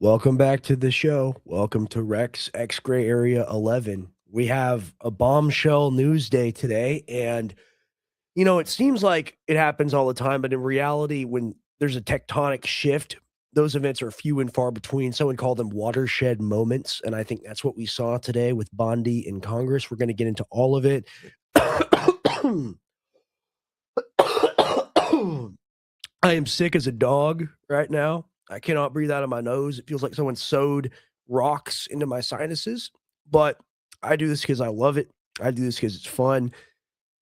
Welcome back to the show. Welcome to Rex X Gray Area 11. We have a bombshell news day today. And, it seems like it happens all the time, but in reality, when there's a tectonic shift, those events are few and far between. Someone called them watershed moments. And I think that's what we saw today with Bondi in Congress. We're going to get into all of it. I am sick as a dog right now. I cannot breathe out of my nose. It feels like someone sewed rocks into my sinuses, but I do this because I love it. I do this because it's fun.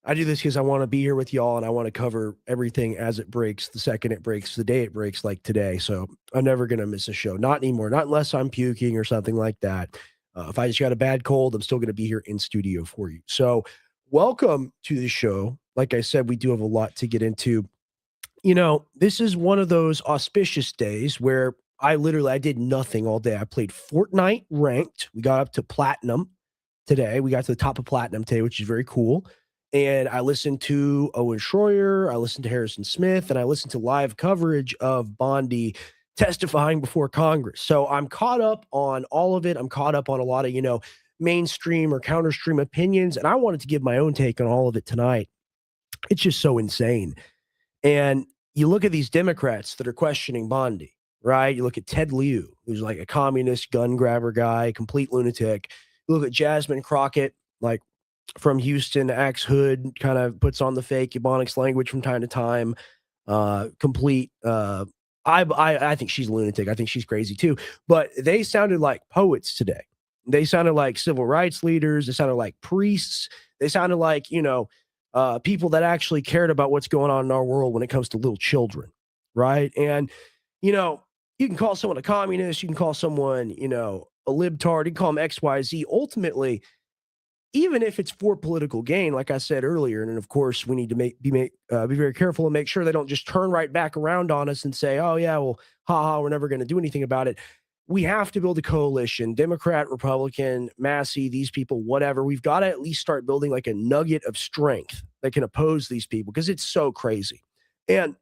I do this because I want to be here with y'all and I want to cover everything as it breaks, the second it breaks, the day it breaks, like today. So I'm never going to miss a show. Not anymore. Not unless I'm puking or something like that. If I just got a bad cold, I'm still going to be here in studio for you. So welcome to the show. Like I said, we do have a lot to get into. This is one of those auspicious days where I did nothing all day. I played Fortnite ranked. We got up to platinum today. We got to the top of platinum today, which is very cool. And I listened to Owen Schroyer, I listened to Harrison Smith, and I listened to live coverage of Bondi testifying before Congress. So I'm caught up on all of it. I'm caught up on a lot of, mainstream or counterstream opinions. And I wanted to give my own take on all of it tonight. It's just so insane. And you look at these Democrats that are questioning Bondi, right? You look at Ted Lieu, who's like a communist gun grabber guy, complete lunatic. You look at Jasmine Crockett, like from Houston, acts hood, kind of puts on the fake Ebonics language from time to time. Complete. I think she's a lunatic. I think she's crazy too. But they sounded like poets today. They sounded like civil rights leaders. They sounded like priests. They sounded like people that actually cared about what's going on in our world when it comes to little children, right? And you can call someone a communist, you can call someone a libtard, you can call them XYZ. Ultimately, even if it's for political gain, like I said earlier, and of course we need to be very careful and make sure they don't just turn right back around on us and say, "Oh yeah, well, haha, we're never going to do anything about it." We have to build a coalition, Democrat, Republican, Massey, these people, whatever. We've got to at least start building like a nugget of strength that can oppose these people because it's so crazy. And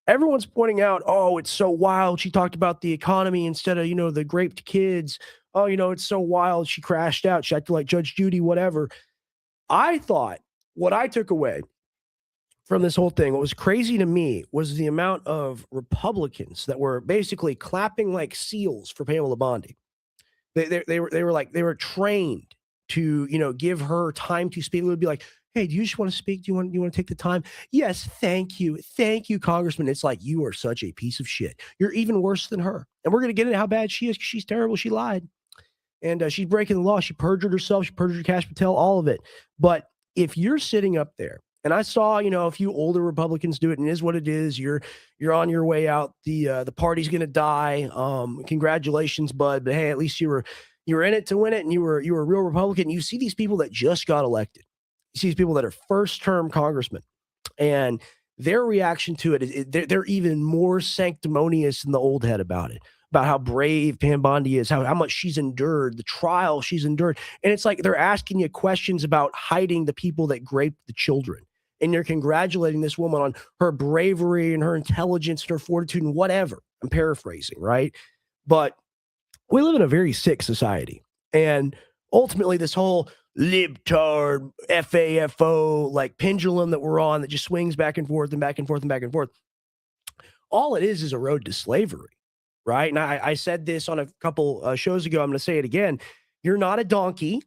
everyone's pointing out, oh, it's so wild. She talked about the economy instead of, the raped kids. Oh, it's so wild. She crashed out. She acted like Judge Judy, whatever. I thought what I took away from this whole thing, what was crazy to me was the amount of Republicans that were basically clapping like seals for Pamela Bondi. They were trained to give her time to speak. It would be like, hey, do you just want to speak? Do you want to take the time? Yes, thank you, Congressman. It's like you are such a piece of shit. You're even worse than her, and we're gonna get into how bad she is. She's terrible. She lied, and she's breaking the law. She perjured herself. She perjured Cash Patel. All of it. But if you're sitting up there, and I saw a few older Republicans do it, and it is what it is. You're on your way out. The party's gonna die. Congratulations, bud. But hey, at least you were in it to win it, and you were a real Republican. You see these people that just got elected. You see these people that are first term congressmen, and their reaction to it is they're even more sanctimonious than the old head about it, about how brave Pam Bondi is, how much she's endured, the trial she's endured. And it's like they're asking you questions about hiding the people that raped the children. And you're congratulating this woman on her bravery and her intelligence and her fortitude and whatever. I'm paraphrasing, right? But we live in a very sick society. And ultimately, this whole libtard, FAFO, like pendulum that we're on that just swings back and forth and back and forth and back and forth, all it is a road to slavery, right? And I said this on a couple shows ago. I'm going to say it again. You're not a donkey.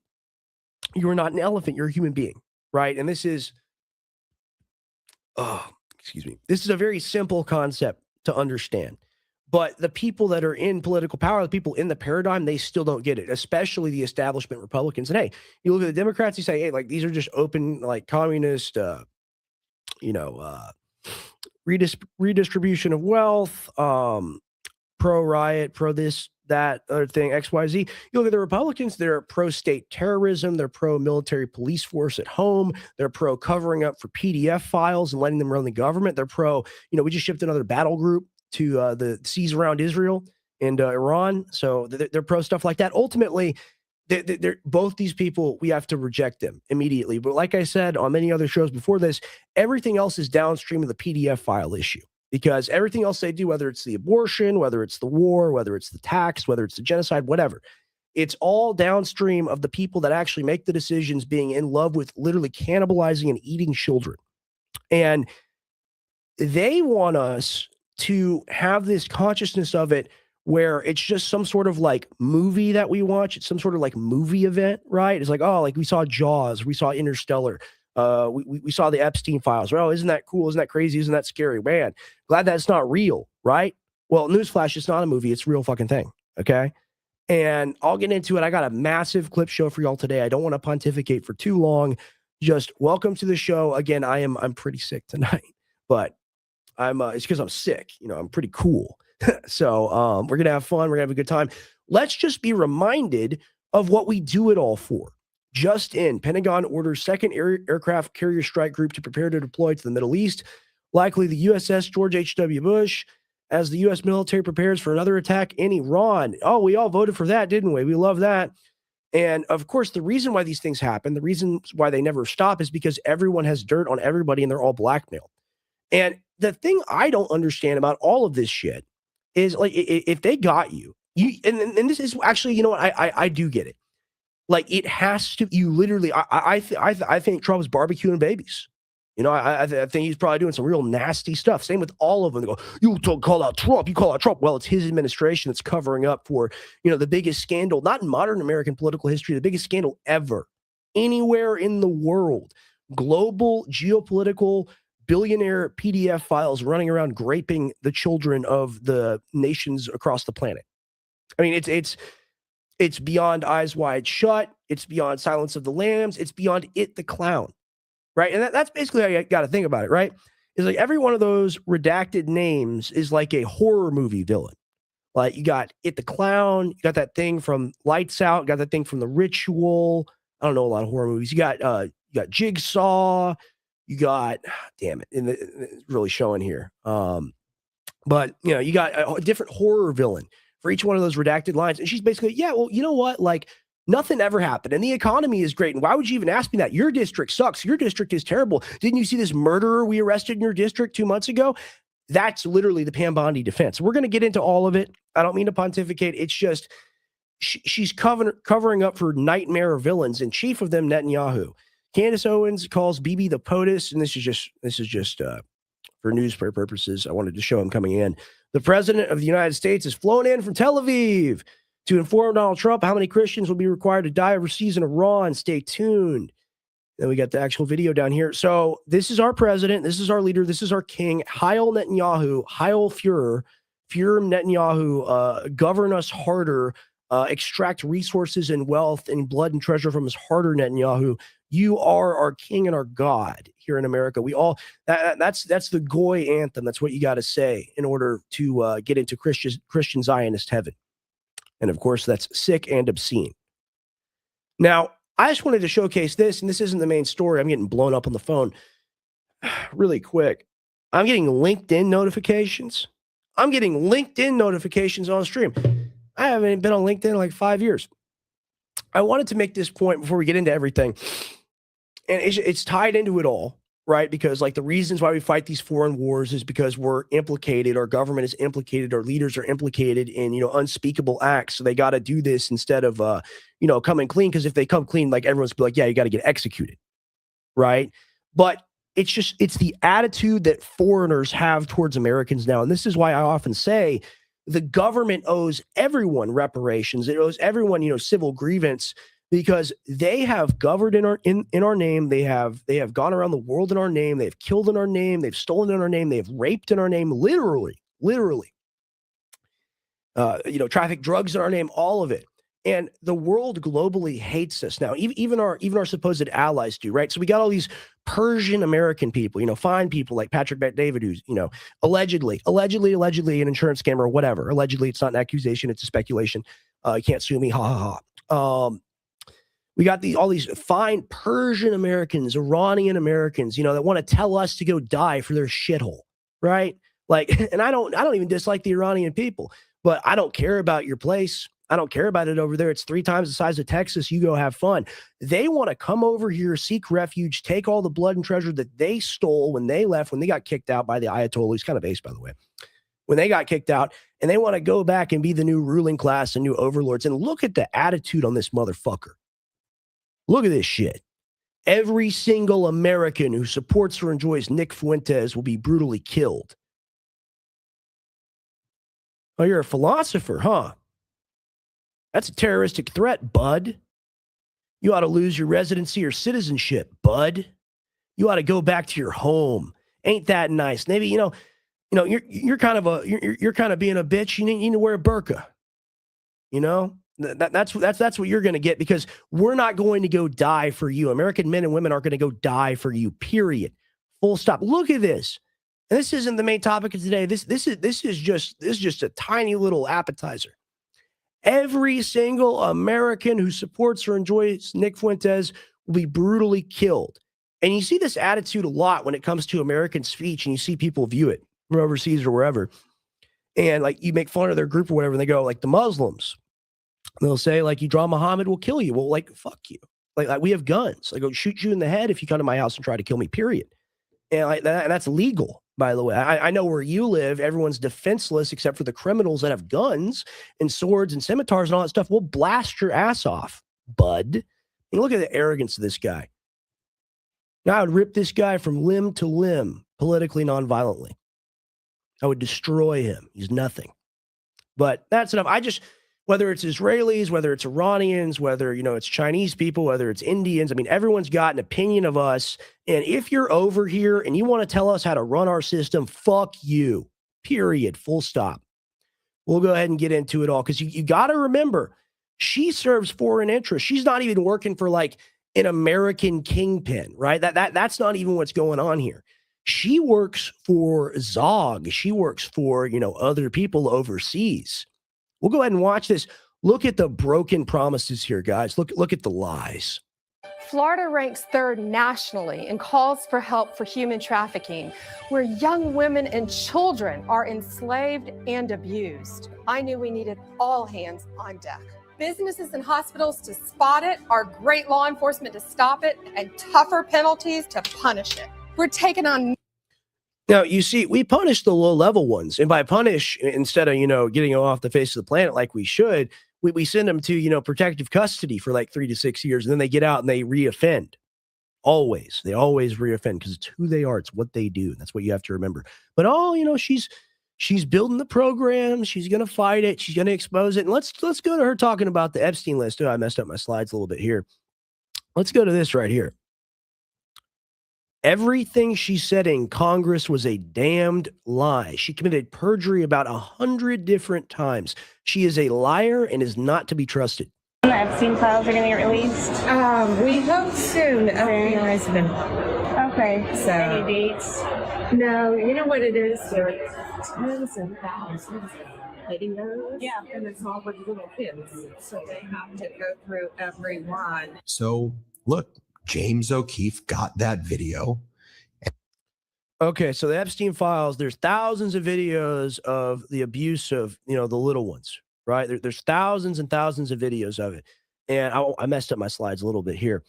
You're not an elephant. You're a human being, right? And this is, oh, excuse me. This is a very simple concept to understand. But the people that are in political power, the people in the paradigm, they still don't get it, especially the establishment Republicans. And hey, you look at the Democrats, you say, hey, like these are just open, like communist, you know, uh, redistribution of wealth, pro riot, pro this, that, other thing, XYZ. You look at the Republicans, they're pro state terrorism, they're pro military police force at home, they're pro covering up for PDF files and letting them run the government. They're pro, we just shipped another battle group to the seas around Israel and Iran. So they're pro stuff like that. Ultimately, they're both these people, we have to reject them immediately. But like I said on many other shows before this, everything else is downstream of the PDF file issue. because everything else they do, whether it's the abortion, whether it's the war, whether it's the tax, whether it's the genocide, whatever, it's all downstream of the people that actually make the decisions being in love with literally cannibalizing and eating children. And they want us to have this consciousness of it where it's just some sort of like movie that we watch. It's some sort of like movie event, right? It's like, oh, like we saw Jaws, we saw Interstellar, we saw the Epstein files. Oh, isn't that cool? Isn't that crazy? Isn't that scary? Man, glad that's not real, right? Well, newsflash, it's not a movie. It's a real fucking thing. Okay. And I'll get into it. I got a massive clip show for y'all today. I don't want to pontificate for too long. Just welcome to the show. Again, I'm pretty sick tonight, but it's because I'm sick. You know, I'm pretty cool. So we're gonna have fun. We're gonna have a good time. Let's just be reminded of what we do it all for. Just in, Pentagon orders second aircraft carrier strike group to prepare to deploy to the Middle East, likely the USS George H.W. Bush, as the U.S. military prepares for another attack in Iran. Oh, we all voted for that, didn't we? We love that. And of course, the reason why these things happen, the reason why they never stop is because everyone has dirt on everybody and they're all blackmailed. And the thing I don't understand about all of this shit is like, if they got you, and this is actually, you know what, I do get it. Like it has to, you literally, I think Trump's barbecuing babies. You know, I think he's probably doing some real nasty stuff. Same with all of them. They go, you call out Trump, you call out Trump. Well, it's his administration that's covering up for, you know, the biggest scandal, not in modern American political history, the biggest scandal ever, anywhere in the world. Global geopolitical billionaire PDF files running around graping the children of the nations across the planet. I mean, it's beyond Eyes Wide Shut. It's beyond Silence of the Lambs. It's beyond It the Clown. Right. And that's basically how you got to think about it. Right. It's like every one of those redacted names is like a horror movie villain. Like you got It the Clown. You got that thing from Lights Out. You got that thing from The Ritual. I don't know a lot of horror movies. You got Jigsaw. You got, damn it. It's really showing here. But, you know, you got a different horror villain for each one of those redacted lines. And she's basically, yeah, well, you know what? Like, nothing ever happened. And the economy is great. And why would you even ask me that? Your district sucks. Your district is terrible. Didn't you see this murderer we arrested in your district 2 months ago? That's literally the Pam Bondi defense. We're going to get into all of it. I don't mean to pontificate. It's just she's covering up for nightmare villains, and chief of them, Netanyahu. Candace Owens calls Bibi the POTUS, and this is just for news purposes. I wanted to show him coming in. The president of the United States is flown in from Tel Aviv to inform Donald Trump how many Christians will be required to die overseas in Iran. Stay tuned. Then we got the actual video down here. So this is our president. This is our leader. This is our king. Heil Netanyahu. Heil Führer. Führer Netanyahu. Govern us harder. Extract resources and wealth and blood and treasure from us harder, Netanyahu. You are our king and our God here in America. We all that's the Goy anthem. That's what you got to say in order to get into Christian Zionist heaven. And of course, that's sick and obscene. Now, I just wanted to showcase this, and this isn't the main story. I'm getting blown up on the phone really quick. I'm getting LinkedIn notifications. I'm getting LinkedIn notifications on stream. I haven't been on LinkedIn in like 5 years. I wanted to make this point before we get into everything. And it's tied into it all, right? Because like the reasons why we fight these foreign wars is because we're implicated, our government is implicated, our leaders are implicated in, you know, unspeakable acts. So they got to do this instead of, you know, coming clean. Because if they come clean, like everyone's be like, yeah, you got to get executed, right? But it's the attitude that foreigners have towards Americans now. And this is why I often say the government owes everyone reparations. It owes everyone, you know, civil grievance, because they have governed in our name. They have gone around the world in our name. They've killed in our name. They've stolen in our name. They've raped in our name, literally. You know, traffic drugs in our name, all of it. And the world globally hates us now. Even our supposed allies do, right? So we got all these Persian American people, you know, fine people like Patrick Bet-David, who's, you know, allegedly an insurance scammer or whatever. Allegedly, it's not an accusation; it's a speculation. You can't sue me, ha ha ha. We got all these fine Persian Americans, Iranian Americans, you know, that want to tell us to go die for their shithole, right? Like, and I don't even dislike the Iranian people, but I don't care about your place. I don't care about it over there. It's 3 times the size of Texas. You go have fun. They want to come over here, seek refuge, take all the blood and treasure that they stole when they left, when they got kicked out by the Ayatollah. He's kind of based, by the way. When they got kicked out, and they want to go back and be the new ruling class and new overlords. And look at the attitude on this motherfucker. Look at this shit. Every single American who supports or enjoys Nick Fuentes will be brutally killed. Oh, you're a philosopher, huh? That's a terroristic threat, bud. You ought to lose your residency or citizenship, bud. You ought to go back to your home. Ain't that nice? Maybe you're kind of being a bitch. You need to wear a burqa. That's what you're going to get, because we're not going to go die for you. American men and women aren't going to go die for you. Period. Full stop. Look at this. And this isn't the main topic of today. This is just a tiny little appetizer. Every single American who supports or enjoys Nick Fuentes will be brutally killed. And you see this attitude a lot when it comes to American speech, and you see people view it from overseas or wherever. And like, you make fun of their group or whatever, and they go like, the Muslims. They'll say like, you draw Muhammad, we'll kill you. Well, like, fuck you. Like we have guns. Like, I'll shoot you in the head if you come to my house and try to kill me, period. And like that's legal, by the way. I know where you live, everyone's defenseless except for the criminals that have guns and swords and scimitars and all that stuff. We'll blast your ass off, bud. And look at the arrogance of this guy. Now, I would rip this guy from limb to limb, politically, nonviolently. I would destroy him. He's nothing. But that's enough. Whether it's Israelis, whether it's Iranians, whether, it's Chinese people, whether it's Indians, I mean, everyone's got an opinion of us. And if you're over here and you want to tell us how to run our system, fuck you, period, full stop. We'll go ahead and get into it all, because you got to remember, she serves foreign interests. She's not even working for like an American kingpin, right? That's not even what's going on here. She works for Zog. She works for, other people overseas. We'll go ahead and watch this. Look at the broken promises here, guys. Look at the lies. Florida ranks 3rd nationally in calls for help for human trafficking, where young women and children are enslaved and abused. I knew we needed all hands on deck. Businesses and hospitals to spot it, our great law enforcement to stop it, and tougher penalties to punish it. We're taking on... Now, you see, we punish the low-level ones. And by punish, instead of, getting them off the face of the planet like we should, we send them to, protective custody for like 3 to 6 years. And then they get out and they reoffend. Always. They always reoffend, because it's who they are. It's what they do. That's what you have to remember. But, she's building the program. She's going to fight it. She's going to expose it. And let's go to her talking about the Epstein list. Oh, I messed up my slides a little bit here. Let's go to this right here. Everything she said in Congress was a damned lie. She committed perjury about 100 different times. She is a liar and is not to be trusted. The Epstein files are going to get released? We hope soon. FBI's been... Okay. So... Any dates? No, you know what it is? There are tons and thousands of videos. Yeah. And it's all with little kids. So they have to go through every one. So, look. James O'Keefe got that video. Okay, so the Epstein files, there's thousands of videos of the abuse of, the little ones, right? There's thousands and thousands of videos of it. And I messed up my slides a little bit here.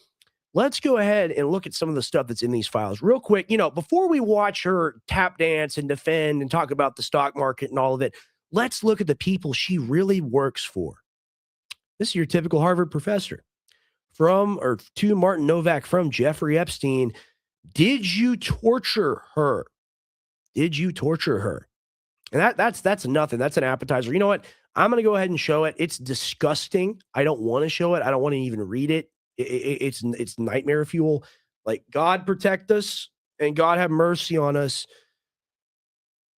Let's go ahead and look at some of the stuff that's in these files real quick. Before we watch her tap dance and defend and talk about the stock market and all of it, let's look at the people she really works for. This is your typical Harvard professor. To Martin Novak from Jeffrey Epstein. Did you torture her? Did you torture her? And that's nothing. That's an appetizer. You know what? I'm going to go ahead and show it. It's disgusting. I don't want to show it. I don't want to even read it. It's nightmare fuel. Like, God protect us and God have mercy on us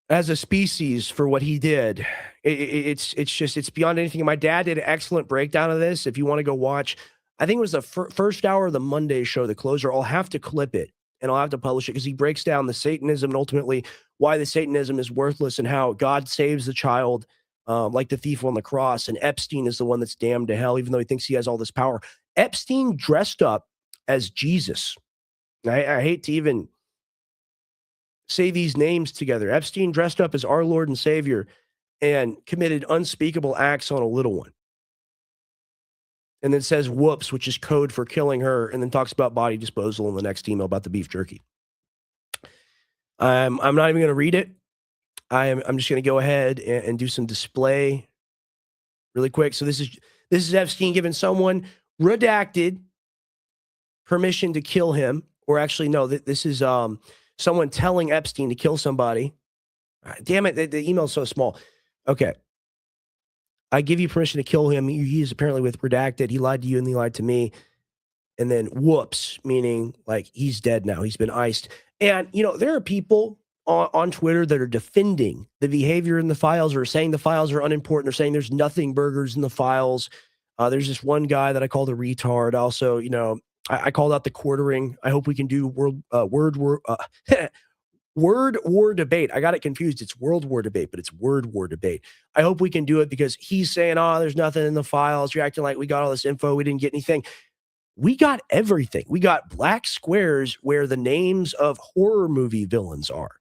as a species for what he did. It's beyond anything. My dad did an excellent breakdown of this. If you want to go watch, I think it was the first hour of the Monday show, the closer. I'll have to clip it and I'll have to publish it, because he breaks down the Satanism and ultimately why the Satanism is worthless and how God saves the child, like the thief on the cross. And Epstein is the one that's damned to hell, even though he thinks he has all this power. Epstein dressed up as Jesus. I hate to even say these names together. Epstein dressed up as our Lord and Savior and committed unspeakable acts on a little one. and then says whoops, which is code for killing her, and then talks about body disposal in the next email about the beef jerky. I'm not even going to read it. I'm just going to go ahead and do some display really quick. So this is Epstein giving someone redacted permission to kill him, or actually no, this is someone telling Epstein to kill somebody. Damn it, the email's so small. Okay. I give you permission to kill him. He's apparently with redacted. He lied to you and he lied to me. And then whoops, meaning like he's dead now. He's been iced. And, there are people on Twitter that are defending the behavior in the files, or saying the files are unimportant. They're saying there's nothing burgers in the files. There's this one guy that I called a retard. Also, I called out the quartering. I hope we can do word war debate. I got it confused. It's world war debate, but it's word war debate. I hope we can do it because he's saying, there's nothing in the files. You're acting like we got all this info. We didn't get anything. We got everything. We got black squares where the names of horror movie villains are.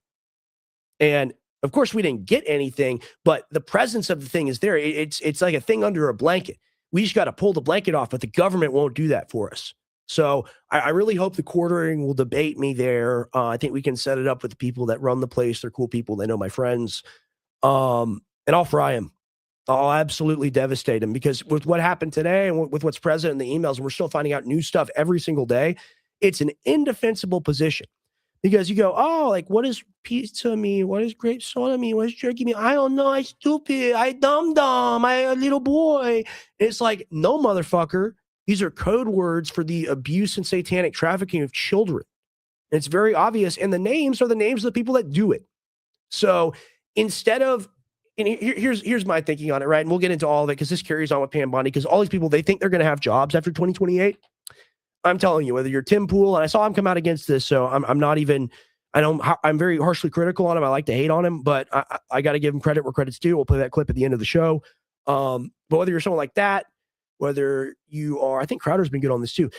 And of course we didn't get anything, but the presence of the thing is there. It's like a thing under a blanket. We just got to pull the blanket off, but the government won't do that for us. So I really hope the quartering will debate me there. I think we can set it up with the people that run the place. They're cool people. They know my friends. And I'll fry them. I'll absolutely devastate them, because with what happened today and with what's present in the emails, and we're still finding out new stuff every single day, it's an indefensible position. Because you go, like, what is pizza mean? What does grape soda mean? What does jerky mean? I don't know. I stupid. I dumb. I a little boy. And it's like, no, motherfucker. These are code words for the abuse and satanic trafficking of children. And it's very obvious. And the names are the names of the people that do it. So instead of, and here's my thinking on it, right? And we'll get into all of it because this carries on with Pam Bondi, because all these people, they think they're going to have jobs after 2028. I'm telling you, whether you're Tim Pool, and I saw him come out against this, so I'm not even, I'm very harshly critical on him. I like to hate on him, but I got to give him credit where credit's due. We'll play that clip at the end of the show. But whether you're someone like that, whether you are, I think Crowder's been good on this too.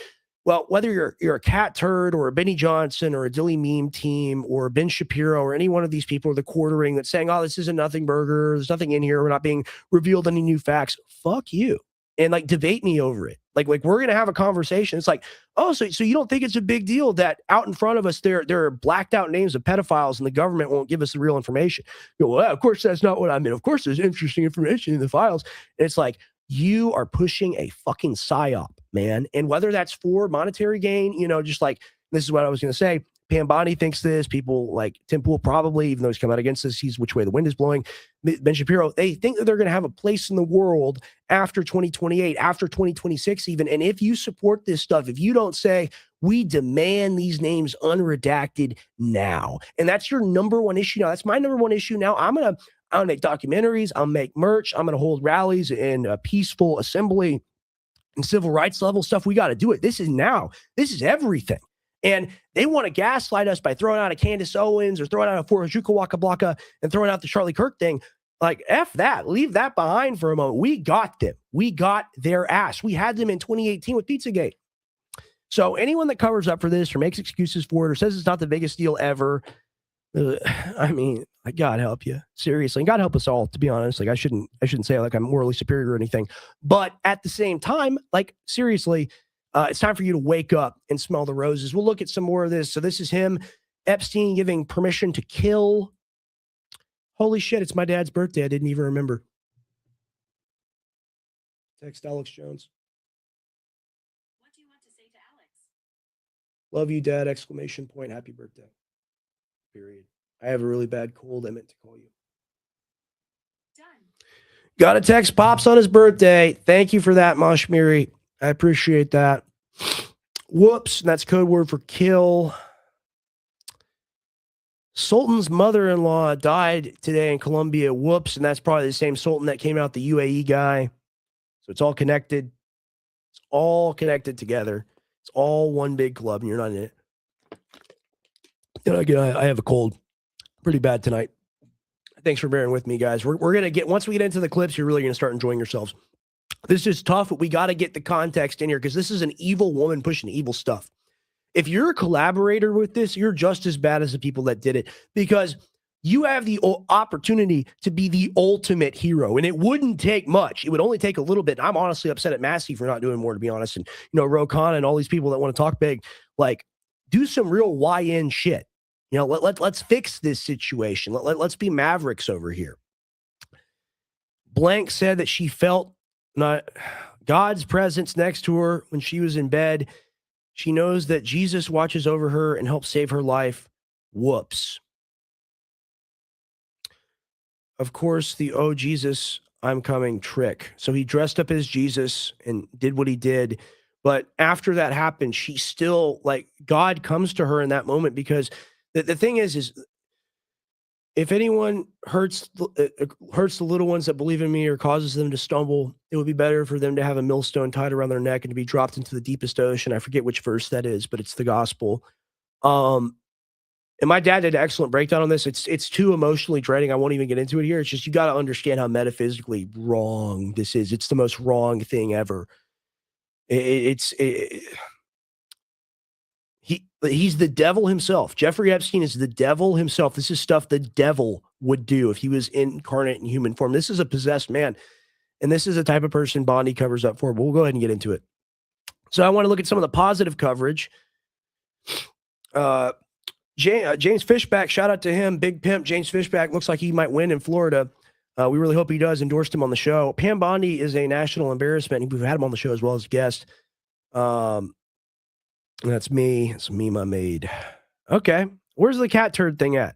Well, whether you're a Cat Turd or a Benny Johnson or a Dilly Meme Team or Ben Shapiro or any one of these people, or the quartering that's saying, this is a nothing burger, there's nothing in here, we're not being revealed any new facts. Fuck you. And like debate me over it. Like we're gonna have a conversation. It's like, so you don't think it's a big deal that out in front of us there are blacked out names of pedophiles and the government won't give us the real information? You go, well, of course that's not what I mean. Of course there's interesting information in the files. And it's like, you are pushing a fucking psyop, man. And whether that's for monetary gain, just like, this is what I was gonna say. Pam Bondi thinks this. People like Tim Pool probably, even though he's come out against this, he's which way the wind is blowing. Ben Shapiro, they think that they're going to have a place in the world after 2028, after 2026 even. And if you support this stuff, if you don't say, we demand these names unredacted now, and that's your number one issue now, that's my number one issue now. I'm going to make documentaries. I'll make merch. I'm going to hold rallies and a peaceful assembly and civil rights level stuff. We got to do it. This is now. This is everything. And they want to gaslight us by throwing out a Candace Owens or throwing out a Forojuka Waka Blaka and throwing out the Charlie Kirk thing. Like, F that. Leave that behind for a moment. We got them. We got their ass. We had them in 2018 with Pizzagate. So anyone that covers up for this or makes excuses for it or says it's not the biggest deal ever, I mean, God help you. Seriously. And God help us all, to be honest. Like, I shouldn't say like I'm morally superior or anything. But at the same time, like, seriously, it's time for you to wake up and smell the roses. We'll look at some more of this. So this is him, Epstein, giving permission to kill. Holy shit, it's my dad's birthday. I didn't even remember. Text Alex Jones. What do you want to say to Alex? Love you, Dad, exclamation point, happy birthday. Period. I have a really bad cold. I meant to call you. Done. Got a text Pops on his birthday. Thank you for that, Moshmiri. I appreciate that. Whoops, and that's code word for kill. Sultan's mother-in-law died today in Colombia. Whoops, and that's probably the same Sultan that came out, the UAE guy. So it's all connected. It's all connected together. It's all one big club, and you're not in it. And again, I have a cold. Pretty bad tonight. Thanks for bearing with me, guys. We're going to get, once we get into the clips, you're really going to start enjoying yourselves. This is tough, but we got to get the context in here because this is an evil woman pushing evil stuff. If you're a collaborator with this, you're just as bad as the people that did it, because You have the opportunity to be the ultimate hero, and it wouldn't take much. It would only take a little bit. I'm honestly upset at Massey for not doing more, to be honest. And, Rokan and all these people that want to talk big, like, do some real YN shit. Let's fix this situation. Let's be mavericks over here. Blank said that she felt not God's presence next to her when she was in bed. She knows that Jesus watches over her and helps save her life. Whoops. Of course, the "Oh, Jesus, I'm coming" trick. So he dressed up as Jesus and did what he did. But after that happened, she still, like, God comes to her in that moment, because the thing is if anyone hurts the little ones that believe in me or causes them to stumble, it would be better for them to have a millstone tied around their neck and to be dropped into the deepest ocean. I forget which verse that is, but it's the gospel. And my dad did an excellent breakdown on this. It's too emotionally draining. I won't even get into it here. It's just, you got to understand how metaphysically wrong this is. It's the most wrong thing ever. He's the devil himself. Jeffrey Epstein is the devil himself. This is stuff the devil would do if he was incarnate in human form. This is a possessed man. And this is the type of person Bondi covers up for. But we'll go ahead and get into it. So I want to look at some of the positive coverage. James Fishback, shout out to him. Big pimp. James Fishback looks like he might win in Florida. We really hope he does. Endorsed him on the show. Pam Bondi is a national embarrassment. We've had him on the show as well as a guest. That's me. It's me, my maid. Okay. Where's the cat turd thing at?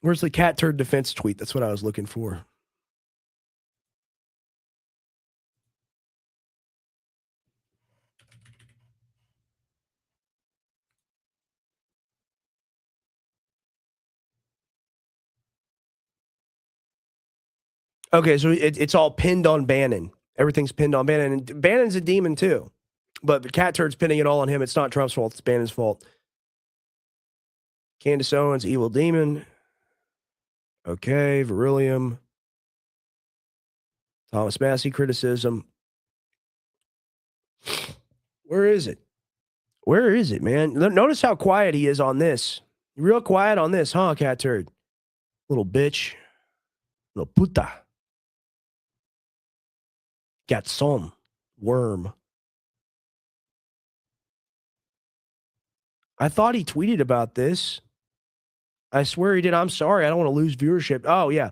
Where's the cat turd defense tweet? That's what I was looking for. Okay, so it's all pinned on Bannon. Everything's pinned on Bannon. And Bannon's a demon too. But the cat turd's pinning it all on him. It's not Trump's fault. It's Bannon's fault. Candace Owens, evil demon. Okay, Beryllium. Thomas Massey, criticism. Where is it? Where is it, man? Notice how quiet he is on this. Real quiet on this, huh, cat turd? Little bitch. Little puta. Got some worm. I thought he tweeted about this. I swear he did. I'm sorry. I don't want to lose viewership. Oh, yeah.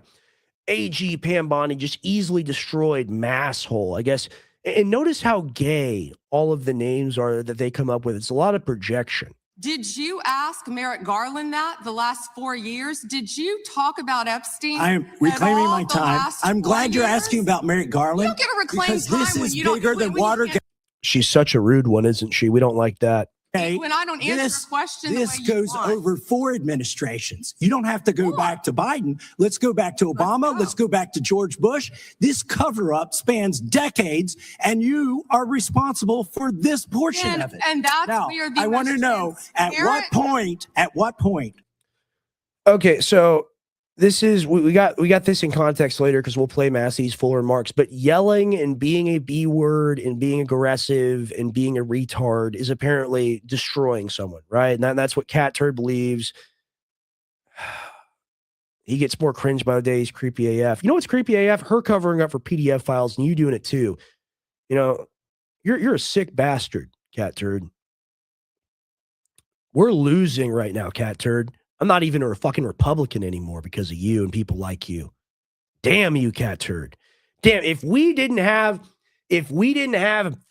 AG Pam Bondi just easily destroyed Masshole, I guess. And notice how gay all of the names are that they come up with. It's a lot of projection. Did you ask Merrick Garland that the last 4 years? Did you talk about Epstein? I am reclaiming my time. I'm glad you're years? asking about Merrick Garland. You don't get to reclaim because time this when is you don't- bigger than when you Watergate. can't- She's such a rude one, isn't she? We don't like that. Okay, When I don't answer a question the this way you goes want. over 4 administrations. You don't have to go back to Biden. Let's go back to Obama. Let's go back to George Bush. This cover-up spans decades, and you are responsible for this portion of it. And that's Now, where the I want to know at what point. Okay, so this is we got this in context later because we'll play Massey's full remarks. But yelling and being a B word and being aggressive and being a retard is apparently destroying someone, right? And that's what Cat Turd believes. He gets more cringe by the day. He's creepy AF. You know what's creepy AF? Her covering up for PDF files and you doing it too. You know, you're a sick bastard, Cat Turd. We're losing right now, Cat Turd. I'm not even a fucking Republican anymore because of you and people like you. Damn you, Cat Turd. Damn, if we didn't have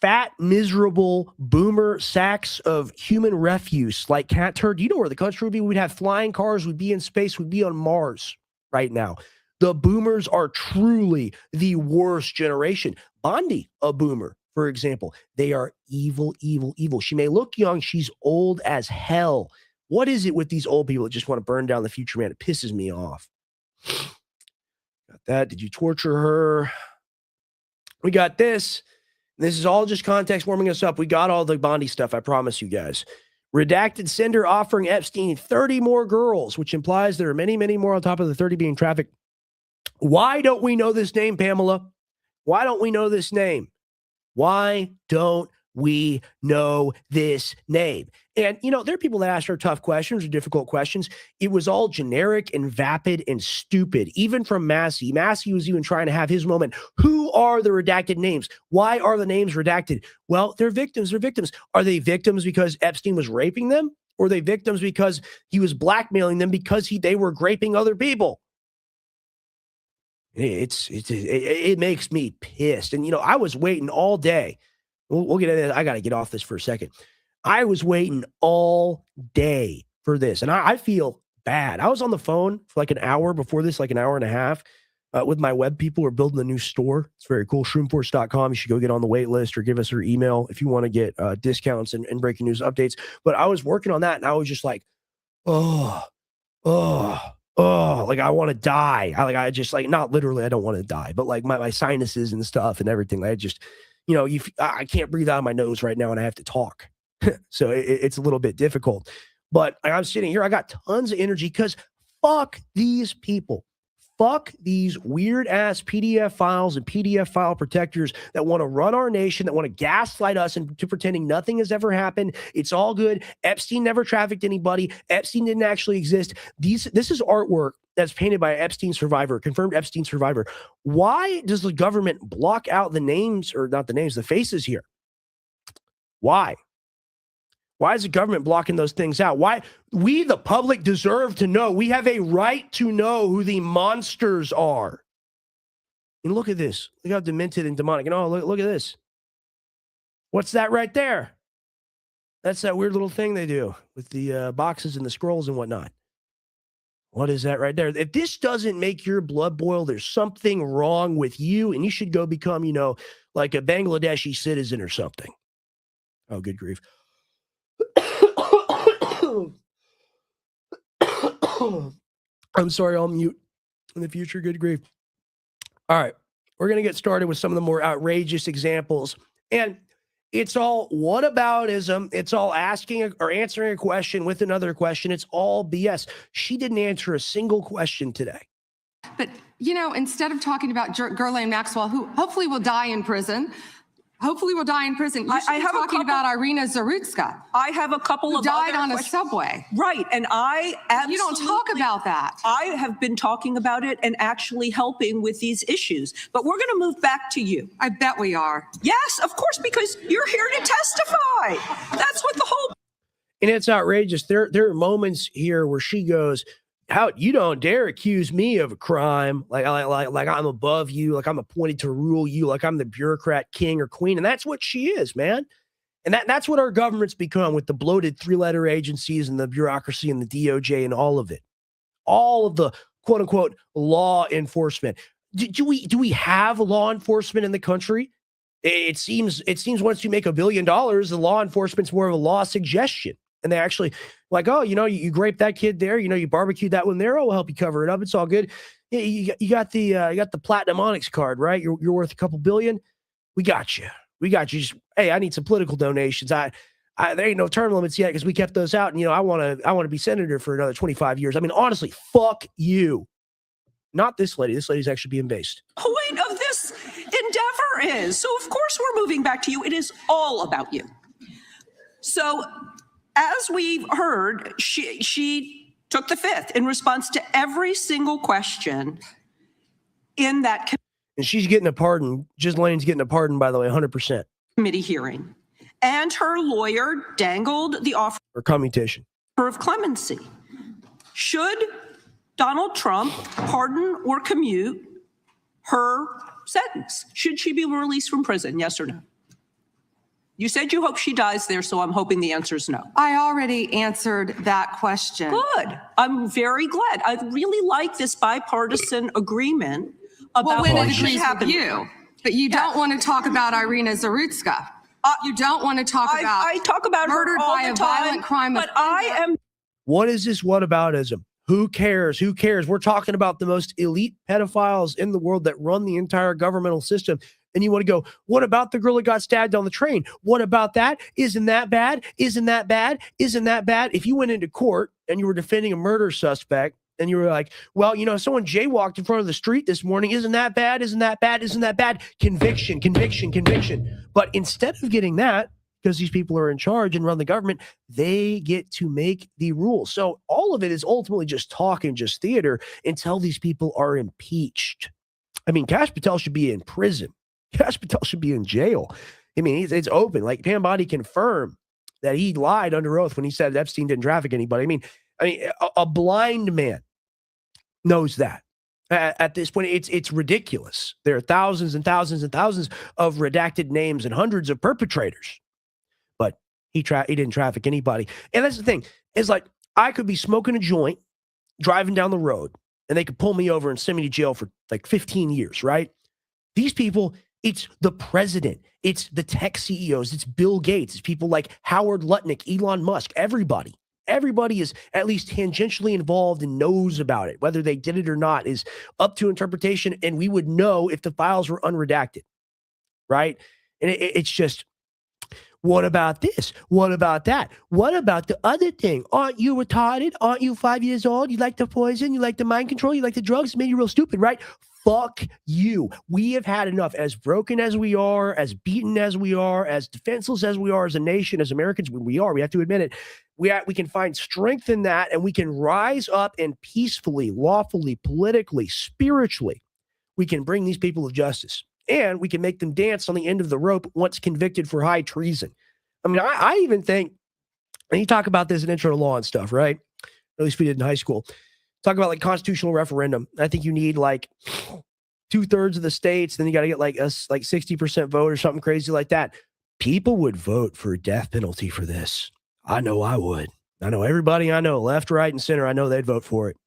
fat, miserable boomer sacks of human refuse like Cat Turd, you know where the country would be? We'd have flying cars, we'd be in space, we'd be on Mars right now. The boomers are truly the worst generation. Bondi, a boomer, for example. They are evil, evil, evil. She may look young, she's old as hell. What is it with these old people that just want to burn down the future, man? It pisses me off. Got that. Did you torture her? We got this. This is all just context warming us up. We got all the Bondi stuff, I promise you guys. Redacted sender offering Epstein 30 more girls, which implies there are many, many more on top of the 30 being trafficked. Why don't we know this name, Pamela? Why don't we know this name? Why don't We know this name. And, there are people that ask her tough questions or difficult questions. It was all generic and vapid and stupid, even from Massey. Massey was even trying to have his moment. Who are the redacted names? Why are the names redacted? Well, they're victims. They're victims. Are they victims because Epstein was raping them? Or are they victims because he was blackmailing them because they were raping other people? It makes me pissed. And, I was waiting all day. We'll get into that. I got to get off this for a second. I was waiting all day for this. And I feel bad. I was on the phone for like an hour before this, like an hour and a half with my web people. We're building a new store. It's very cool. Shroomforce.com. You should go get on the wait list or give us your email if you want to get discounts and breaking news updates. But I was working on that and I was just like, oh, like I want to die. I just not literally, I don't want to die, but like my sinuses and stuff and everything. I just, I can't breathe out of my nose right now and I have to talk. So it's a little bit difficult, but I'm sitting here. I got tons of energy because fuck these people. Fuck these weird ass PDF files and PDF file protectors that want to run our nation, that want to gaslight us into pretending nothing has ever happened. It's all good. Epstein never trafficked anybody. Epstein didn't actually exist. This is artwork that's painted by an Epstein survivor, confirmed Epstein survivor. Why does the government block out the names, or not the names, the faces here? Why? Why is the government blocking those things out? Why? We, the public, deserve to know. We have a right to know who the monsters are. And look at this. Look how demented and demonic. And look at this. What's that right there? That's that weird little thing they do with the boxes and the scrolls and whatnot. What is that right there? If this doesn't make your blood boil, there's something wrong with you, and you should go become, like a Bangladeshi citizen or something. Oh, good grief. I'm sorry, I'll mute in the future. Good grief. All right, we're going to get started with some of the more outrageous examples. And it's all whataboutism. It's all asking or answering a question with another question. It's all BS. She didn't answer a single question today. But, instead of talking about Ghislaine Maxwell, who hopefully will die in prison, you should be talking about Irina Zarutska. I have a couple who of died other on questions. a subway. Right, and I absolutely... You don't talk about that. I have been talking about it and actually helping with these issues. But we're going to move back to you. I bet we are. Yes, of course, because you're here to testify. That's what the whole... And it's outrageous. There are moments here where she goes, "How you don't dare accuse me of a crime? Like I'm above you, like I'm appointed to rule you, like I'm the bureaucrat king or queen." And that's what she is, man. And that's what our government's become with the bloated 3-letter agencies and the bureaucracy and the DOJ and all of it. All of the quote unquote law enforcement. Do we have law enforcement in the country? It seems once you make $1 billion, the law enforcement's more of a law suggestion. And they actually like, oh, you graped that kid there, you barbecued that one there. Oh, we'll help you cover it up. It's all good. Yeah, you got the Platinum Onyx card, right? You're worth a couple billion. We got you. Just, hey, I need some political donations. There ain't no term limits yet because we kept those out. And I want to be senator for another 25 years. I mean, honestly, fuck you. Not this lady. This lady's actually being based. point of this endeavor is. So of course we're moving back to you. It is all about you. So as we've heard, she took the fifth in response to every single question in that and she's getting a pardon. Ghislaine's getting a pardon, by the way, 100%. Committee hearing. And her lawyer dangled the offer or commutation of clemency. Should Donald Trump pardon or commute her sentence? Should she be released from prison? Yes or no? You said you hope she dies there, so I'm hoping the answer is no. I already answered that question. Good. I'm very glad. I really like this bipartisan agreement about when what it should agrees happen. with you, but you don't want to talk about Irina Zarutska. You don't want to talk about I talk about murdered her all by the a time, violent crime but I am. What is this whataboutism? Who cares? Who cares? We're talking about the most elite pedophiles in the world that run the entire governmental system. And you want to go, what about the girl that got stabbed on the train? What about that? Isn't that bad? Isn't that bad? Isn't that bad? If you went into court and you were defending a murder suspect and you were like, well, someone jaywalked in front of the street this morning. Isn't that bad? Isn't that bad? Isn't that bad? Conviction, conviction, conviction. But instead of getting that, because these people are in charge and run the government. They get to make the rules. So all of it is ultimately just talk and just theater until these people are impeached. I mean, Kash Patel should be in prison. Kash Patel should be in jail. I mean, it's open. Like Pam Bondi confirmed that he lied under oath when he said Epstein didn't traffic anybody. I mean, a blind man knows that. At this point, it's ridiculous. There are thousands and thousands and thousands of redacted names and hundreds of perpetrators, but he didn't traffic anybody. And that's the thing. Is like I could be smoking a joint, driving down the road, and they could pull me over and send me to jail for like 15 years, right? These people, it's the president, it's the tech CEOs, it's Bill Gates, it's people like Howard Lutnick, Elon Musk, everybody. Everybody is at least tangentially involved and knows about it. Whether they did it or not is up to interpretation, and we would know if the files were unredacted, right? And it's just, what about this? What about that? What about the other thing? Aren't you retarded? Aren't you 5 years old? You like the poison? You like the mind control? You like the drugs? It made you real stupid, right? Fuck you. We have had enough. As broken as we are, as beaten as we are, as defenseless as we are as a nation, as Americans, we have to admit it. We can find strength in that, and we can rise up and peacefully, lawfully, politically, spiritually, we can bring these people to justice. And we can make them dance on the end of the rope once convicted for high treason. I mean, I even think, and you talk about this in intro to law and stuff, right? At least we did in high school. Talk about like constitutional referendum. I think you need like 2/3 of the states. Then you got to get like 60% vote or something crazy like that. People would vote for a death penalty for this. I know I would. I know everybody I know, left, right, and center, I know they'd vote for it.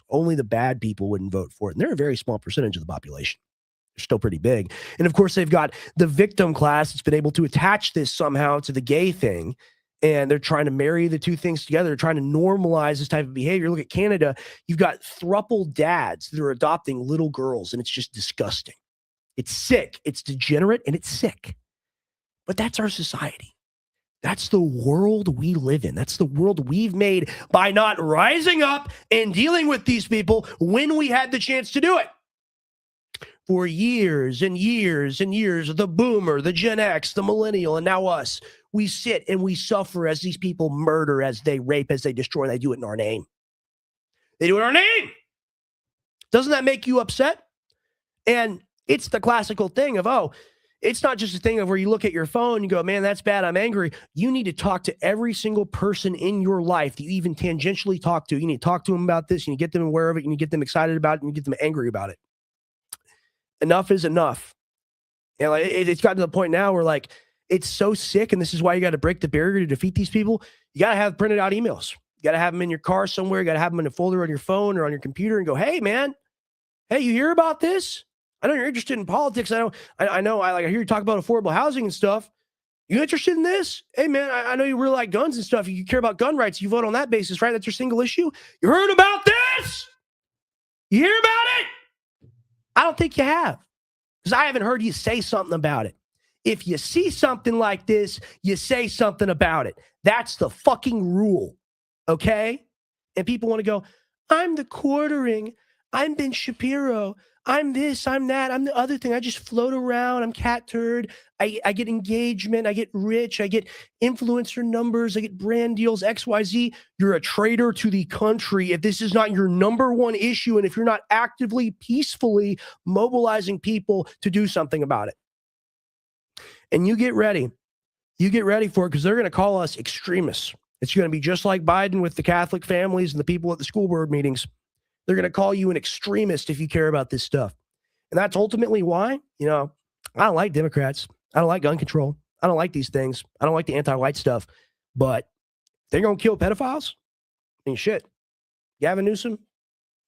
Only the bad people wouldn't vote for it. And they're a very small percentage of the population. They're still pretty big. And of course, they've got the victim class that's been able to attach this somehow to the gay thing. And they're trying to marry the two things together. They're trying to normalize this type of behavior. Look at Canada. You've got throuple dads that are adopting little girls, and it's just disgusting. It's sick. It's degenerate, and it's sick. But that's our society. That's the world we live in. That's the world we've made by not rising up and dealing with these people when we had the chance to do it. For years and years and years, the boomer, the Gen X, the millennial, and now us, we sit and we suffer as these people murder, as they rape, as they destroy. They do it in our name. They do it in our name. Doesn't that make you upset? And it's the classical thing of, oh, it's not just a thing of where you look at your phone and you go, man, that's bad, I'm angry. You need to talk to every single person in your life that you even tangentially talk to. You need to talk to them about this. You need to get them aware of it. You need to get them excited about it. And you get them angry about it. Enough is enough. And like, it's gotten to the point now where like, it's so sick. And this is why you got to break the barrier to defeat these people. You got to have printed out emails. You got to have them in your car somewhere. You got to have them in a folder on your phone or on your computer and go, hey, man, hey, you hear about this? I know you're interested in politics. I hear you talk about affordable housing and stuff. You interested in this? Hey, man, I know you really like guns and stuff. You care about gun rights. You vote on that basis, right? That's your single issue. You heard about this? You hear about it? I don't think you have, because I haven't heard you say something about it. If you see something like this, you say something about it. That's the fucking rule, okay? And people want to go, I'm the quartering. I'm Ben Shapiro. I'm this, I'm that, I'm the other thing. I just float around. I'm cat turd. I get engagement. I get rich. I get influencer numbers. I get brand deals, XYZ. You're a traitor to the country if this is not your number one issue and if you're not actively, peacefully mobilizing people to do something about it. And you get ready. You get ready for it, because they're going to call us extremists. It's going to be just like Biden with the Catholic families and the people at the school board meetings. They're going to call you an extremist if you care about this stuff. And that's ultimately why, I don't like Democrats. I don't like gun control. I don't like these things. I don't like the anti-white stuff. But they're going to kill pedophiles? I mean, shit. Gavin Newsom,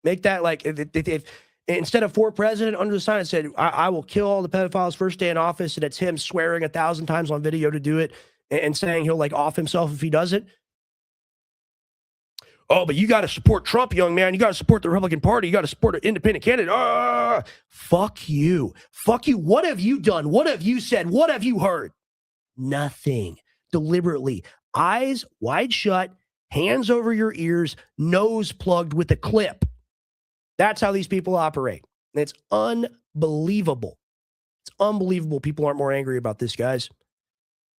make that like, if instead of for president, under the sign, it said, I will kill all the pedophiles first day in office, and it's him swearing 1,000 times on video to do it and saying he'll like off himself if he does it. Oh, but you got to support Trump, young man. You got to support the Republican Party. You got to support an independent candidate. Fuck you. Fuck you. What have you done? What have you said? What have you heard? Nothing. Deliberately. Eyes wide shut, hands over your ears, nose plugged with a clip. That's how these people operate. And it's unbelievable. It's unbelievable people aren't more angry about this, guys.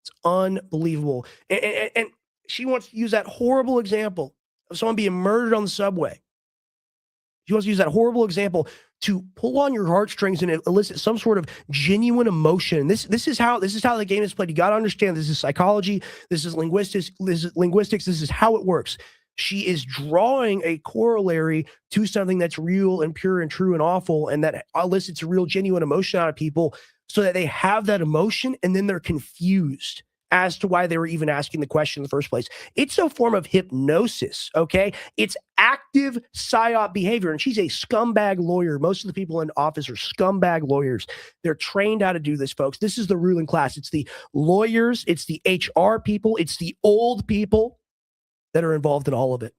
It's unbelievable. And she wants to use that horrible example of someone being murdered on the subway. She wants to use that horrible example to pull on your heartstrings and elicit some sort of genuine emotion. This is how the game is played. You got to understand, this is psychology, this is linguistics, this is how it works. She is drawing a corollary to something that's real and pure and true and awful, and that elicits a real genuine emotion out of people, so that they have that emotion and then they're confused as to why they were even asking the question in the first place. It's a form of hypnosis, okay? It's active psyop behavior, and she's a scumbag lawyer. Most of the people in office are scumbag lawyers. They're trained how to do this, folks. This is the ruling class. It's the lawyers, it's the HR people, it's the old people that are involved in all of it.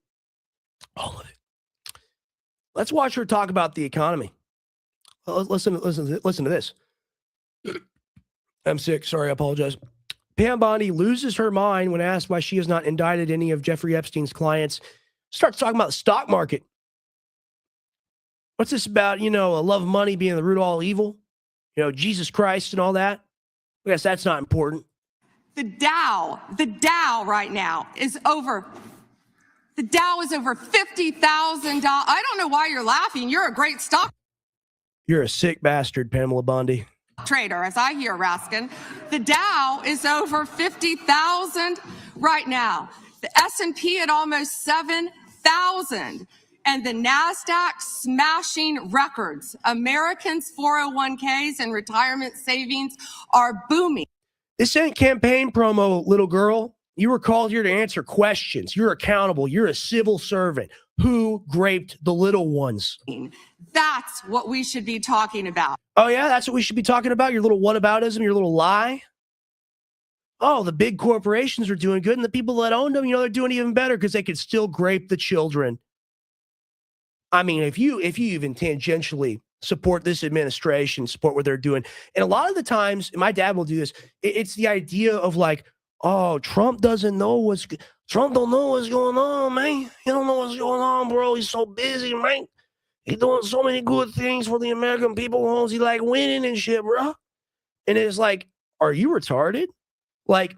All of it. Let's watch her talk about the economy. Listen to this. I'm sick. Sorry, I apologize. Pam Bondi loses her mind when asked why she has not indicted any of Jeffrey Epstein's clients. Starts talking about the stock market. What's this about, a love of money being the root of all evil? Jesus Christ and all that? I guess that's not important. The Dow right now is over. The Dow is over $50,000. I don't know why you're laughing. You're a great stock You're a sick bastard, Pamela Bondi. trader, as I hear, Raskin. The Dow is over 50,000 right now. The S&P at almost 7,000. And the NASDAQ smashing records. Americans' 401ks and retirement savings are booming. This ain't campaign promo, little girl. You were called here to answer questions. You're accountable. You're a civil servant. Who raped the little ones? That's what we should be talking about. Oh, yeah? That's what we should be talking about? Your little whataboutism, your little lie? Oh, the big corporations are doing good, and the people that owned them, they're doing even better because they could still grape the children. I mean, if you even tangentially support this administration, support what they're doing, and a lot of the times, and my dad will do this, it's the idea of like, oh, Trump don't know what's going on, man. He don't know what's going on, bro. He's so busy, man. He's doing so many good things for the American people. Homes, he like winning and shit, bro. And it's like, are you retarded? Like,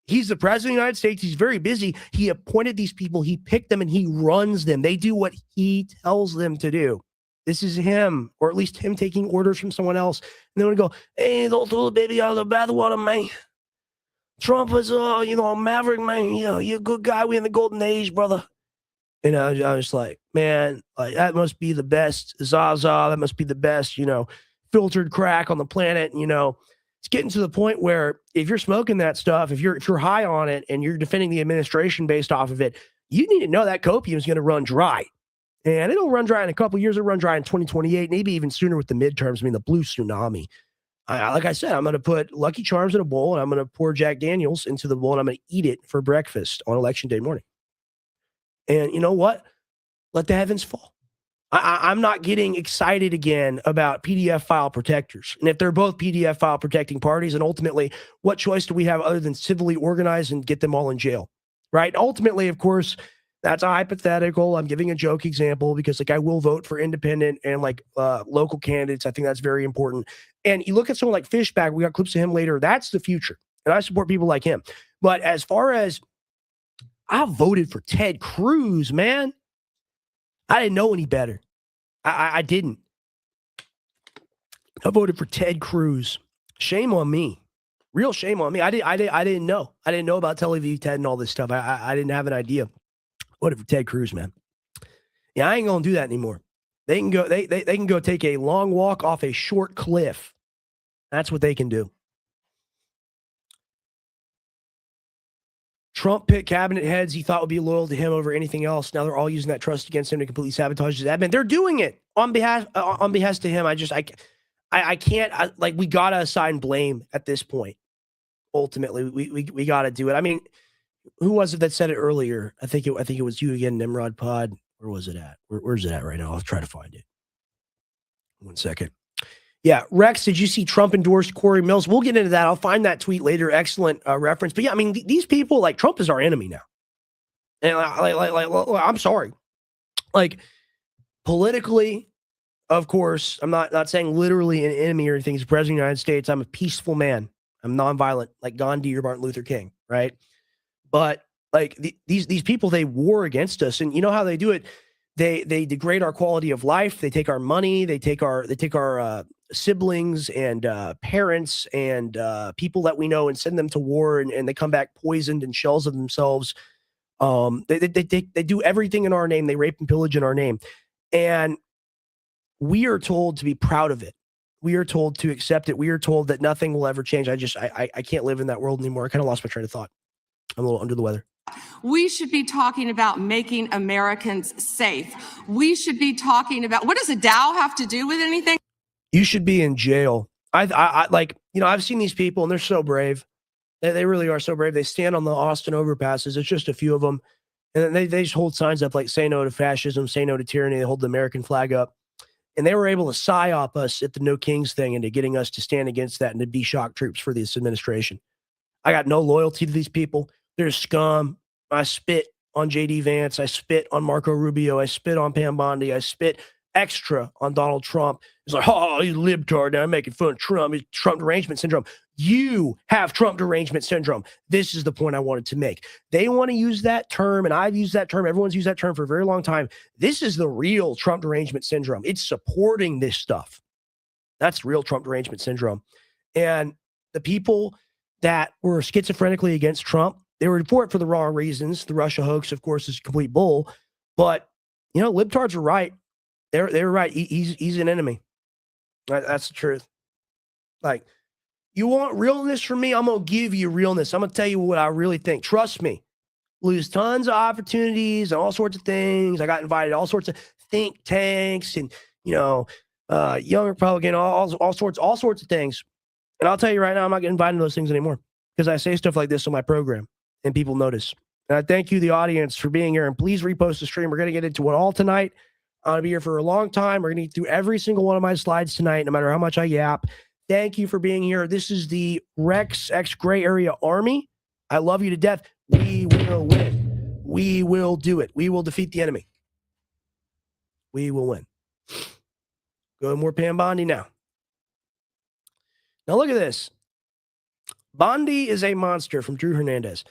he's the president of the United States. He's very busy. He appointed these people. He picked them and he runs them. They do what he tells them to do. This is him, or at least him taking orders from someone else. And then we go, hey, don't throw the baby out of the bathwater, man. Trump is, a maverick, man. You're a good guy. We in the golden age, brother. And I was just like, man, like that must be the best Zaza. That must be the best, filtered crack on the planet. It's getting to the point where if you're smoking that stuff, if you're high on it and you're defending the administration based off of it, you need to know that copium is going to run dry. And it'll run dry in a couple of years. It'll run dry in 2028, maybe even sooner with the midterms. I mean, the blue tsunami. Like I said, I'm going to put Lucky Charms in a bowl and I'm going to pour Jack Daniels into the bowl and I'm going to eat it for breakfast on election day morning. And you know what? Let the heavens fall. I'm not getting excited again about PDF file protectors. And if they're both PDF file protecting parties, and ultimately, what choice do we have other than civilly organize and get them all in jail? Right? Ultimately, of course, that's a hypothetical. I'm giving a joke example because I will vote for independent and local candidates. I think that's very important. And you look at someone like Fishback, we got clips of him later. That's the future. And I support people like him. But as far as I voted for Ted Cruz, man. I didn't know any better. I didn't. I voted for Ted Cruz. Shame on me. Real shame on me. I didn't know. I didn't know about Tel Aviv Ted and all this stuff. I didn't have an idea. Voted for Ted Cruz, man. Yeah, I ain't gonna do that anymore. They can go. They can go take a long walk off a short cliff. That's what they can do. Trump picked cabinet heads he thought would be loyal to him over anything else. Now they're all using that trust against him to completely sabotage his admin. They're doing it on behest to him. I can't. We gotta assign blame at this point. Ultimately, we gotta do it. I mean, who was it that said it earlier? I think it was you again, Nimrod Pod. Where was it at? Where's it at right now? I'll try to find it. 1 second. Yeah, Rex, did you see Trump endorsed Corey Mills? We'll get into that. I'll find that tweet later. Excellent reference. But yeah, I mean, these people, Trump is our enemy now. And I'm sorry. Politically, of course, I'm not saying literally an enemy or anything. He's the president of the United States. I'm a peaceful man. I'm nonviolent, like Gandhi or Martin Luther King, right? But like these people, they war against us, and you know how they do it? They degrade our quality of life. They take our money. They take our siblings and parents and people that we know and send them to war, and they come back poisoned and shells of themselves. They do everything in our name. They rape and pillage in our name, and we are told to be proud of it. We are told to accept it. We are told that nothing will ever change. I can't live in that world anymore. I kind of lost my train of thought. I'm a little under the weather. We should be talking about making Americans safe. We should be talking about, what does a Dow have to do with anything? You should be in jail. I like, you know, I've seen these people and they're so brave. They really are so brave. They stand on the Austin overpasses. It's just a few of them. And then they just hold signs up like, say no to fascism, say no to tyranny. They hold the American flag up. And they were able to psyop us at the No Kings thing into getting us to stand against that and to be shock troops for this administration. I got no loyalty to these people. They're scum. I spit on JD Vance. I spit on Marco Rubio. I spit on Pam Bondi. I spit extra on Donald Trump. It's like, oh, he's a libtard. Now I'm making fun of Trump. It's Trump derangement syndrome. You have Trump derangement syndrome. This is the point I wanted to make. They want to use that term, and I've used that term. Everyone's used that term for a very long time. This is the real Trump derangement syndrome. It's supporting this stuff. That's real Trump derangement syndrome. And the people that were schizophrenically against Trump, they were for it for the wrong reasons. The Russia hoax, of course, is complete bull. But, you know, libtards are right. They're right. He's an enemy. That's the truth. Like, you want realness from me? I'm going to give you realness. I'm going to tell you what I really think. Trust me. Lose tons of opportunities and all sorts of things. I got invited to all sorts of think tanks and, you know, young Republican, all sorts of things. And I'll tell you right now, I'm not getting invited to those things anymore because I say stuff like this on my program and people notice. And I thank you, the audience, for being here. And please repost the stream. We're going to get into it all tonight. I'm going to be here for a long time. We're going to get through every single one of my slides tonight, no matter how much I yap. Thank you for being here. This is the Rex X Gray Area Army. I love you to death. We will win. We will do it. We will defeat the enemy. We will win. Go more Pam Bondi now. Now look at this. Bondi is a monster from Drew Hernandez.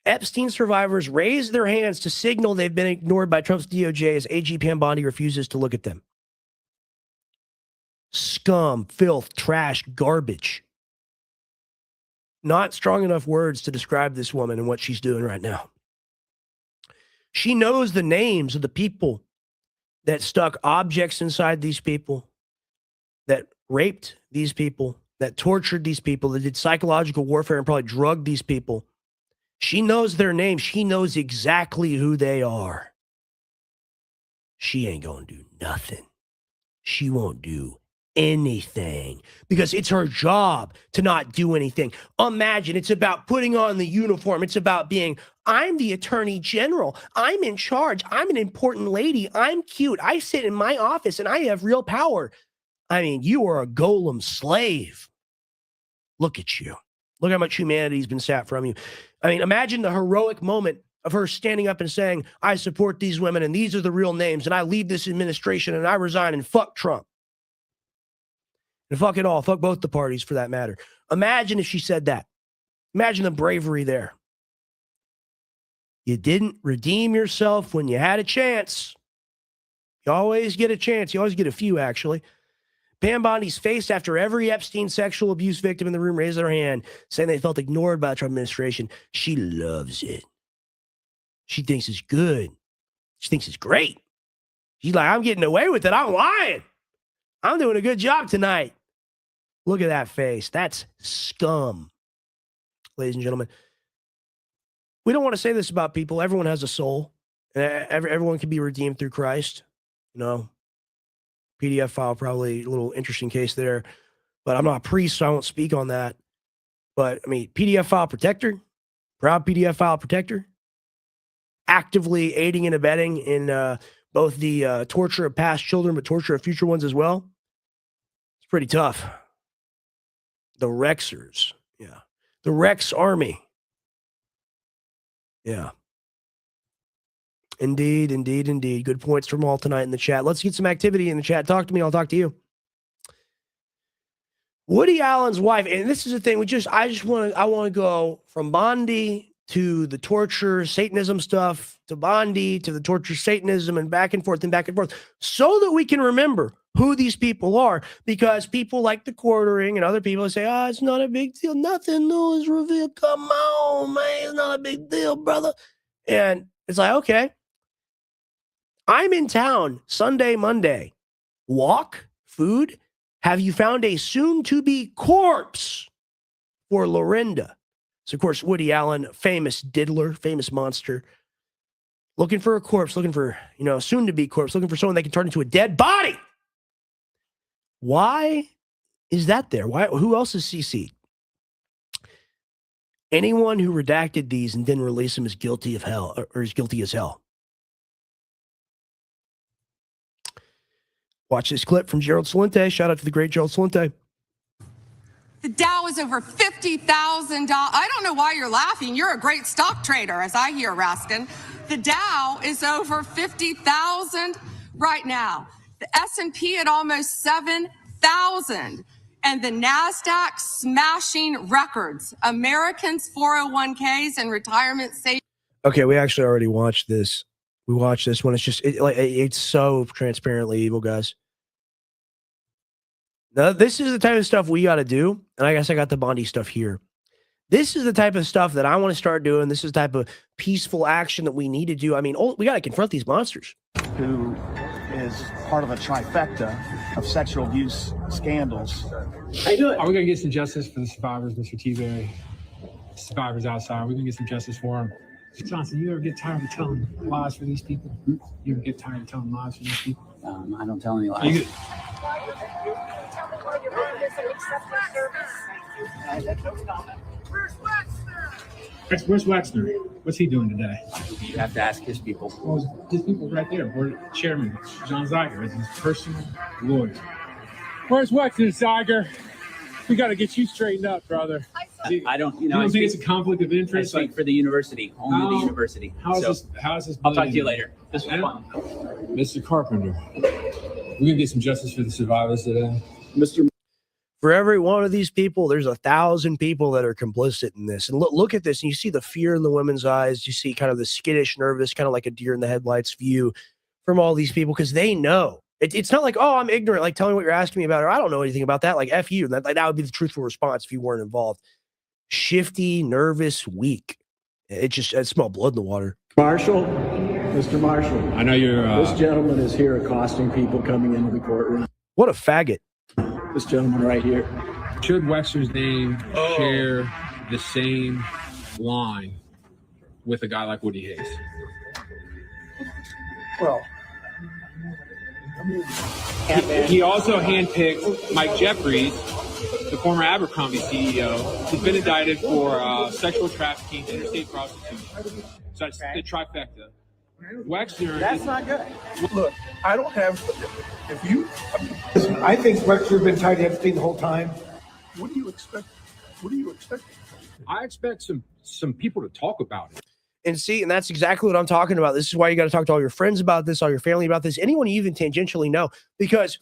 Epstein survivors raise their hands to signal they've been ignored by Trump's DOJ as AG Pam Bondi refuses to look at them. Scum, filth, trash, garbage. Not strong enough words to describe this woman and what she's doing right now. She knows the names of the people that stuck objects inside these people, that raped these people, that tortured these people, that did psychological warfare and probably drugged these people. She knows their names. She knows exactly who they are. She ain't going to do nothing. She won't do anything because it's her job to not do anything. Imagine it's about putting on the uniform. It's about being, I'm the attorney general. I'm in charge. I'm an important lady. I'm cute. I sit in my office and I have real power. I mean, you are a golem slave. Look at you. Look how much humanity's been sapped from you. I mean, imagine the heroic moment of her standing up and saying, I support these women and these are the real names and I leave this administration and I resign and fuck Trump. And fuck it all. Fuck both the parties for that matter. Imagine if she said that. Imagine the bravery there. You didn't redeem yourself when you had a chance. You always get a chance. You always get a few, actually. Pam Bondi's face after every Epstein sexual abuse victim in the room raised their hand, saying they felt ignored by the Trump administration. She loves it. She thinks it's good. She thinks it's great. She's like, I'm getting away with it. I'm lying. I'm doing a good job tonight. Look at that face. That's scum. Ladies and gentlemen, we don't want to say this about people. Everyone has a soul. Everyone can be redeemed through Christ. You know, PDF file, probably a little interesting case there. But I'm not a priest, so I won't speak on that. But, I mean, PDF file protector, proud PDF file protector, actively aiding and abetting in both the torture of past children, but torture of future ones as well. It's pretty tough. The Rexers. Yeah. The Rex Army. Yeah. Indeed, indeed, indeed. Good points from all tonight in the chat. Let's get some activity in the chat. Talk to me. I'll talk to you. Woody Allen's wife, and this is the thing. I want to go from Bondi to the torture Satanism stuff to Bondi to the torture Satanism and back and forth, so that we can remember who these people are. Because people like the quartering and other people say, "Oh, it's not a big deal. Nothing new is revealed. Come on, man, it's not a big deal, brother." And it's like, okay, I'm in town Sunday, Monday. Walk, food. Have you found a soon-to-be corpse for Lorinda? So, of course, Woody Allen, famous diddler, famous monster, looking for a corpse, looking for, soon-to-be corpse, looking for someone they can turn into a dead body. Why is that there? Who else is CC'd? Anyone who redacted these and didn't release them is guilty of hell, or is guilty as hell. Watch this clip from Gerald Celente. Shout out to the great Gerald Celente. The Dow is over $50,000. I don't know why you're laughing. You're a great stock trader, as I hear, Raskin. The Dow is over 50,000 right now. The S&P at almost 7,000. And the NASDAQ smashing records. Americans' 401ks and retirement savings. Okay, we actually already watched this. We watched this one. It's just, it's so transparently evil, guys. Now, this is the type of stuff we got to do. And I guess I got the Bondi stuff here. This is the type of stuff that I want to start doing. This is the type of peaceful action that we need to do. I mean, we got to confront these monsters. Who is part of a trifecta of sexual abuse scandals. How you doing? Are we going to get some justice for the survivors, Mr. T-Berry? Survivors outside. We're going to get some justice for them. Johnson, you ever get tired of telling lies for these people? You ever get tired of telling lies for these people? I don't tell any lies. Where's Wexner? What's he doing today? You have to ask his people. Well, his people right there. Board Chairman John Zeiger is his personal lawyer. Where's Wexner, Zeiger? We got to get you straightened up, brother. I don't, you don't think it's a conflict of interest? I speak for the university, only the university. How's this? I'll talk to you later. This was fun. Mr. Carpenter, we're going to get some justice for the survivors today. For every one of these people, there's 1,000 people that are complicit in this. And look at this, and you see the fear in the women's eyes. You see kind of the skittish, nervous, kind of like a deer in the headlights view from all these people, because they know. It's not like, oh, I'm ignorant, like tell me what you're asking me about, or I don't know anything about that. Like, F you. That would be the truthful response if you weren't involved. Shifty, nervous, weak. It smelled blood in the water. Marshall, Mr. Marshall. I know you're... This gentleman is here accosting people coming into the courtroom. What a faggot. This gentleman right here. Should Wexner's name share the same line with a guy like Woody Hayes? Well... He also handpicked Mike Jeffries, the former Abercrombie CEO, who's been indicted for sexual trafficking, interstate prostitution. So that's the trifecta. Wexner. That's not good. Look, I don't have. I think Wexner's been tied to Epstein the whole time. What do you expect? I expect some people to talk about it. And that's exactly what I'm talking about. This is why you got to talk to all your friends about this, all your family about this, anyone you even tangentially know, because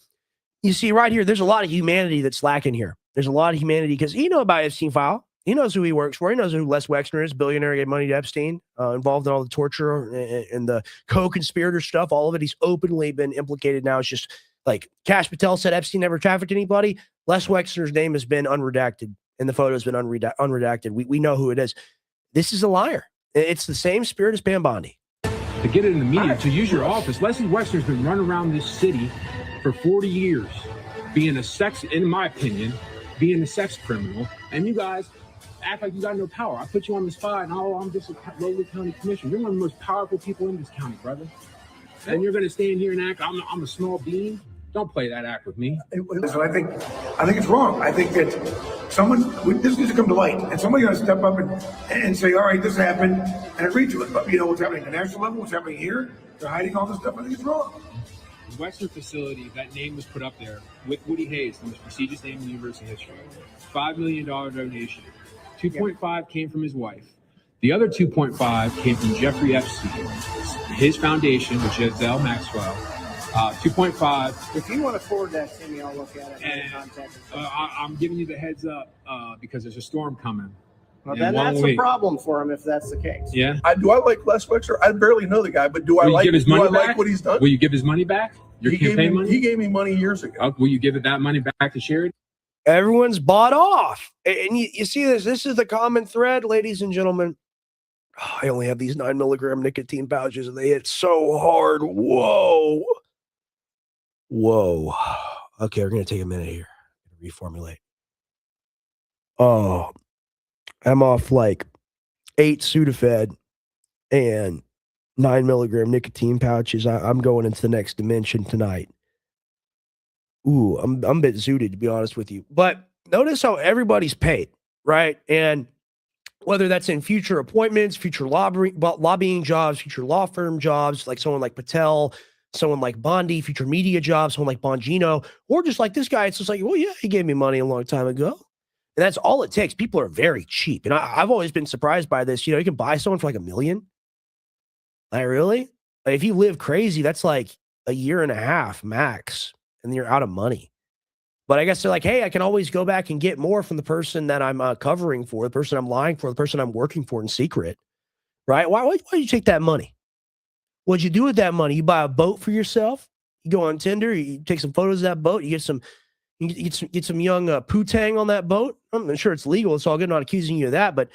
you see right here, there's a lot of humanity that's lacking here. There's a lot of humanity because he knows about Epstein file. He knows who he works for. He knows who Les Wexner is, billionaire, gave money to Epstein, involved in all the torture and the co-conspirator stuff. All of it. He's openly been implicated now. It's just like Kash Patel said, Epstein never trafficked anybody. Les Wexner's name has been unredacted and the photo has been unredacted. We know who it is. This is a liar. It's the same spirit as Pam Bondi. To get it in the media, to use your office. Leslie Wexner's been running around this city for 40 years, being in my opinion, being a sex criminal. And you guys act like you got no power. I put you on the spot and I'm just a lowly county commissioner. You're one of the most powerful people in this county, brother. And you're going to stand here and act, I'm a small bean. Don't play that act with me. So I think it's wrong. I think that this needs to come to light, and somebody's going to step up and say, all right, this happened, and agree to it. But you know what's happening at the national level, what's happening here, they're hiding all this stuff. I think it's wrong. The Wexner facility, that name was put up there with Woody Hayes, the most prestigious name in university history. $5 million donation. 2.5 came from his wife. The other 2.5 came from Jeffrey Epstein, his foundation with Giselle Maxwell. 2.5. If you want to forward that to me, I'll look at it. And Contact. I'm giving you the heads up because there's a storm coming. Well, in then 1 that's week. a problem for him if that's the case. Yeah. Do I like Les Wexner? I barely know the guy, but do I Will you like give his money back? like what he's done? Will you give his money back? Your campaign money? He gave me money years ago. Will you give that money back to charity? Everyone's bought off. And you see this. This is the common thread, ladies and gentlemen. Oh, I only have these 9 milligram nicotine pouches and they hit so hard. Whoa. Whoa. Okay, we're going to take a minute here. Reformulate. Oh, I'm off like 8 Sudafed and 9 milligram nicotine pouches. I'm going into the next dimension tonight. Ooh, I'm a bit zooted, to be honest with you. But notice how everybody's paid, right? And whether that's in future appointments, future lobbying jobs, future law firm jobs, like someone like Patel, someone like Bondi, future media jobs, someone like Bongino, or just like this guy, it's just like, well, yeah, he gave me money a long time ago. And that's all it takes. People are very cheap. And I've always been surprised by this. You know, you can buy someone for like $1 million. Like, really? Like, if you live crazy, that's like a year and a half max, and then you're out of money. But I guess they're like, hey, I can always go back and get more from the person that I'm covering for, the person I'm lying for, the person I'm working for in secret, right? Why did you take that money? What'd you do with that money? You buy a boat for yourself? You go on Tinder, you take some photos of that boat, you get some young poo-tang on that boat. I'm sure it's legal. It's all good. I'm not accusing you of that, but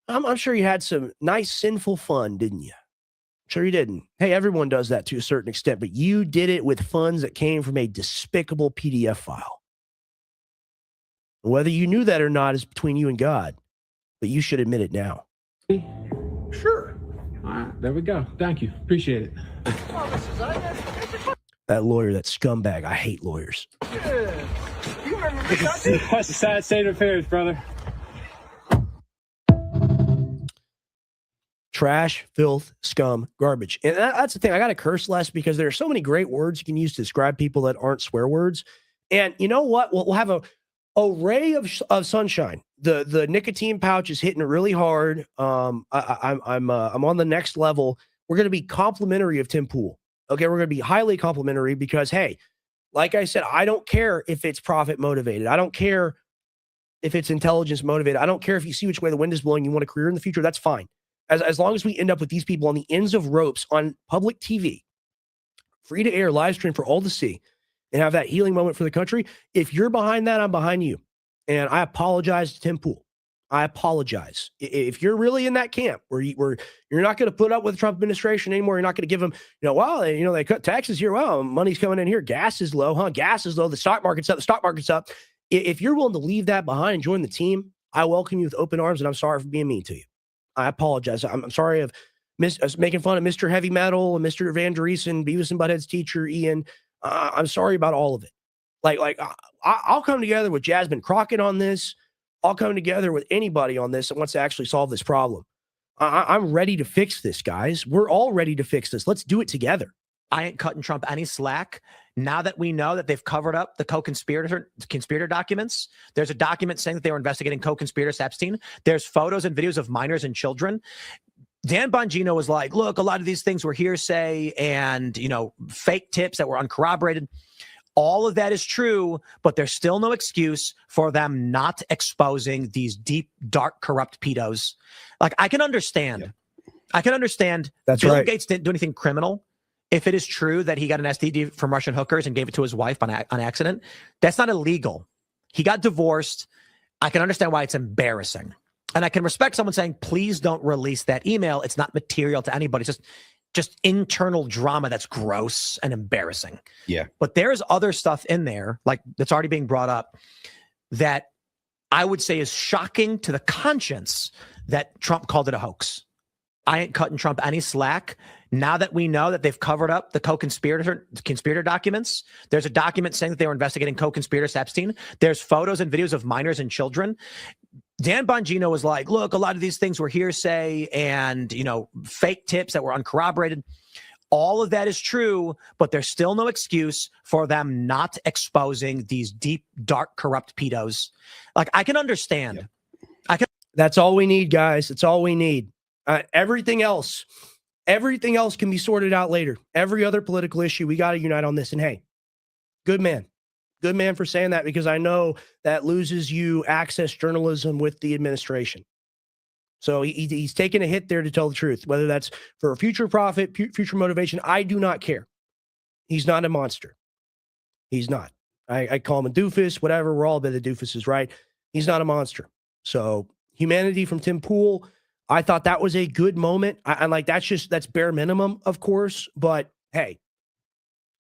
I'm sure you had some nice sinful fun, didn't you? Sure you didn't. Hey, everyone does that to a certain extent, but you did it with funds that came from a despicable PDF file. Whether you knew that or not is between you and God, but you should admit it now. Sure. All right, there we go. Thank you. Appreciate it. That lawyer, that scumbag. I hate lawyers. That's a sad state of affairs, brother. Trash, filth, scum, garbage. And that's the thing. I got to curse less because there are so many great words you can use to describe people that aren't swear words. And you know what? We'll have a ray of sunshine. The nicotine pouch is hitting really hard. I'm on the next level. We're going to be complimentary of Tim Pool. Okay, we're going to be highly complimentary because, hey, like I said, I don't care if it's profit motivated. I don't care if it's intelligence motivated. I don't care if you see which way the wind is blowing. You want a career in the future. That's fine. As long as we end up with these people on the ends of ropes on public TV, free to air, live stream for all to see, and have that healing moment for the country. If you're behind that, I'm behind you. And I apologize to Tim Pool. I apologize. If you're really in that camp where you're not going to put up with the Trump administration anymore, you're not going to give them, they cut taxes here. Well, money's coming in here. Gas is low, huh? Gas is low. The stock market's up. The stock market's up. If you're willing to leave that behind and join the team, I welcome you with open arms, and I'm sorry for being mean to you. I apologize. I'm sorry of making fun of Mr. Heavy Metal and Mr. Van Driesen, Beavis and Butthead's teacher, Ian. I'm sorry about all of it. I'll come together with Jasmine Crockett on this. I'll come together with anybody on this that wants to actually solve this problem. I'm ready to fix this, guys. We're all ready to fix this. Let's do it together. I ain't cutting Trump any slack. Now that we know that they've covered up the conspirator documents, there's a document saying that they were investigating co-conspirators Epstein. There's photos and videos of minors and children. Dan Bongino was like, look, a lot of these things were hearsay and, fake tips that were uncorroborated. All of that is true, but there's still no excuse for them not exposing these deep, dark, corrupt pedos. Like, I can understand. Yeah. I can understand. That's Bill right. Gates didn't do anything criminal. If it is true that he got an STD from Russian hookers and gave it to his wife on accident, that's not illegal. He got divorced. I can understand why it's embarrassing. And I can respect someone saying, please don't release that email. It's not material to anybody. It's just internal drama that's gross and embarrassing. Yeah. But there's other stuff in there, like that's already being brought up, that I would say is shocking to the conscience that Trump called it a hoax. I ain't cutting Trump any slack. Now that we know that they've covered up the conspirator documents, there's a document saying that they were investigating co-conspirators Epstein. There's photos and videos of minors and children. Dan Bongino was like, look, a lot of these things were hearsay and, fake tips that were uncorroborated. All of that is true, but there's still no excuse for them not exposing these deep, dark, corrupt pedos. Like, I can understand. Yeah. That's all we need, guys. It's all we need. Everything else Everything else can be sorted out later. Every other political issue, we got to unite on this. And hey, good man. Good man for saying that, because I know that loses you access journalism with the administration. So he's taking a hit there to tell the truth, whether that's for a future profit, future motivation. I do not care. He's not a monster. He's not. I call him a doofus, whatever. We're all a bit of doofuses, right? He's not a monster. So humanity from Tim Pool. I thought that was a good moment. I like, that's bare minimum, of course. But hey,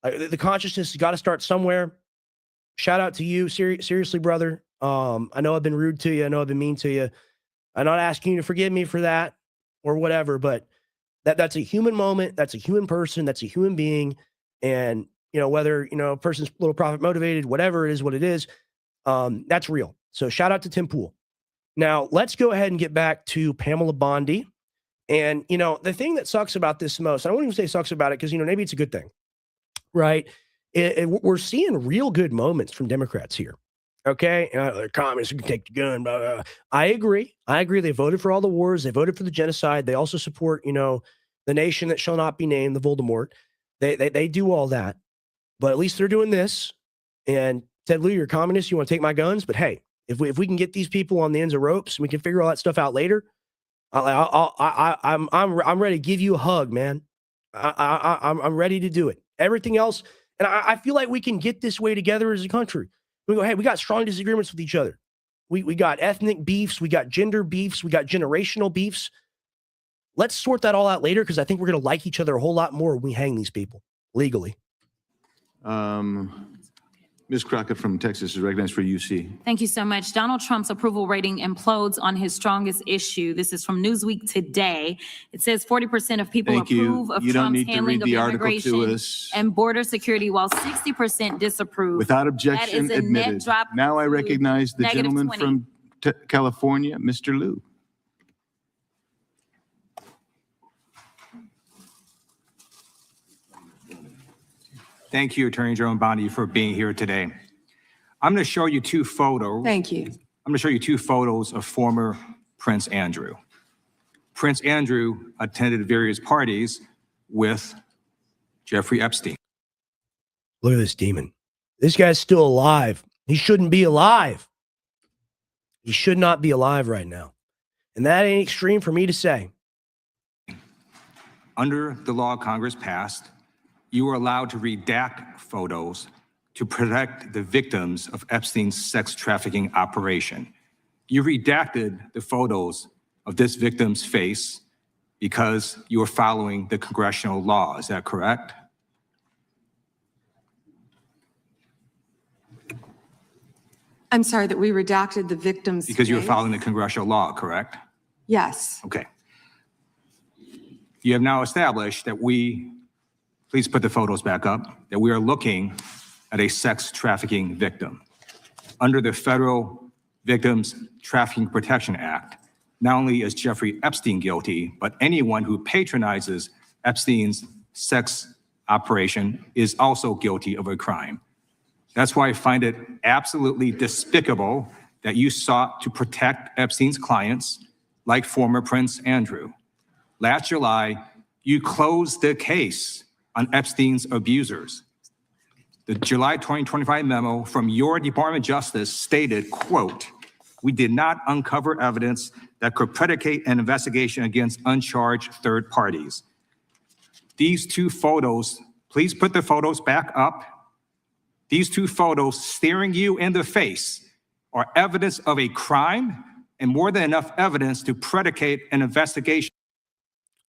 the consciousness has got to start somewhere. Shout out to you. Seriously, brother. I know I've been rude to you. I know I've been mean to you. I'm not asking you to forgive me for that or whatever, but that's a human moment. That's a human person. That's a human being. And, whether, a person's a little profit motivated, whatever it is, what it is, that's real. So shout out to Tim Pool. Now let's go ahead and get back to Pamela Bondi. And, the thing that sucks about this most, I don't even say sucks about it, because, maybe it's a good thing, right? We're seeing real good moments from Democrats here. Okay. They're communists who can take the gun. Blah, blah, blah. I agree. They voted for all the wars. They voted for the genocide. They also support, the nation that shall not be named, the Voldemort. They do all that, but at least they're doing this. And Ted Lieu, you're a communist. You want to take my guns? But hey, if we can get these people on the ends of ropes and we can figure all that stuff out later, I'm ready to give you a hug, man. I'm ready to do it. Everything else. And I feel like we can get this way together as a country. We go, hey, we got strong disagreements with each other. We got ethnic beefs. We got gender beefs. We got generational beefs. Let's sort that all out later, because I think we're going to like each other a whole lot more when we hang these people legally. Ms. Crockett from Texas is recognized for UC. Thank you so much. Donald Trump's approval rating implodes on his strongest issue. This is from Newsweek today. It says 40% of people approve of Trump's handling of immigration and border security, while 60% disapprove. Without objection, That is a admitted. net drop Now I recognize the gentleman -20. from California, Mr. Lieu. Thank you, Attorney General Bondi, for being here today. I'm going to show you two photos. Thank you. I'm going to show you two photos of former Prince Andrew. Prince Andrew attended various parties with Jeffrey Epstein. Look at this demon. This guy's still alive. He shouldn't be alive. He should not be alive right now. And that ain't extreme for me to say. Under the law Congress passed, you were allowed to redact photos to protect the victims of Epstein's sex trafficking operation. You redacted the photos of this victim's face because you were following the congressional law. Is that correct? I'm sorry that we redacted the victim's Because you were face? following the congressional law, correct? Yes. Okay. You have now established that please put the photos back up, that we are looking at a sex trafficking victim. Under the Federal Victims Trafficking Protection Act, not only is Jeffrey Epstein guilty, but anyone who patronizes Epstein's sex operation is also guilty of a crime. That's why I find it absolutely despicable that you sought to protect Epstein's clients, like former Prince Andrew. Last July, you closed the case on Epstein's abusers. The July 2025 memo from your Department of Justice stated, quote, "We did not uncover evidence that could predicate an investigation against uncharged third parties." These two photos, please put the photos back up. These two photos staring you in the face are evidence of a crime and more than enough evidence to predicate an investigation.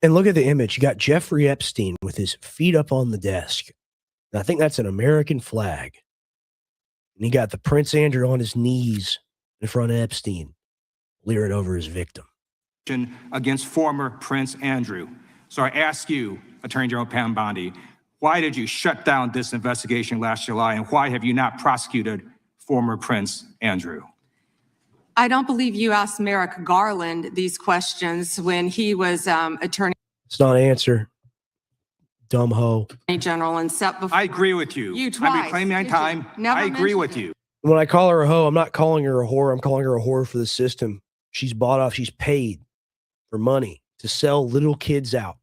And look at the image. You got Jeffrey Epstein with his feet up on the desk. And I think that's an American flag. And you got the Prince Andrew on his knees in front of Epstein, leering over his victim. Against former Prince Andrew. So I ask you, Attorney General Pam Bondi, why did you shut down this investigation last July, and why have you not prosecuted former Prince Andrew? I don't believe you asked Merrick Garland these questions when he was Attorney It's not an answer. Dumb hoe. General and set before. I agree with you. You twice. I'm reclaiming my Did you? time. Never I agree mentioned with it. you. When I call her a hoe, I'm not calling her a whore. I'm calling her a whore for the system. She's bought off. She's paid for money to sell little kids out.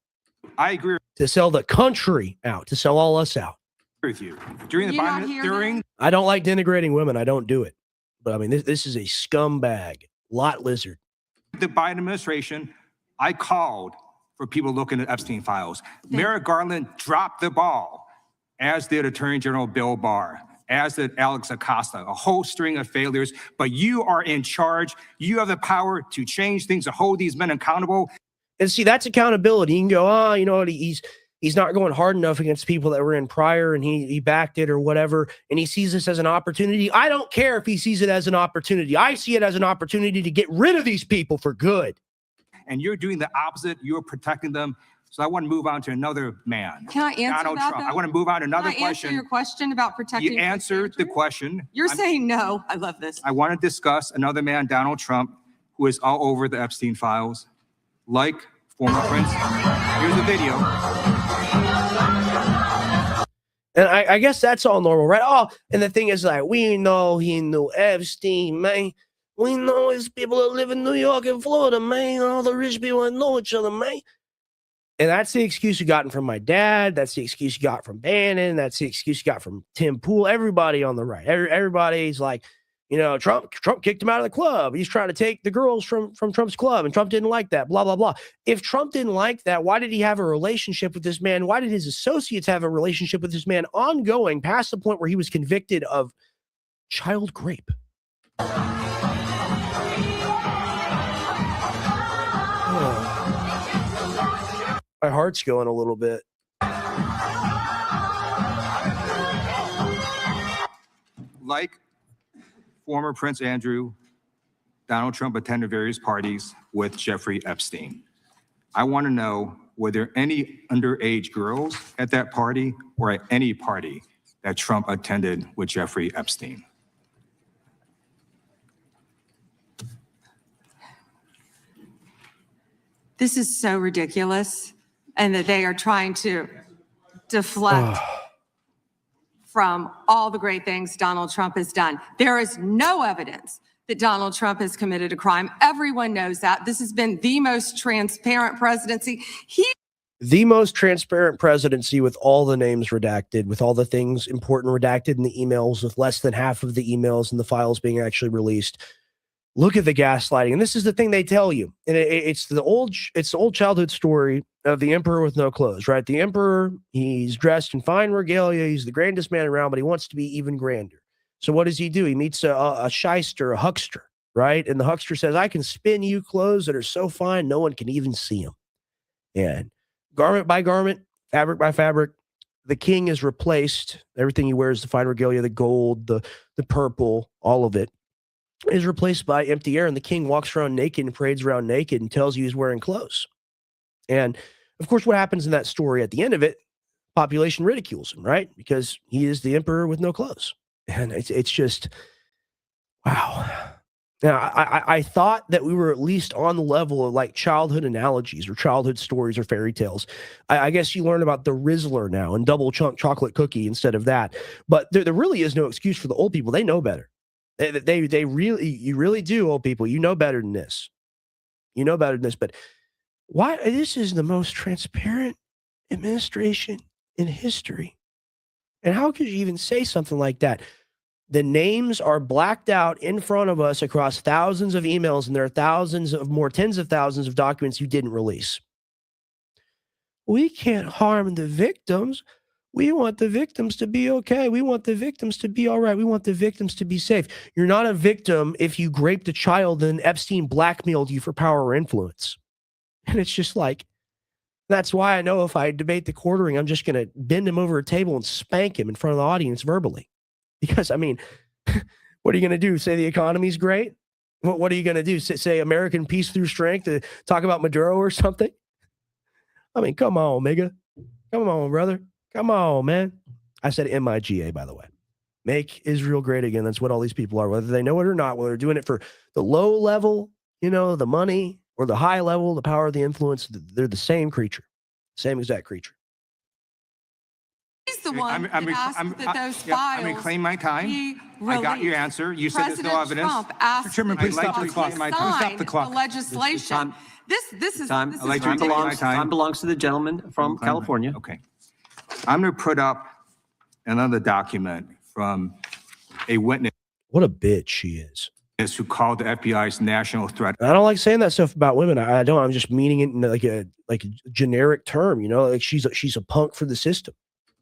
I agree to sell the country out, to sell all us out. with you. During the Biden, I don't like denigrating women. I don't do it. But I mean, this is a scumbag, lot lizard. the Biden administration, I called for people looking at Epstein files. Merrick Garland dropped the ball, as did Attorney General Bill Barr, as did Alex Acosta, a whole string of failures. But you are in charge. You have the power to change things, to hold these men accountable. And see, that's accountability. You can go, oh, you know what, he's not going hard enough against people that were in prior and he backed it or whatever. And he sees this as an opportunity. I don't care if he sees it as an opportunity. I see it as an opportunity to get rid of these people for good. And you're doing the opposite. You're protecting them. So I want to move on to another man. Can I answer Donald that, Trump. though? I want to move on to another Can I answer question. your question about protecting? You answered the question. You're saying no. I love this. I want to discuss another man, Donald Trump, who is all over the Epstein files, like former Prince. Here's the video. And I guess that's all normal, right? Oh, and the thing is, like, we know he knew Epstein, man. We know his people that live in New York and Florida, man. All the rich people that know each other, man. And that's the excuse you gotten from my dad. That's the excuse you got from Bannon. That's the excuse you got from Tim Pool. Everybody on the right. Everybody's like, you know, Trump kicked him out of the club. He's trying to take the girls from Trump's club, and Trump didn't like that, blah, blah, blah. If Trump didn't like that, why did he have a relationship with this man? Why did his associates have a relationship with this man ongoing past the point where he was convicted of child rape? My heart's going a little bit. Like former Prince Andrew, Donald Trump attended various parties with Jeffrey Epstein. I want to know, were there any underage girls at that party or at any party that Trump attended with Jeffrey Epstein? This is so ridiculous, and that they are trying to deflect from all the great things Donald Trump has done. There is no evidence that Donald Trump has committed a crime. Everyone knows that. This has been the most transparent presidency. The most transparent presidency, with all the names redacted, with all the things important redacted in the emails, with less than half of the emails and the files being actually released. Look at the gaslighting. And this is the thing they tell you. And it's the old childhood story of the emperor with no clothes, right? The emperor, he's dressed in fine regalia. He's the grandest man around, but he wants to be even grander. So what does he do? He meets a shyster, a huckster, right? And the huckster says, I can spin you clothes that are so fine, no one can even see them. And garment by garment, fabric by fabric, the king is replaced. Everything he wears, the fine regalia, the gold, the purple, all of it, is replaced by empty air, and the king walks around naked and parades around naked and tells you he's wearing clothes. And of course, what happens in that story at the end of it, population ridicules him, right? Because he is the emperor with no clothes. And it's just, wow. Now, I thought that we were at least on the level of like childhood analogies or childhood stories or fairy tales. I guess you learn about the Rizzler now and double chunk chocolate cookie instead of that. But there really is no excuse for the old people. They know better. They really, you really do, old people. You know better than this. You know better than this. But why? This is the most transparent administration in history. And how could you even say something like that? The names are blacked out in front of us across thousands of emails, and there are thousands of more, tens of thousands of documents you didn't release. We can't harm the victims. We want the victims to be okay. We want the victims to be all right. We want the victims to be safe. You're not a victim if you raped a child and Epstein blackmailed you for power or influence. And it's just like, that's why I know if I debate the quartering, I'm just going to bend him over a table and spank him in front of the audience verbally. Because, I mean, what are you going to do? Say the economy's great? What are you going to do? Say American peace through strength to talk about Maduro or something? I mean, come on, Mega. Come on, brother. Come on, man. I said MIGA, by the way. Make Israel great again. That's what all these people are, whether they know it or not, whether they're doing it for the low level, you know, the money, or the high level, the power, the influence. They're the same creature, same exact creature. He's the one I'm, that asked that those files I'm reclaiming my time. be I got your released. answer. You said there's no President evidence. Trump asked Chairman, please that stop he the clock. sign Stop the clock. the legislation. This is Time. this I'd like is to reclaim my ridiculous. time. belongs to the gentleman from California. Okay. I'm going to put up another document from a witness What a bitch she is. who called the FBI's national threat I don't like saying that stuff about women. I don't. I'm just meaning it in like a generic term. You know, like she's a punk for the system.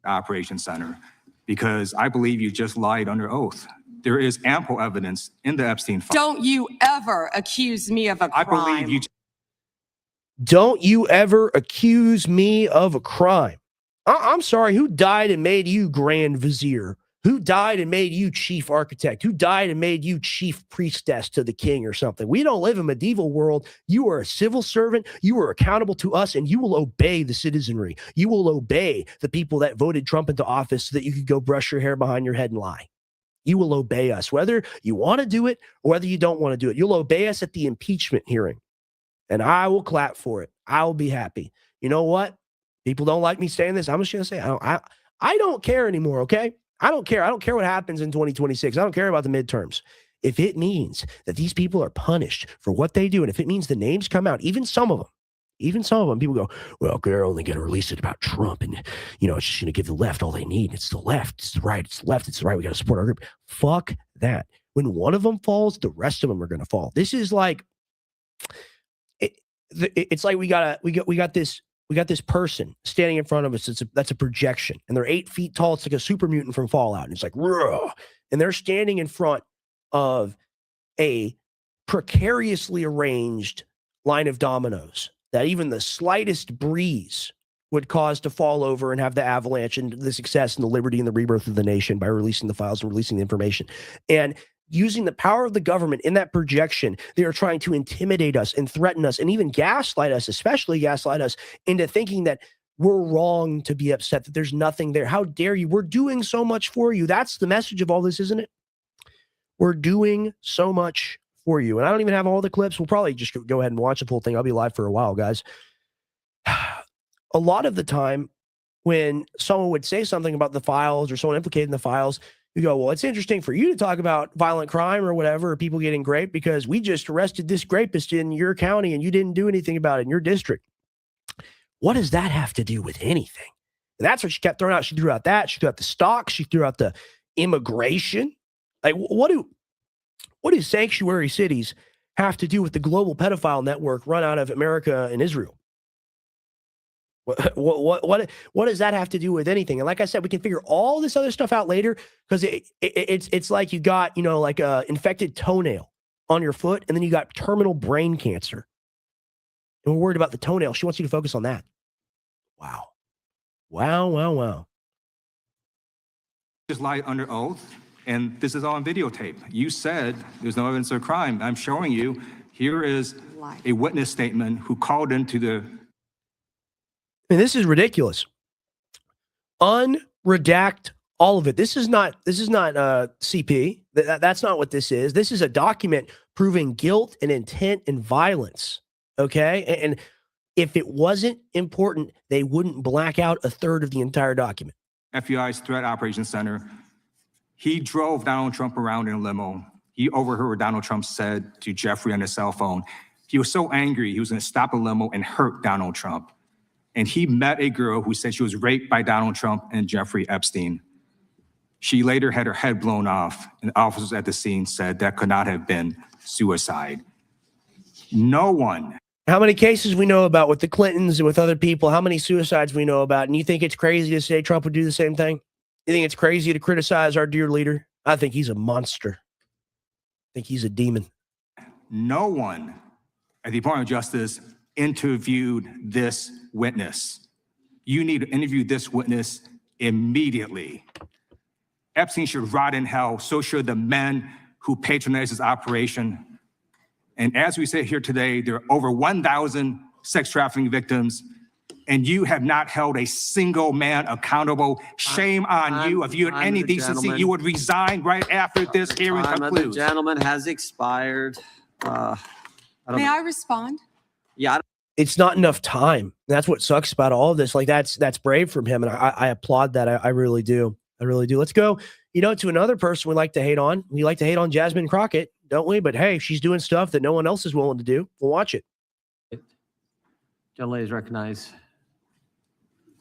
operations center, because I believe you just lied under oath. There is ample evidence in the Epstein file. Don't you ever accuse me of a crime. I believe you. Don't you ever accuse me of a crime. I'm sorry. Who died and made you Grand Vizier? Who died and made you chief architect? Who died and made you chief priestess to the king or something? We don't live in a medieval world. You are a civil servant. You are accountable to us, and you will obey the citizenry. You will obey the people that voted Trump into office so that you could go brush your hair behind your head and lie. You will obey us, whether you want to do it or whether you don't want to do it. You'll obey us at the impeachment hearing, and I will clap for it. I will be happy. You know what? People don't like me saying this. I'm just going to say I don't care anymore, okay? I don't care. I don't care what happens in 2026. I don't care about the midterms. If it means that these people are punished for what they do, and if it means the names come out, even some of them, people go, well, they're only going to release it about Trump, and, you know, it's just going to give the left all they need. It's the left. It's the right. It's the left. It's the right. We got to support our group. Fuck that. When one of them falls, the rest of them are going to fall. This is like, it's like we got this person standing in front of us. That's a projection, and they're 8 feet tall. It's like a super mutant from Fallout, and it's like, Rugh! And they're standing in front of a precariously arranged line of dominoes that even the slightest breeze would cause to fall over and have the avalanche and the success and the liberty and the rebirth of the nation by releasing the files and releasing the information. And using the power of the government in that projection, they are trying to intimidate us and threaten us and even gaslight us, especially gaslight us into thinking that we're wrong to be upset, that there's nothing there. How dare you? We're doing so much for you. That's the message of all this, isn't it? We're doing so much for you. And I don't even have all the clips. We'll probably just go ahead and watch the full thing. I'll be live for a while, guys. A lot of the time when someone would say something about the files or someone implicated in the files, you go, well, it's interesting for you to talk about violent crime or whatever, or people getting raped, because we just arrested this rapist in your county and you didn't do anything about it in your district. What does that have to do with anything? And that's what she kept throwing out. She threw out that. She threw out the stock. She threw out the immigration. Like, what do sanctuary cities have to do with the global pedophile network run out of America and Israel? What does that have to do with anything? And like I said, we can figure all this other stuff out later, because it's like you got, you know, like a infected toenail on your foot, and then you got terminal brain cancer. And we're worried about the toenail. She wants you to focus on that. Wow. Just lied under oath, and this is all on videotape. You said there's no evidence of crime. I'm showing you. Here is a witness statement who called into the. I mean, this is ridiculous. Unredact all of it. This is not CP. That's not what this is. This is a document proving guilt and intent and violence. Okay. And if it wasn't important, they wouldn't black out a third of the entire document. FBI's Threat Operations Center. He drove Donald Trump around in a limo. He overheard what Donald Trump said to Jeffrey on his cell phone. He was so angry, he was going to stop a limo and hurt Donald Trump. And he met a girl who said she was raped by Donald Trump and Jeffrey Epstein. She later had her head blown off, and officers at the scene said that could not have been suicide. No one. How many cases we know about with the Clintons and with other people? How many suicides we know about? And you think it's crazy to say Trump would do the same thing? You think it's crazy to criticize our dear leader? I think he's a monster. I think he's a demon. No one at the Department of Justice interviewed this witness. You need to interview this witness immediately. Epstein should rot in hell. So should the men who patronized his operation. And as we sit here today, there are over 1,000 sex trafficking victims, and you have not held a single man accountable. Shame on you. If you had any decency, you would resign right after this hearing concludes. The gentleman has expired. May I respond? Yeah. it's not enough time. That's what sucks about all of this. Like that's brave from him, and I applaud that. I really do. I really do. Let's go, to another person we like to hate on. We like to hate on Jasmine Crockett, don't we? But hey, she's doing stuff that no one else is willing to do. We'll watch it. Gentlelady is recognized.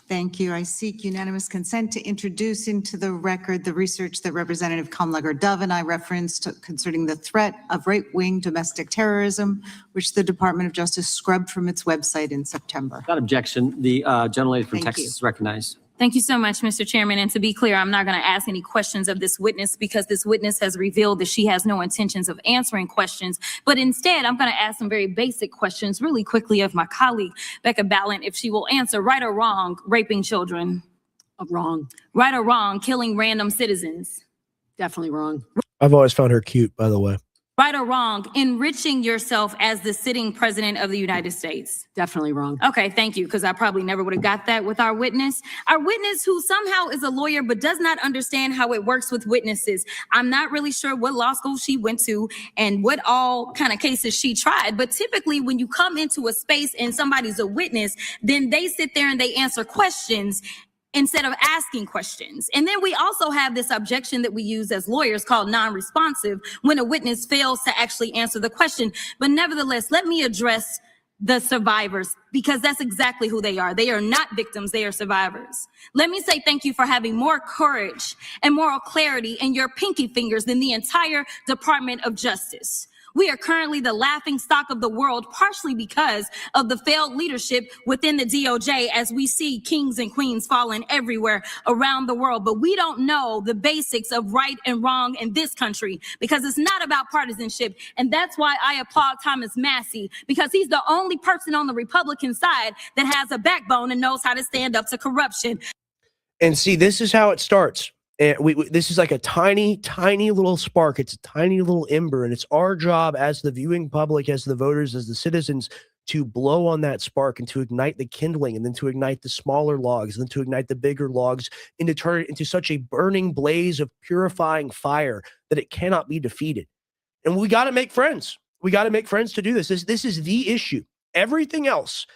Thank you. I seek unanimous consent to introduce into the record the research that Representative Kamlager-Dove and I referenced concerning the threat of right-wing domestic terrorism, which the Department of Justice scrubbed from its website in September. Without objection, the gentlelady from Thank Texas you. is recognized. Thank you so much, Mr. Chairman. And to be clear, I'm not going to ask any questions of this witness because this witness has revealed that she has no intentions of answering questions. But instead, I'm going to ask some very basic questions really quickly of my colleague, Becca Ballant, if she will answer right or wrong, raping children. Wrong. Right or wrong, killing random citizens. Definitely wrong. I've always found her cute, by the way. Right or wrong, enriching yourself as the sitting president of the United States. Definitely wrong. Okay, thank you, because I probably never would have got that with our witness. Our witness who somehow is a lawyer but does not understand how it works with witnesses. I'm not really sure what law school she went to and what all kind of cases she tried, but typically when you come into a space and somebody's a witness, then they sit there and they answer questions instead of asking questions. And then we also have this objection that we use as lawyers called non-responsive when a witness fails to actually answer the question. But nevertheless, let me address the survivors because that's exactly who they are. They are not victims, they are survivors. Let me say thank you for having more courage and moral clarity in your pinky fingers than the entire Department of Justice. We are currently the laughing stock of the world, partially because of the failed leadership within the DOJ as we see kings and queens falling everywhere around the world. But we don't know the basics of right and wrong in this country because it's not about partisanship. And that's why I applaud Thomas Massey, because he's the only person on the Republican side that has a backbone and knows how to stand up to corruption. And see, this is how it starts. And this is like a tiny, tiny little spark. It's a tiny little ember, and it's our job as the viewing public, as the voters, as the citizens, to blow on that spark and to ignite the kindling, and then to ignite the smaller logs, and then to ignite the bigger logs, and to turn it into such a burning blaze of purifying fire that it cannot be defeated. And we got to make friends. We got to make friends to do this. This is the issue. Everything else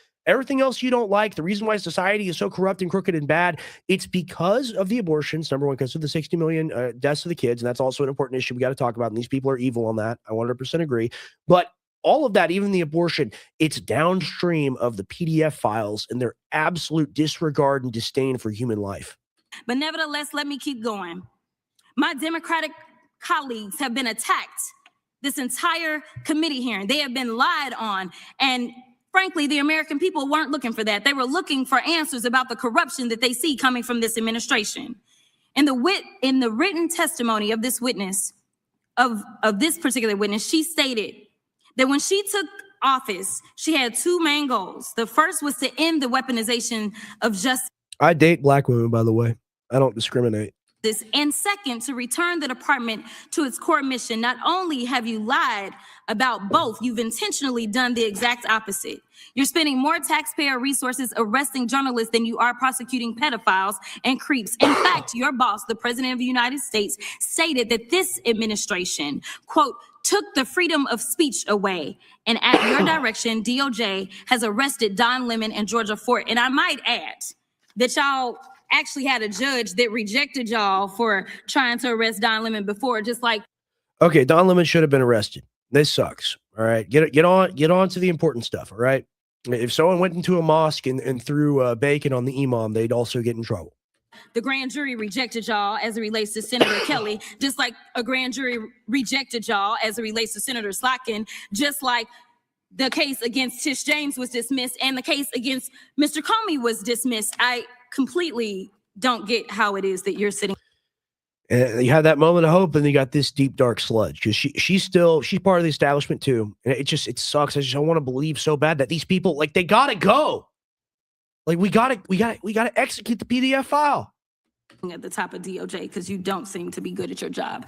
you don't like, the reason why society is so corrupt and crooked and bad, it's because of the abortions, number one, because of the 60 million deaths of the kids. And that's also an important issue we got to talk about. And these people are evil on that. I 100% agree. But all of that, even the abortion, it's downstream of the PDF files and their absolute disregard and disdain for human life. But nevertheless, let me keep going. My Democratic colleagues have been attacked this entire committee hearing. They have been lied on. And frankly, the American people weren't looking for that. They were looking for answers about the corruption that they see coming from this administration. In the written testimony of this witness, of this particular witness, she stated that when she took office, she had two main goals. The first was to end the weaponization of justice. I date black women, by the way. I don't discriminate. And second, to return the department to its core mission. Not only have you lied about both, you've intentionally done the exact opposite. You're spending more taxpayer resources arresting journalists than you are prosecuting pedophiles and creeps. In fact, your boss, the president of the United States, stated that this administration, quote, took the freedom of speech away. And at your direction, DOJ has arrested Don Lemon and Georgia Fort. And I might add that y'all actually had a judge that rejected y'all for trying to arrest Don Lemon before, just like. Okay, Don Lemon should have been arrested. This sucks. All right, get on to the important stuff. All right, if someone went into a mosque and threw bacon on the imam, they'd also get in trouble. The grand jury rejected y'all as it relates to Senator Kelly, just like a grand jury rejected y'all as it relates to Senator Slotkin, just like the case against Tish James was dismissed and the case against Mr. Comey was dismissed. I completely don't get how it is that you're sitting. And you had that moment of hope, and you got this deep dark sludge because she's part of the establishment too. And it sucks. I want to believe so bad that these people, like, they gotta go. Like, we gotta execute the PDF file. At the top of DOJ because you don't seem to be good at your job.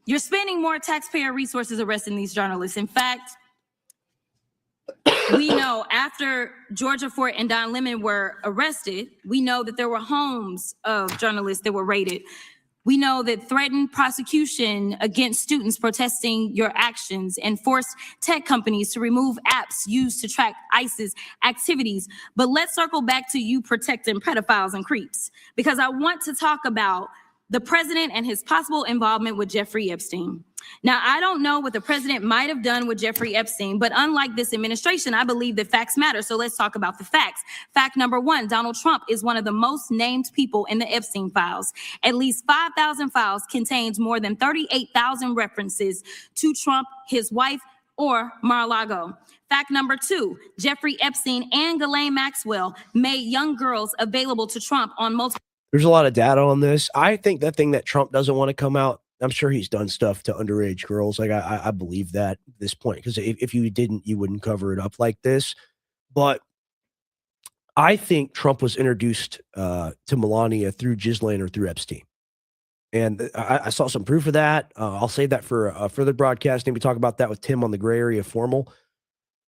You're spending more taxpayer resources arresting these journalists. In fact, we know after Georgia Fort and Don Lemon were arrested, we know that there were homes of journalists that were raided. We know that threatened prosecution against students protesting your actions and forced tech companies to remove apps used to track ISIS activities. But let's circle back to you protecting pedophiles and creeps, because I want to talk about the president and his possible involvement with Jeffrey Epstein. Now, I don't know what the president might have done with Jeffrey Epstein, but unlike this administration, I believe that facts matter. So let's talk about the facts. Fact number one, Donald Trump is one of the most named people in the Epstein files. At least 5,000 files contains more than 38,000 references to Trump, his wife, or Mar-a-Lago. Fact number two, Jeffrey Epstein and Ghislaine Maxwell made young girls available to Trump on multiple. There's a lot of data on this. I think the thing that Trump doesn't want to come out, I'm sure he's done stuff to underage girls. Like I believe that at this point, because if you didn't, you wouldn't cover it up like this. But I think Trump was introduced to Melania through Ghislaine or through Epstein. And I saw some proof of that. I'll save that for a further broadcast. Maybe talk about that with Tim on the Gray Area Formal,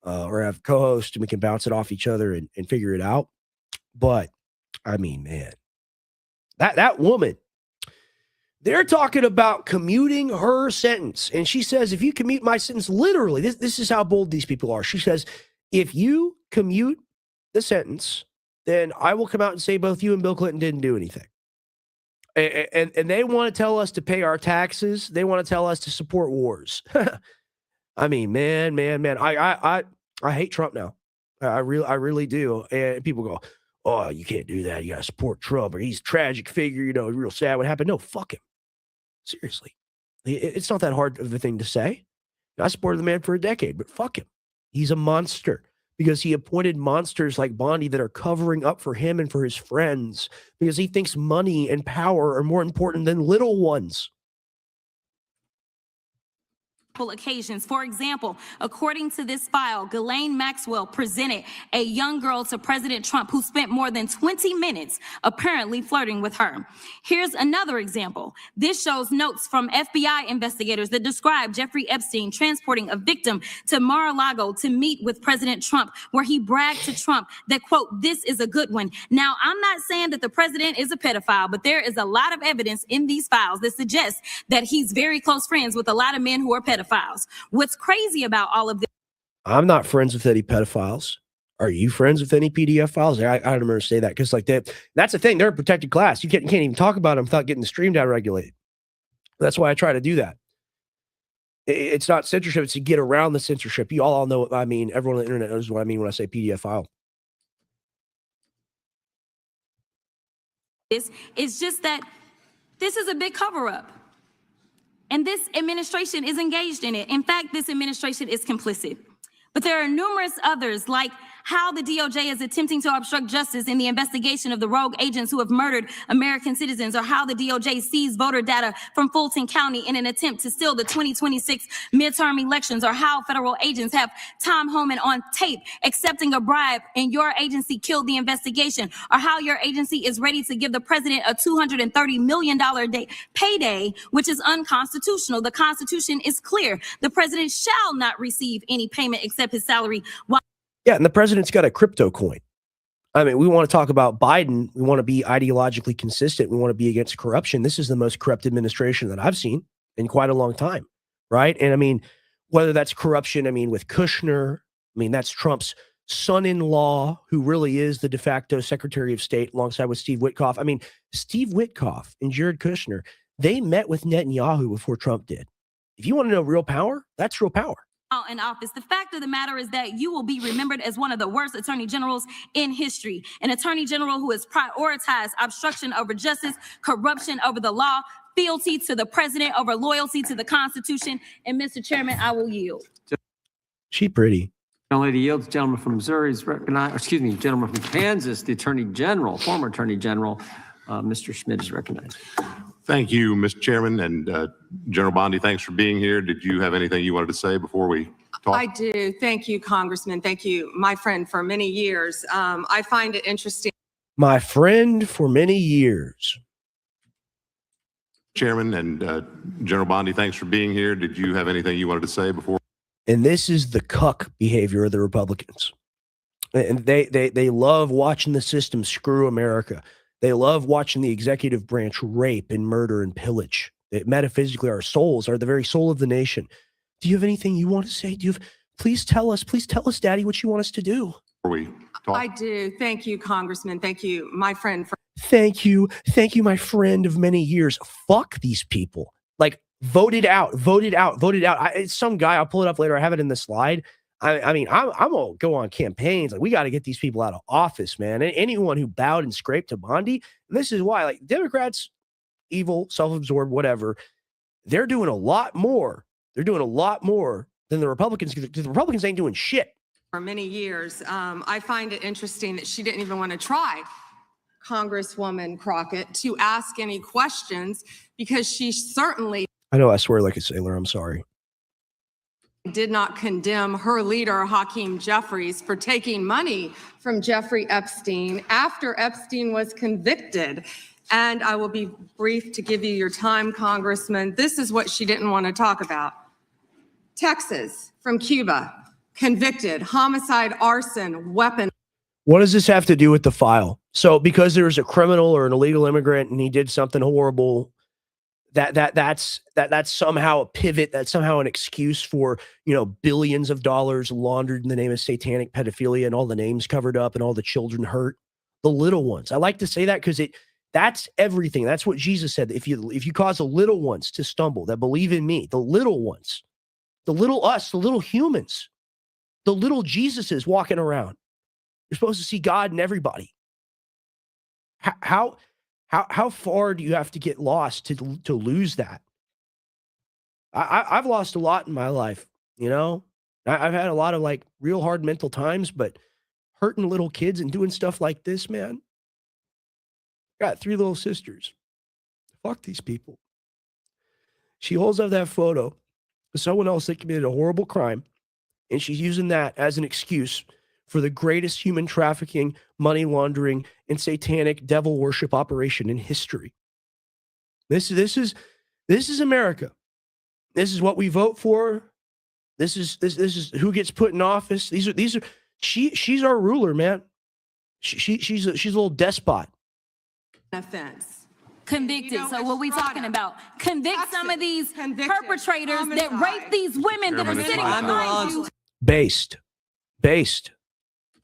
or have co-hosts and we can bounce it off each other and figure it out. But I mean, man, that woman, they're talking about commuting her sentence. And she says, if you commute my sentence, literally, this is how bold these people are. She says, if you commute the sentence, then I will come out and say both you and Bill Clinton didn't do anything. And they want to tell us to pay our taxes. They want to tell us to support wars. I mean, man, I hate Trump now. I really do. And people go, oh, you can't do that. You got to support Trump, or he's a tragic figure, real sad what happened. No, fuck him. Seriously. It's not that hard of a thing to say. I supported the man for a decade, but fuck him. He's a monster because he appointed monsters like Bondi that are covering up for him and for his friends because he thinks money and power are more important than little ones. Occasions. For example, according to this file, Ghislaine Maxwell presented a young girl to President Trump who spent more than 20 minutes apparently flirting with her. Here's another example. This shows notes from FBI investigators that describe Jeffrey Epstein transporting a victim to Mar-a-Lago to meet with President Trump, where he bragged to Trump that, quote, this is a good one. Now, I'm not saying that the president is a pedophile, but there is a lot of evidence in these files that suggests that he's very close friends with a lot of men who are pedophiles. What's crazy about all of this? I'm not friends with any pedophiles. Are you friends with any PDF files? I don't remember to say that because like that's the thing. They're a protected class. You can't even talk about them without getting the stream down regulated. That's why I try to do that. It's not censorship. It's to get around the censorship. You all know what I mean. Everyone on the internet knows what I mean when I say PDF file. It's just that this is a big cover-up. And this administration is engaged in it. In fact, this administration is complicit. But there are numerous others, like how the DOJ is attempting to obstruct justice in the investigation of the rogue agents who have murdered American citizens, or how the DOJ seized voter data from Fulton County in an attempt to steal the 2026 midterm elections, or how federal agents have Tom Homan on tape accepting a bribe and your agency killed the investigation, or how your agency is ready to give the president a $230 million payday, which is unconstitutional. The Constitution is clear. The president shall not receive any payment except his salary. Yeah, and the president's got a crypto coin. I mean, we want to talk about Biden. We want to be ideologically consistent. We want to be against corruption. This is the most corrupt administration that I've seen in quite a long time, right? And I mean, whether that's corruption, I mean, with Kushner, I mean, that's Trump's son-in-law, who really is the de facto Secretary of State alongside with Steve Witkoff. I mean, Steve Witkoff and Jared Kushner, they met with Netanyahu before Trump did. If you want to know real power, that's real power. In office. The fact of the matter is that you will be remembered as one of the worst attorney generals in history, an attorney general who has prioritized obstruction over justice, corruption over the law, fealty to the president over loyalty to the Constitution. And Mr. Chairman, I will yield. She pretty. Lady yields. Gentleman from Missouri is recognized. Excuse me, gentleman from Kansas, the Attorney General, former Attorney General, Mr. Schmidt is recognized. Thank you, Mr. Chairman, and General Bondi, thanks for being here. Did you have anything you wanted to say before we talk? I do. Thank you, Congressman. Thank you, my friend, for many years. I find it interesting. My friend for many years. Chairman and General Bondi, thanks for being here. Did you have anything you wanted to say before? And this is the cuck behavior of the Republicans. And they love watching the system screw America. They love watching the executive branch rape and murder and pillage. Metaphysically, our souls are the very soul of the nation. Do you have anything you want to say? Please tell us, Daddy, what you want us to do. I do. Thank you, Congressman. Thank you, my friend. Thank you, my friend of many years. Fuck these people. Like, voted out. It's some guy. I'll pull it up later. I have it in the slide. I mean, I'm gonna go on campaigns. Like, we got to get these people out of office, man. And anyone who bowed and scraped to Bondi, and this is why, like, Democrats, evil, self-absorbed, whatever, they're doing a lot more. They're doing a lot more than the Republicans. The Republicans ain't doing shit. For many years, I find it interesting that she didn't even want to try, Congresswoman Crockett, to ask any questions because she certainly I know I swear like a sailor. I'm sorry. did not condemn her leader, Hakeem Jeffries, for taking money from Jeffrey Epstein after Epstein was convicted. And I will be brief to give you your time, Congressman. This is what she didn't want to talk about. Texas, from Cuba, convicted, homicide, arson, weapon. What does this have to do with the file? So because there's a criminal or an illegal immigrant and he did something horrible, that's somehow a pivot, that's somehow an excuse for, billions of dollars laundered in the name of satanic pedophilia and all the names covered up and all the children hurt, the little ones. I like to say that because that's everything. That's what Jesus said. If you cause the little ones to stumble that believe in me, the little ones, the little us, the little humans, the little Jesuses walking around, you're supposed to see God in everybody. How far do you have to get lost to lose that? I've lost a lot in my life, I've had a lot of like real hard mental times, but hurting little kids and doing stuff like this, man. Got 3 little sisters. Fuck these people. She holds up that photo of someone else that committed a horrible crime, and she's using that as an excuse for the greatest human trafficking, money laundering, and satanic devil worship operation in history. This is America. This is what we vote for. This is who gets put in office. She's our ruler, man. She's a little despot. Offense. Convicted. So what we talking about? Convict some of these perpetrators that rape these women that are sitting behind you. Based.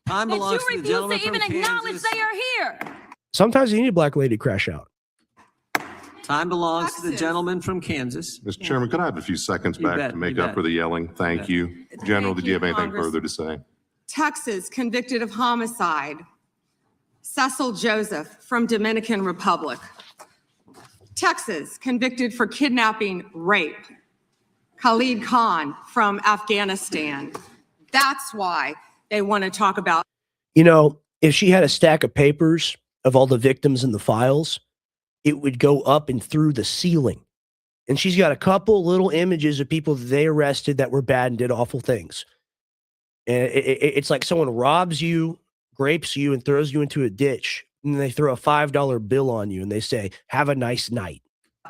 Time That belongs you to the refuse gentleman to even from acknowledge Kansas. they are here. Sometimes you need a black lady to crash out. Time belongs to the gentleman from Kansas. Mr. Chairman, could I have a few seconds You back bet, to make you up bet. for the yelling? Thank you. General, did you have anything Congress. further to say? Texas, convicted of homicide. Cecil Joseph from Dominican Republic. Texas, convicted for kidnapping, rape. Khalid Khan from Afghanistan. That's why they want to talk about. If she had a stack of papers of all the victims in the files, it would go up and through the ceiling. And she's got a couple little images of people that they arrested that were bad and did awful things. And it's like someone robs you, grapes you, and throws you into a ditch. And they throw a $5 bill on you and they say, have a nice night.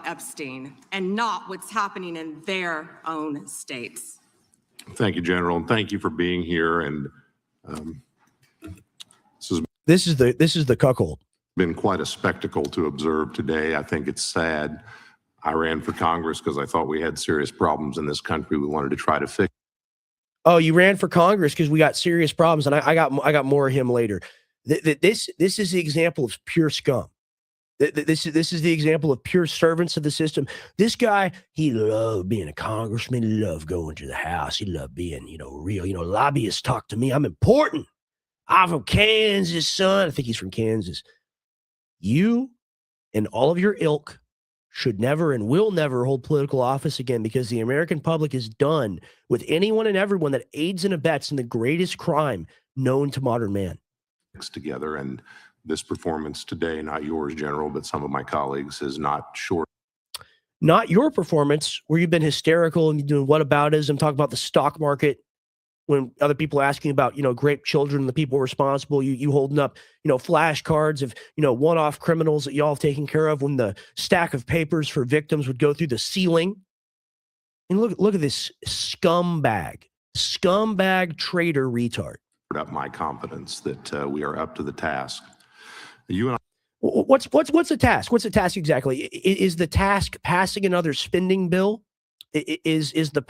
Epstein and not what's happening in their own states. Thank you, General, and thank you for being here. And This is the cuckold. Been quite a spectacle to observe today. I think it's sad. I ran for Congress because I thought we had serious problems in this country we wanted to try to fix. Oh, you ran for Congress because we got serious problems, and I got more of him later. This is the example of pure scum. This is the example of pure servants of the system. This guy, he loved being a congressman. He loved going to the House. He loved being, real. Lobbyists talk to me. I'm important. I'm from Kansas, son. I think he's from Kansas. You and all of your ilk should never and will never hold political office again, because the American public is done with anyone and everyone that aids and abets in the greatest crime known to modern man. Together, and this performance today, not yours, General, but some of my colleagues, is not short. Not your performance, where you've been hysterical and you're doing whataboutism, talk about the stock market when other people are asking about, grape children and the people responsible. You holding up, flashcards of, one-off criminals that y'all have taken care of when the stack of papers for victims would go through the ceiling. And look at this scumbag traitor retard. Up my confidence that we are up to the task. You and What's the task? What's the task exactly? Is the task passing another spending bill? Is the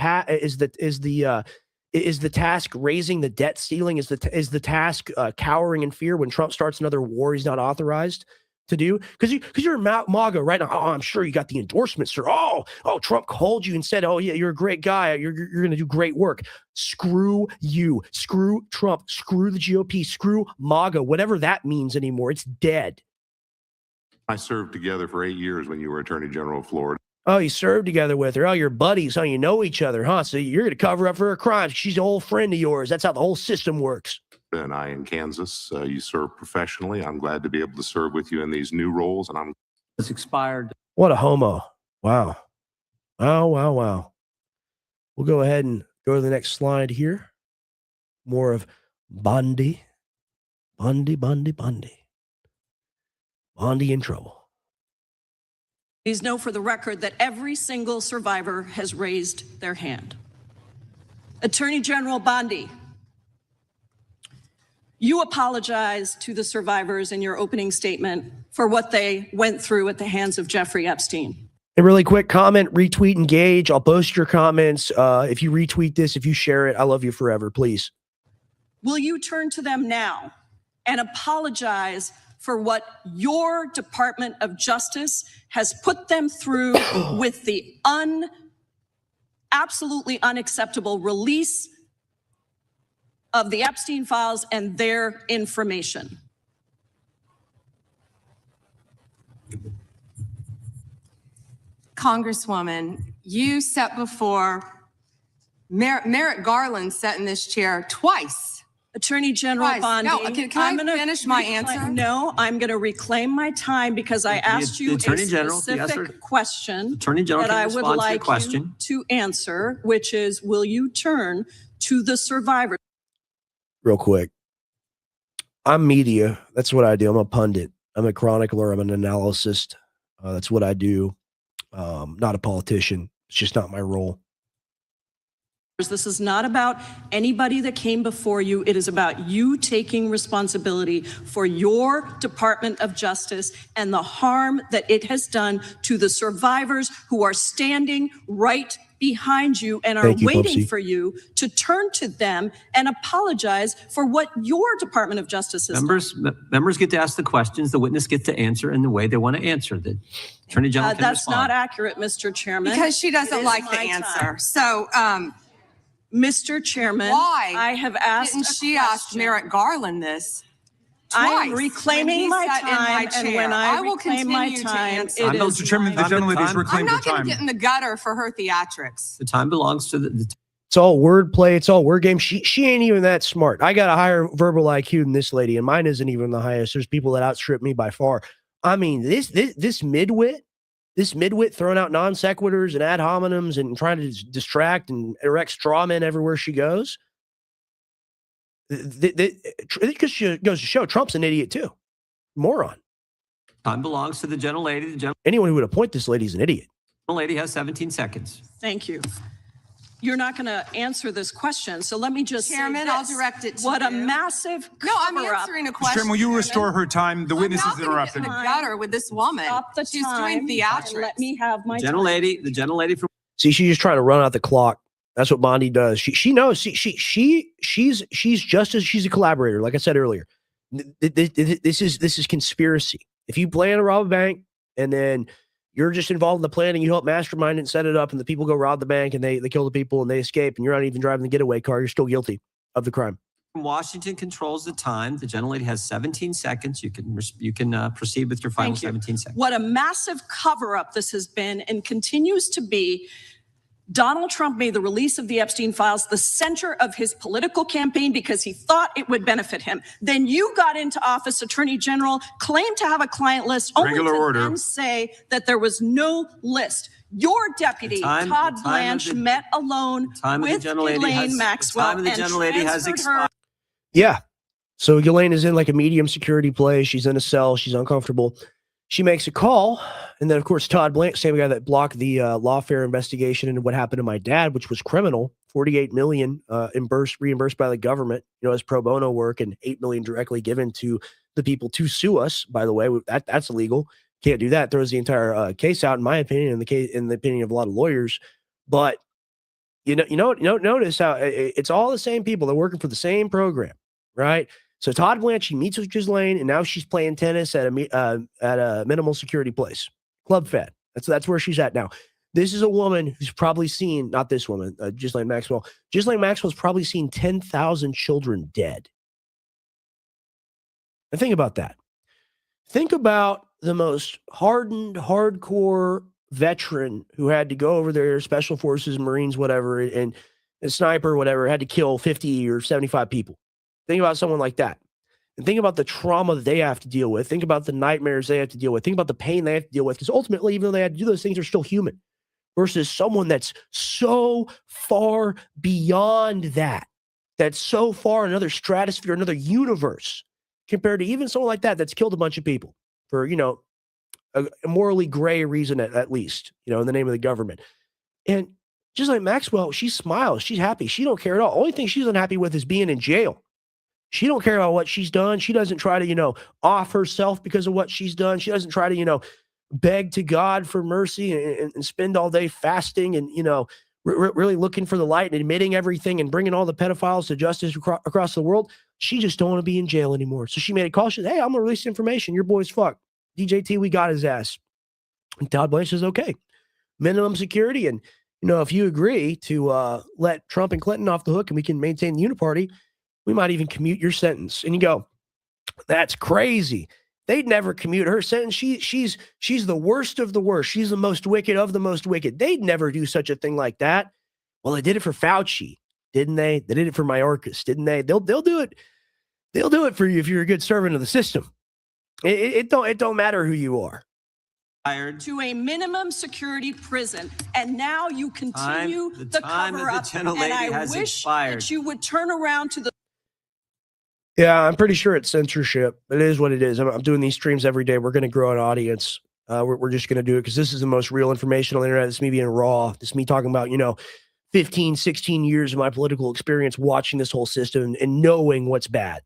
task raising the debt ceiling? Is the task cowering in fear when Trump starts another war he's not authorized to do? Because you're MAGA right now. Oh, I'm sure you got the endorsement, sir. Oh, Trump called you and said, "Oh yeah, you're a great guy. You're going to do great work." Screw you. Screw Trump. Screw the GOP. Screw MAGA. Whatever that means anymore. It's dead. I served together for 8 years when you were Attorney General of Florida. Oh, you served together with her. Oh, you're buddies. Oh, you know each other, huh? So you're going to cover up for her crimes. She's an old friend of yours. That's how the whole system works. And I in Kansas, you served professionally. I'm glad to be able to serve with you in these new roles. And It's expired. What a homo. Wow. Wow. We'll go ahead and go to the next slide here. More of Bondi. Bondi in trouble. Please know for the record that every single survivor has raised their hand. Attorney General Bondi, you apologized to the survivors in your opening statement for what they went through at the hands of Jeffrey Epstein. A really quick comment, retweet, engage. I'll post your comments. If you retweet this, if you share it, I love you forever, please. Will you turn to them now and apologize for what your Department of Justice has put them through with the absolutely unacceptable release of the Epstein files and their information? Congresswoman, you sat before Merrick Garland sat in this chair twice. Attorney General Twice. Bondi. No, can I finish my answer? No, I'm going to reclaim my time because I asked you a Attorney General, specific question Attorney General that can I would respond to your like question. you to answer, which is, will you turn to the survivors? Real quick. I'm media. That's what I do. I'm a pundit. I'm a chronicler. I'm an analyst. That's what I do. Not a politician. It's just not my role. This is not about anybody that came before you. It is about you taking responsibility for your Department of Justice and the harm that it has done to the survivors who are standing right behind you and are waiting Popsy. for you to turn to them and apologize for what your Department of Justice has done. Members get to ask the questions. The witness gets to answer in the way they want to answer. The Attorney General can That's respond. not accurate, Mr. Chairman. Because she It doesn't is like the my answer. time. So, Mr. Chairman, why I have asked didn't a she ask question. Merrick Garland this? I am twice reclaiming when he my sat in my time, and when chair? I will reclaim my continue to time, answer. it Mr. is Chairman, my the gentlelady's time. reclaimed I'm not going to get in the gutter for her theatrics. The time belongs to the It's all wordplay. It's all word game. She ain't even that smart. I got a higher verbal IQ than this lady, and mine isn't even the highest. There's people that outstrip me by far. I mean, this midwit throwing out non sequiturs and ad hominems and trying to distract and erect straw men everywhere she goes. Because she goes to show Trump's an idiot too, moron. time belongs to the gentlelady. The Anyone who would appoint this lady is an idiot. gentlelady has 17 seconds. Thank you. You're not going to answer this question, so let me just Chairman, say I'll this. direct it to What a you. massive No, I'm cover-up. answering a Mr. question. Chairman, will you restore her time? The witness I'm is not gonna get in interrupted. the gutter with this woman. Stop the She's time doing and theatrics. let me have my time. The gentlelady from See, she's just trying to run out the clock. That's what Bondi does. She knows. She's a collaborator. Like I said earlier, this is conspiracy. If you plan to rob a bank and then you're just involved in the planning, you help mastermind it and set it up, and the people go rob the bank and they kill the people and they escape, and you're not even driving the getaway car, you're still guilty of the crime. Washington controls the time. The gentlelady has 17 seconds. You can proceed with your final Thank you. 17 seconds. What a massive cover-up this has been and continues to be. Donald Trump made the release of the Epstein files the center of his political campaign because he thought it would benefit him. Then you got into office, Attorney General, claimed to have a client list, only Regular to order. then say that there was no list. Your deputy, Todd Blanche, met alone with Elaine Maxwell and transferred her. Yeah. So Elaine is in like a medium security place. She's in a cell. She's uncomfortable. She makes a call. And then, of course, Todd Blanche, same guy that blocked the lawfare investigation into what happened to my dad, which was criminal, $48 million reimbursed by the government, as pro bono work, and $8 million directly given to the people to sue us. By the way, that's illegal. Can't do that. Throws the entire case out, in my opinion, in the opinion of a lot of lawyers. But notice how it's all the same people. They're working for the same program, right? So Todd Blanche, meets with Ghislaine, and now she's playing tennis at a minimal security place, Club Fed. That's where she's at now. This is a woman who's probably seen, not this woman, Ghislaine Maxwell. Ghislaine Maxwell's probably seen 10,000 children dead. And think about that. Think about the most hardened, hardcore veteran who had to go over there, Special Forces, Marines, whatever, and a sniper, whatever, had to kill 50 or 75 people. Think about someone like that. And think about the trauma that they have to deal with. Think about the nightmares they have to deal with. Think about the pain they have to deal with. Because ultimately, even though they had to do those things, they're still human. Versus someone that's so far beyond that, that's so far in another stratosphere, another universe, compared to even someone like that that's killed a bunch of people for, a morally gray reason at least, in the name of the government. And just like Maxwell, she smiles. She's happy. She don't care at all. Only thing she's unhappy with is being in jail. She don't care about what she's done. She doesn't try to, off herself because of what she's done. She doesn't try to, beg to God for mercy and spend all day fasting and, really looking for the light and admitting everything and bringing all the pedophiles to justice across the world. She just don't want to be in jail anymore. So she made a call. She said, hey, I'm going to release information. Your boy's fucked. DJT, we got his ass. And Todd Blanche says, okay, minimum security. And, if you agree to let Trump and Clinton off the hook and we can maintain the uniparty, we might even commute your sentence. And you go, that's crazy. They'd never commute her sentence. She's the worst of the worst. She's the most wicked of the most wicked. They'd never do such a thing like that. Well, they did it for Fauci, didn't they? They did it for Mayorkas, didn't they? They'll do it. They'll do it for you if you're a good servant of the system. It don't matter who you are. To a minimum security prison, and now you continue the cover-up. And I wish that you would turn around to the. Yeah, I'm pretty sure it's censorship. It is what it is. I'm doing these streams every day. We're going to grow an audience. We're just going to do it because this is the most real information on the internet. This is me being raw. This is me talking about, 15, 16 years of my political experience watching this whole system and knowing what's bad.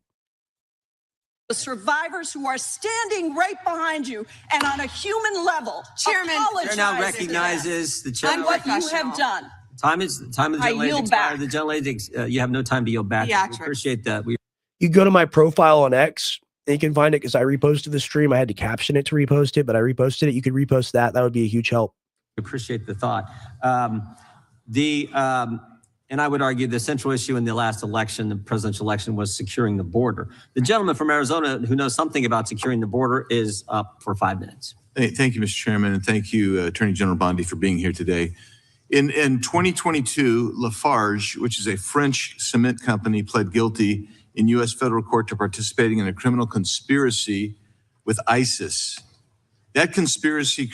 The survivors who are standing right behind you and on a human level, Chairman now recognizes the chairman. And what you have done. Time of the gentlelady expired. The gentlelady, you have no time to yield back. We appreciate that. You go to my profile on X and you can find it because I reposted the stream. I had to caption it to repost it, but I reposted it. You could repost that. That would be a huge help. Appreciate the thought. And I would argue the central issue in the last election, the presidential election, was securing the border. The gentleman from Arizona who knows something about securing the border is up for 5 minutes. Thank you, Mr. Chairman, and thank you, Attorney General Bondi, for being here today. In 2022, Lafarge, which is a French cement company, pled guilty in U.S. federal court to participating in a criminal conspiracy with ISIS. That conspiracy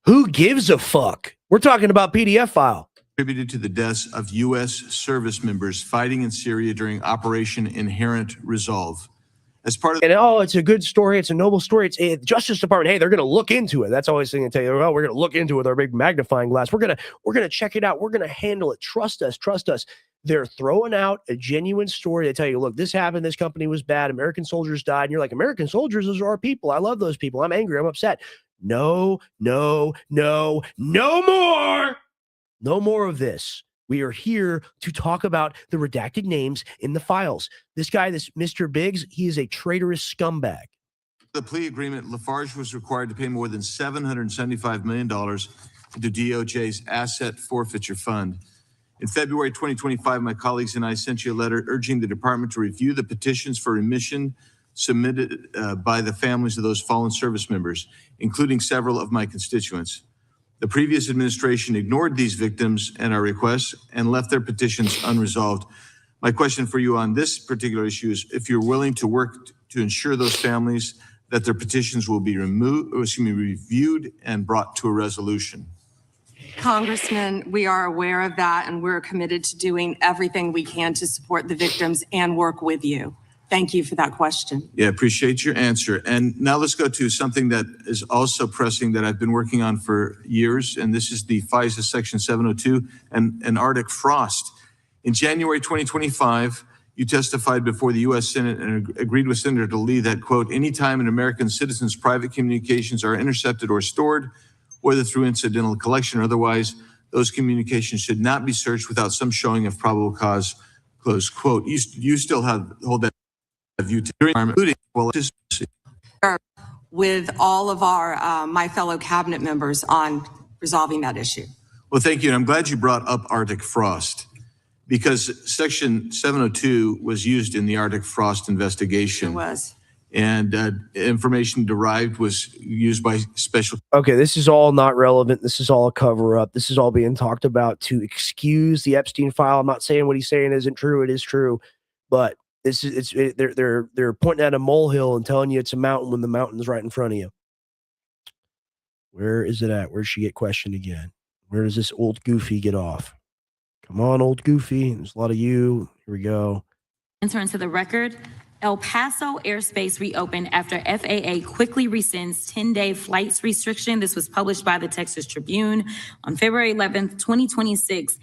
Who gives a fuck? We're talking about PDF file. Contributed to the deaths of U.S. service members fighting in Syria during Operation Inherent Resolve. As part of it's a good story. It's a noble story. It's Justice Department. Hey, they're going to look into it. That's always the thing they tell you. Oh, we're going to look into it with our big magnifying glass. We're going to check it out. We're going to handle it. Trust us. Trust us. They're throwing out a genuine story. They tell you, look, this happened. This company was bad. American soldiers died. And you're like, American soldiers, those are our people. I love those people. I'm angry. I'm upset. No more. No more of this. We are here to talk about the redacted names in the files. This guy, this Mr. Biggs, he is a traitorous scumbag. The plea agreement, Lafarge was required to pay more than $775 million to DOJ's asset forfeiture fund. In February 2025, my colleagues and I sent you a letter urging the department to review the petitions for remission submitted by the families of those fallen service members, including several of my constituents. The previous administration ignored these victims and our requests and left their petitions unresolved. My question for you on this particular issue is if you're willing to work to ensure those families that their petitions will be reviewed and brought to a resolution. Congressman, we are aware of that, and we're committed to doing everything we can to support the victims and work with you. Thank you for that question. Yeah, appreciate your answer. And now let's go to something that is also pressing that I've been working on for years, and this is the FISA Section 702 and Arctic frost. In January 2025, you testified before the U.S. Senate and agreed with Senator Lee that, quote, anytime an American citizen's private communications are intercepted or stored, whether through incidental collection or otherwise, those communications should not be searched without some showing of probable cause, close quote. You still hold that view during including well, with all of our my fellow cabinet members on resolving that issue. Well, thank you. And I'm glad you brought up Arctic frost because Section 702 was used in the Arctic frost investigation. It was. And information derived was used by special. Okay, this is all not relevant. This is all a cover up. This is all being talked about to excuse the Epstein file. I'm not saying what he's saying isn't true. It is true, but this is they're pointing at a molehill and telling you it's a mountain when the mountain's right in front of you. Where is it at? Where'd she get questioned again? Where does this old goofy get off? Come on, old goofy. There's a lot of you. Here we go. Enter into the record. El Paso airspace reopened after FAA quickly rescinds 10-day flights restriction. This was published by the Texas Tribune on February 11th, 2026.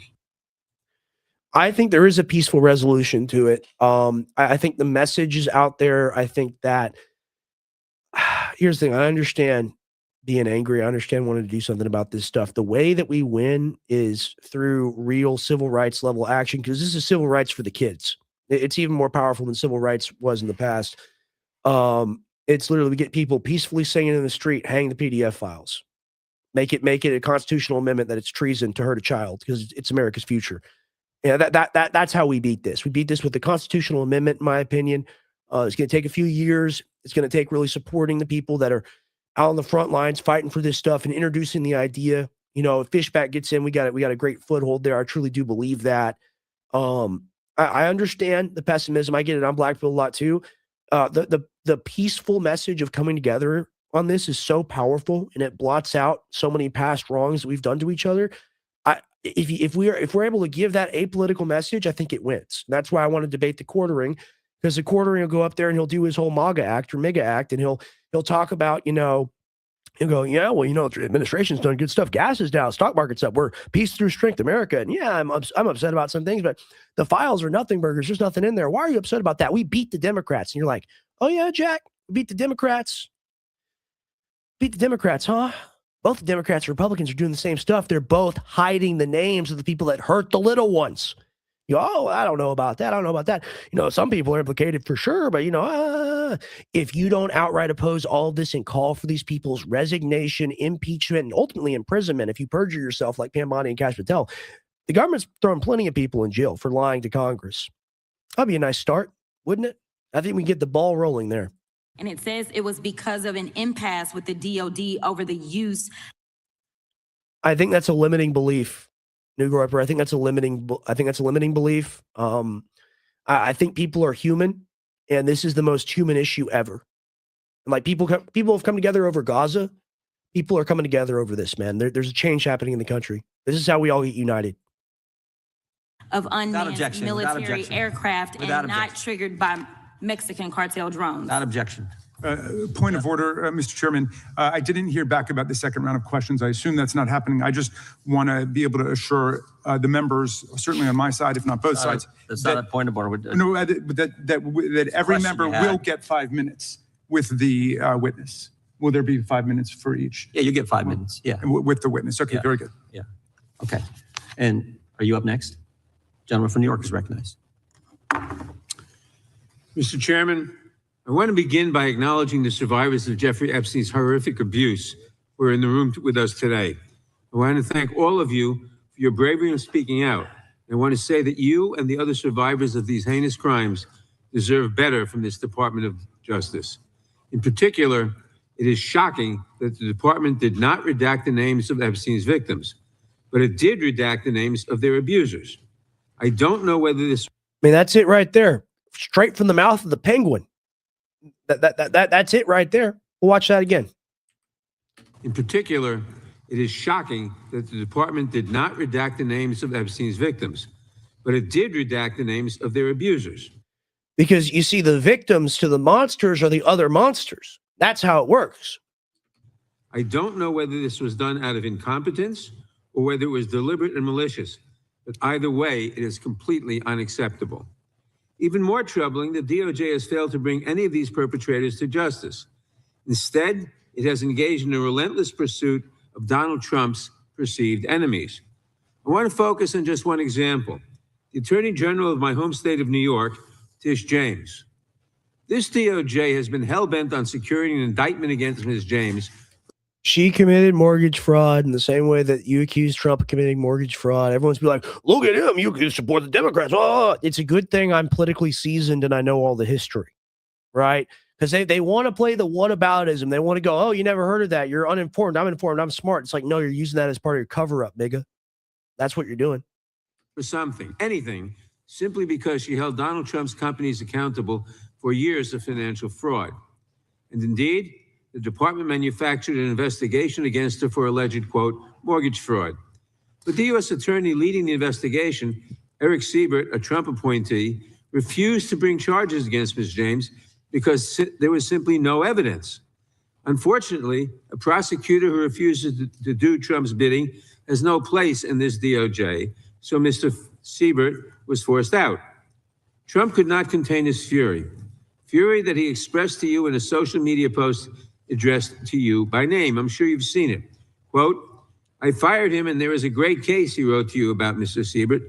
I think there is a peaceful resolution to it. I think the message is out there. I think that here's the thing. I understand being angry. I understand wanting to do something about this stuff. The way that we win is through real civil rights level action, because this is civil rights for the kids. It's even more powerful than civil rights was in the past. It's literally we get people peacefully singing in the street, hang the PDF files, make it a constitutional amendment that it's treason to hurt a child because it's America's future. Yeah, that's how we beat this. We beat this with the constitutional amendment, in my opinion. It's going to take a few years. It's going to take really supporting the people that are out on the front lines fighting for this stuff and introducing the idea. You know, if Fishback gets in, we got a great foothold there. I truly do believe that. I understand the pessimism. I get it. I'm black-pilled a lot too. The peaceful message of coming together on this is so powerful, and it blots out so many past wrongs that we've done to each other. If we're able to give that apolitical message, I think it wins. That's why I want to debate the quartering, because the quartering will go up there and he'll do his whole MAGA act or mega act, and he'll talk about, he'll go, yeah, well, the administration's done good stuff. Gas is down, stock market's up. We're peace through strength, America. And yeah, I'm upset about some things, but the files are nothing burgers. There's nothing in there. Why are you upset about that? We beat the Democrats. And you're like, oh yeah, Jack, we beat the Democrats. Beat the Democrats, huh? Both the Democrats and Republicans are doing the same stuff. They're both hiding the names of the people that hurt the little ones. I don't know about that. I don't know about that. Some people are implicated for sure, but if you don't outright oppose all of this and call for these people's resignation, impeachment, and ultimately imprisonment, if you perjure yourself like Pam Bondi and Kash Patel, the government's throwing plenty of people in jail for lying to Congress. That'd be a nice start, wouldn't it? I think we can get the ball rolling there. And it says it was because of an impasse with the DOD over the use. I think that's a limiting belief. New Groper, I think that's a limiting belief. I think people are human, and this is the most human issue ever. And like people have come together over Gaza. People are coming together over this, man. There's a change happening in the country. This is how we all get united. Of unmanned military aircraft and not triggered by Mexican cartel drones. Without objection. Point of order, Mr. Chairman. I didn't hear back about the second round of questions. I assume that's not happening. I just want to be able to assure the members, certainly on my side, if not both sides. That's not a point of order. No, that every member will get 5 minutes with the witness. Will there be 5 minutes for each? Yeah, you get 5 minutes. Yeah. With the witness. Okay, very good. Yeah. Okay. And are you up next? Gentleman from New York is recognized. Mr. Chairman, I want to begin by acknowledging the survivors of Jeffrey Epstein's horrific abuse who are in the room with us today. I want to thank all of you for your bravery in speaking out. I want to say that you and the other survivors of these heinous crimes deserve better from this Department of Justice. In particular, it is shocking that the department did not redact the names of Epstein's victims, but it did redact the names of their abusers. I don't know whether this... that's it right there. Straight from the mouth of the penguin. That's it right there. We'll watch that again. In particular, it is shocking that the department did not redact the names of Epstein's victims, but it did redact the names of their abusers. Because you see, the victims to the monsters are the other monsters. That's how it works. I don't know whether this was done out of incompetence or whether it was deliberate and malicious, but either way, it is completely unacceptable. Even more troubling, the DOJ has failed to bring any of these perpetrators to justice. Instead, it has engaged in a relentless pursuit of Donald Trump's perceived enemies. I want to focus on just one example. The Attorney General of my home state of New York, Tish James. This DOJ has been hell-bent on securing an indictment against Ms. James. She committed mortgage fraud in the same way that you accused Trump of committing mortgage fraud. Everyone's be like, look at him, you support the Democrats. Oh, it's a good thing I'm politically seasoned and I know all the history, right? Because they want to play the whataboutism. They want to go, oh, you never heard of that. You're uninformed. I'm informed. I'm smart. It's like, no, you're using that as part of your cover-up, nigga. That's what you're doing. For something, anything, simply because she held Donald Trump's companies accountable for years of financial fraud. And indeed, the department manufactured an investigation against her for alleged, quote, mortgage fraud. But the U.S. attorney leading the investigation, Eric Siebert, a Trump appointee, refused to bring charges against Ms. James because there was simply no evidence. Unfortunately, a prosecutor who refuses to do Trump's bidding has no place in this DOJ, so Mr. Siebert was forced out. Trump could not contain his fury that he expressed to you in a social media post addressed to you by name. I'm sure you've seen it. Quote, I fired him and there is a great case, he wrote to you about Mr. Siebert.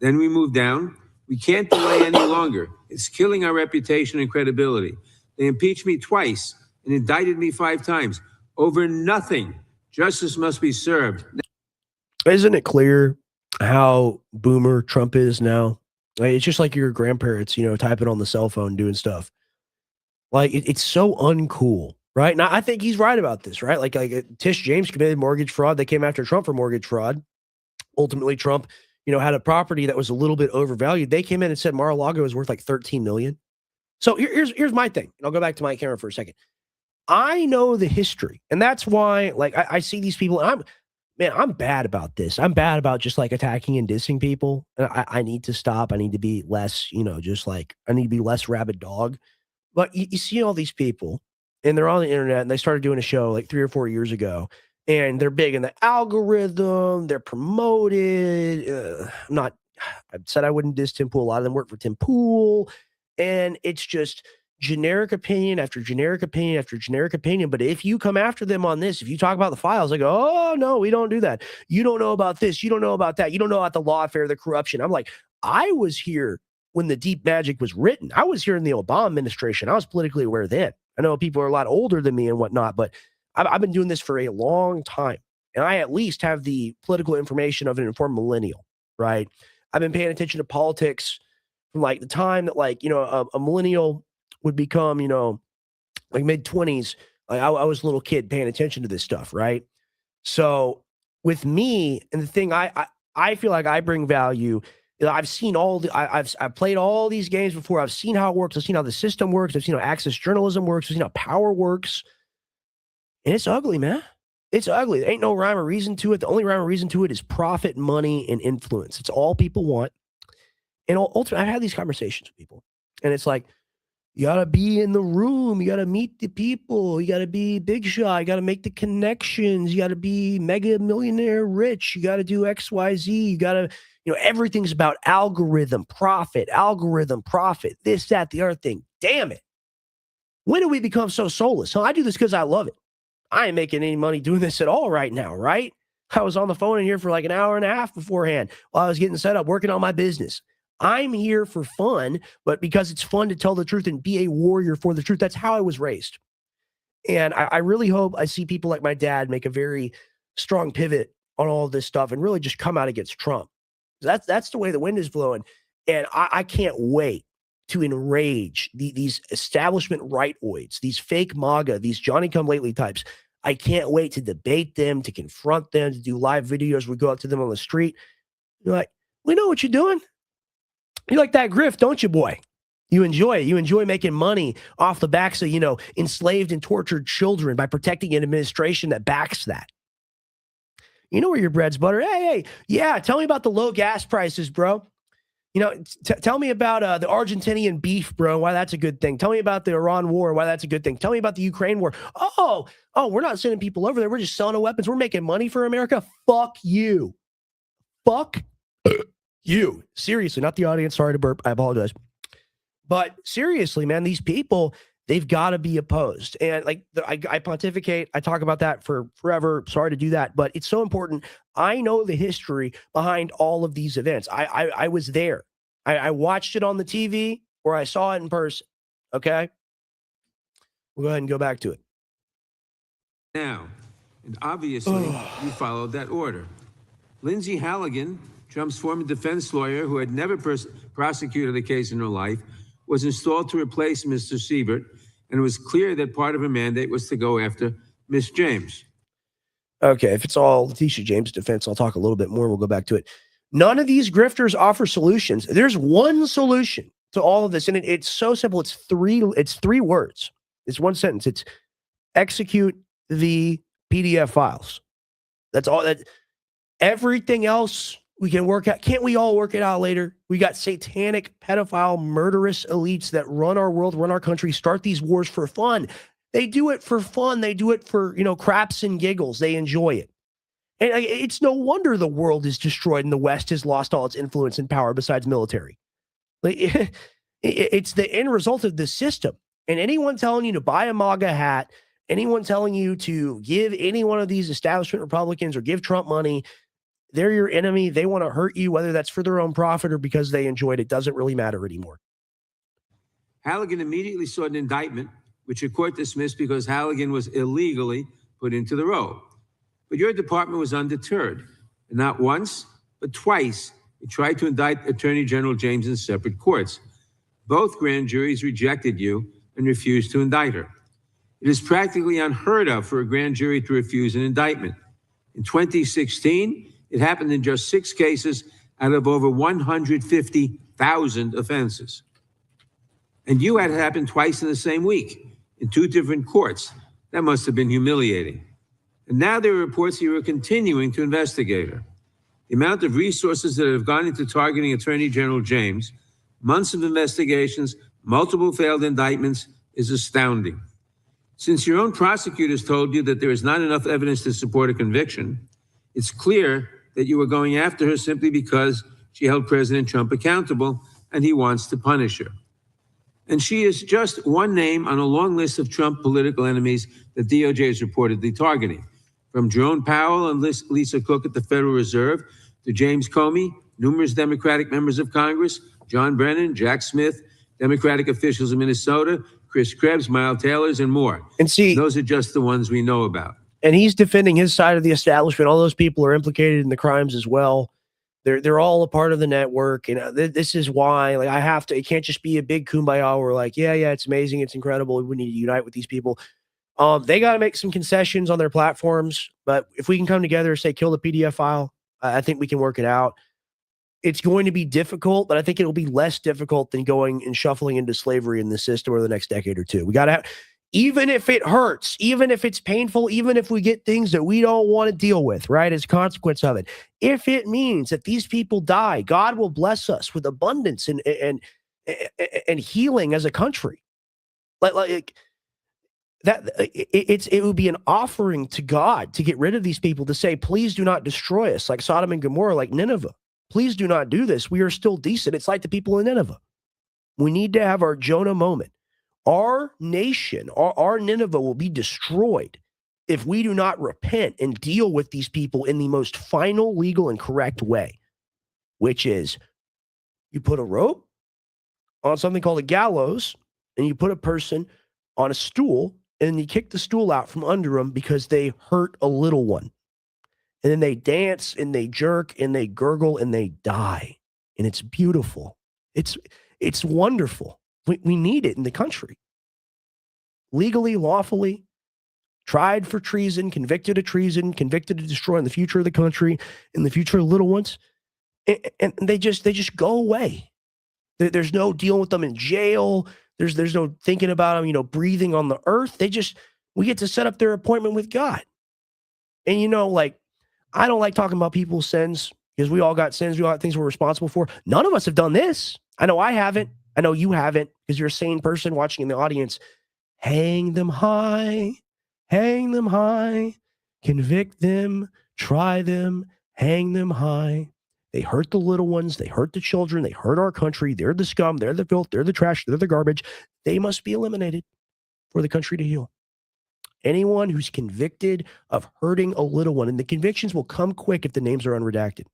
Then we moved down. We can't delay any longer. It's killing our reputation and credibility. They impeached me twice and indicted me 5 times over nothing. Justice must be served. Isn't it clear how boomer Trump is now? Like, it's just like your grandparents, typing on the cell phone, doing stuff. Like, it's so uncool, right? Now, I think he's right about this, right? Like Tish James committed mortgage fraud. They came after Trump for mortgage fraud. Ultimately, Trump, had a property that was a little bit overvalued. They came in and said Mar-a-Lago is worth like $13 million. So here's my thing. And I'll go back to my camera for a second. I know the history, and that's why, like, I see these people, and I'm bad about this. I'm bad about just like attacking and dissing people. And I need to stop. I need to be less, I need to be less rabid dog. But you see all these people, and they're on the internet, and they started doing a show like 3 or 4 years ago, and they're big in the algorithm. They're promoted. I said I wouldn't diss Tim Pool. A lot of them work for Tim Pool, and it's just generic opinion after generic opinion after generic opinion. But if you come after them on this, if you talk about the files, they go, oh, no, we don't do that. You don't know about this. You don't know about that. You don't know about the lawfare, the corruption. I'm like, I was here when the deep magic was written. I was here in the Obama administration. I was politically aware then. I know people are a lot older than me and whatnot, but I've been doing this for a long time. And I at least have the political information of an informed millennial, right? I've been paying attention to politics from like the time that a millennial would become, like mid-20s. Like I was a little kid paying attention to this stuff, right? So with me, and the thing I feel like I bring value, I've seen I've played all these games before. I've seen how it works. I've seen how the system works. I've seen how access journalism works. I've seen how power works. And it's ugly, man. It's ugly. There ain't no rhyme or reason to it. The only rhyme or reason to it is profit, money, and influence. It's all people want. And ultimately, I've had these conversations with people, and it's like, you got to be in the room. You got to meet the people. You got to be big shot. You got to make the connections. You got to be mega millionaire rich. You got to do X, Y, Z. You got to, everything's about algorithm, profit, this, that, the other thing. Damn it. When do we become so soulless? So I do this because I love it. I ain't making any money doing this at all right now, right? I was on the phone in here for like an hour and a half beforehand while I was getting set up, working on my business. I'm here for fun, but because it's fun to tell the truth and be a warrior for the truth. That's how I was raised. And I really hope I see people like my dad make a very strong pivot on all of this stuff and really just come out against Trump. That's the way the wind is blowing. And I can't wait to enrage these establishment rightoids, these fake MAGA, these Johnny-come-lately types. I can't wait to debate them, to confront them, to do live videos. We go up to them on the street. You're like, we know what you're doing. You like that grift, don't you, boy? You enjoy it. You enjoy making money off the backs of, enslaved and tortured children by protecting an administration that backs that. You know where your bread's buttered. Hey, yeah, tell me about the low gas prices, bro. Tell me about the Argentinian beef, bro, why that's a good thing. Tell me about the Iran war, why that's a good thing. Tell me about the Ukraine war. Oh, we're not sending people over there. We're just selling weapons. We're making money for America. Fuck you. Fuck you. Seriously, not the audience. Sorry to burp. I apologize. But seriously, man, these people, they've got to be opposed. And like I pontificate, I talk about that for forever. Sorry to do that, but it's so important. I know the history behind all of these events. I was there. I watched it on the TV or I saw it in person. Okay. We'll go ahead and go back to it. Now, and obviously, you followed that order. Lindsay Halligan, Trump's former defense lawyer who had never prosecuted a case in her life, was installed to replace Mr. Siebert, and it was clear that part of her mandate was to go after Miss James. Okay, if it's all Letitia James' defense, I'll talk a little bit more. We'll go back to it. None of these grifters offer solutions. There's one solution to all of this, and it's so simple. It's three words. It's one sentence. It's execute the PDF files. That's all. That everything else we can work out. Can't we all work it out later? We got satanic, pedophile, murderous elites that run our world, run our country, start these wars for fun. They do it for fun. They do it for, craps and giggles. They enjoy it. And it's no wonder the world is destroyed and the West has lost all its influence and power besides military. It's the end result of this system. And anyone telling you to buy a MAGA hat, anyone telling you to give any one of these establishment Republicans or give Trump money, they're your enemy. They want to hurt you, whether that's for their own profit or because they enjoyed it. Doesn't really matter anymore. Halligan immediately sought an indictment, which a court dismissed because Halligan was illegally put into the role. But your department was undeterred. And not once, but twice, it tried to indict Attorney General James in separate courts. Both grand juries rejected you and refused to indict her. It is practically unheard of for a grand jury to refuse an indictment. In 2016, it happened in just 6 cases out of over 150,000 offenses. And you had it happen twice in the same week in 2 different courts. That must have been humiliating. And now there are reports you are continuing to investigate her. The amount of resources that have gone into targeting Attorney General James, months of investigations, multiple failed indictments, is astounding. Since your own prosecutors told you that there is not enough evidence to support a conviction, it's clear that you were going after her simply because she held President Trump accountable and he wants to punish her. And she is just one name on a long list of Trump political enemies that DOJ is reportedly targeting. From Jerome Powell and Lisa Cook at the Federal Reserve to James Comey, numerous Democratic members of Congress, John Brennan, Jack Smith, Democratic officials in Minnesota, Chris Krebs, Miles Taylors, and more. And see, those are just the ones we know about. And he's defending his side of the establishment. All those people are implicated in the crimes as well. They're all a part of the network. And this is why, it can't just be a big kumbaya where yeah, it's amazing. It's incredible. We need to unite with these people. They got to make some concessions on their platforms. But if we can come together and say, kill the PDF file, I think we can work it out. It's going to be difficult, but I think it'll be less difficult than going and shuffling into slavery in the system over the next decade or two. We got to have, even if it hurts, even if it's painful, even if we get things that we don't want to deal with, right, as a consequence of it, if it means that these people die, God will bless us with abundance and healing as a country. It would be an offering to God to get rid of these people, to say, please do not destroy us like Sodom and Gomorrah, like Nineveh. Please do not do this. We are still decent. It's like the people in Nineveh. We need to have our Jonah moment. Our nation, our Nineveh will be destroyed if we do not repent and deal with these people in the most final, legal, and correct way, which is you put a rope on something called a gallows and you put a person on a stool and then you kick the stool out from under them because they hurt a little one. And then they dance and they jerk and they gurgle and they die. And it's beautiful. It's wonderful. We need it in the country. Legally, lawfully, tried for treason, convicted of destroying the future of the country and the future of little ones. And they just go away. There's no dealing with them in jail. There's no thinking about them, breathing on the earth. We get to set up their appointment with God. And I don't like talking about people's sins because we all got sins. We all got things we're responsible for. None of us have done this. I know I haven't. I know you haven't because you're a sane person watching in the audience. Hang them high, convict them, try them, hang them high, They hurt the little ones. They hurt the children. They hurt our country. They're the scum. They're the filth. They're the trash. They're the garbage. They must be eliminated for the country to heal. Anyone who's convicted of hurting a little one, and the convictions will come quick if the names are unredacted.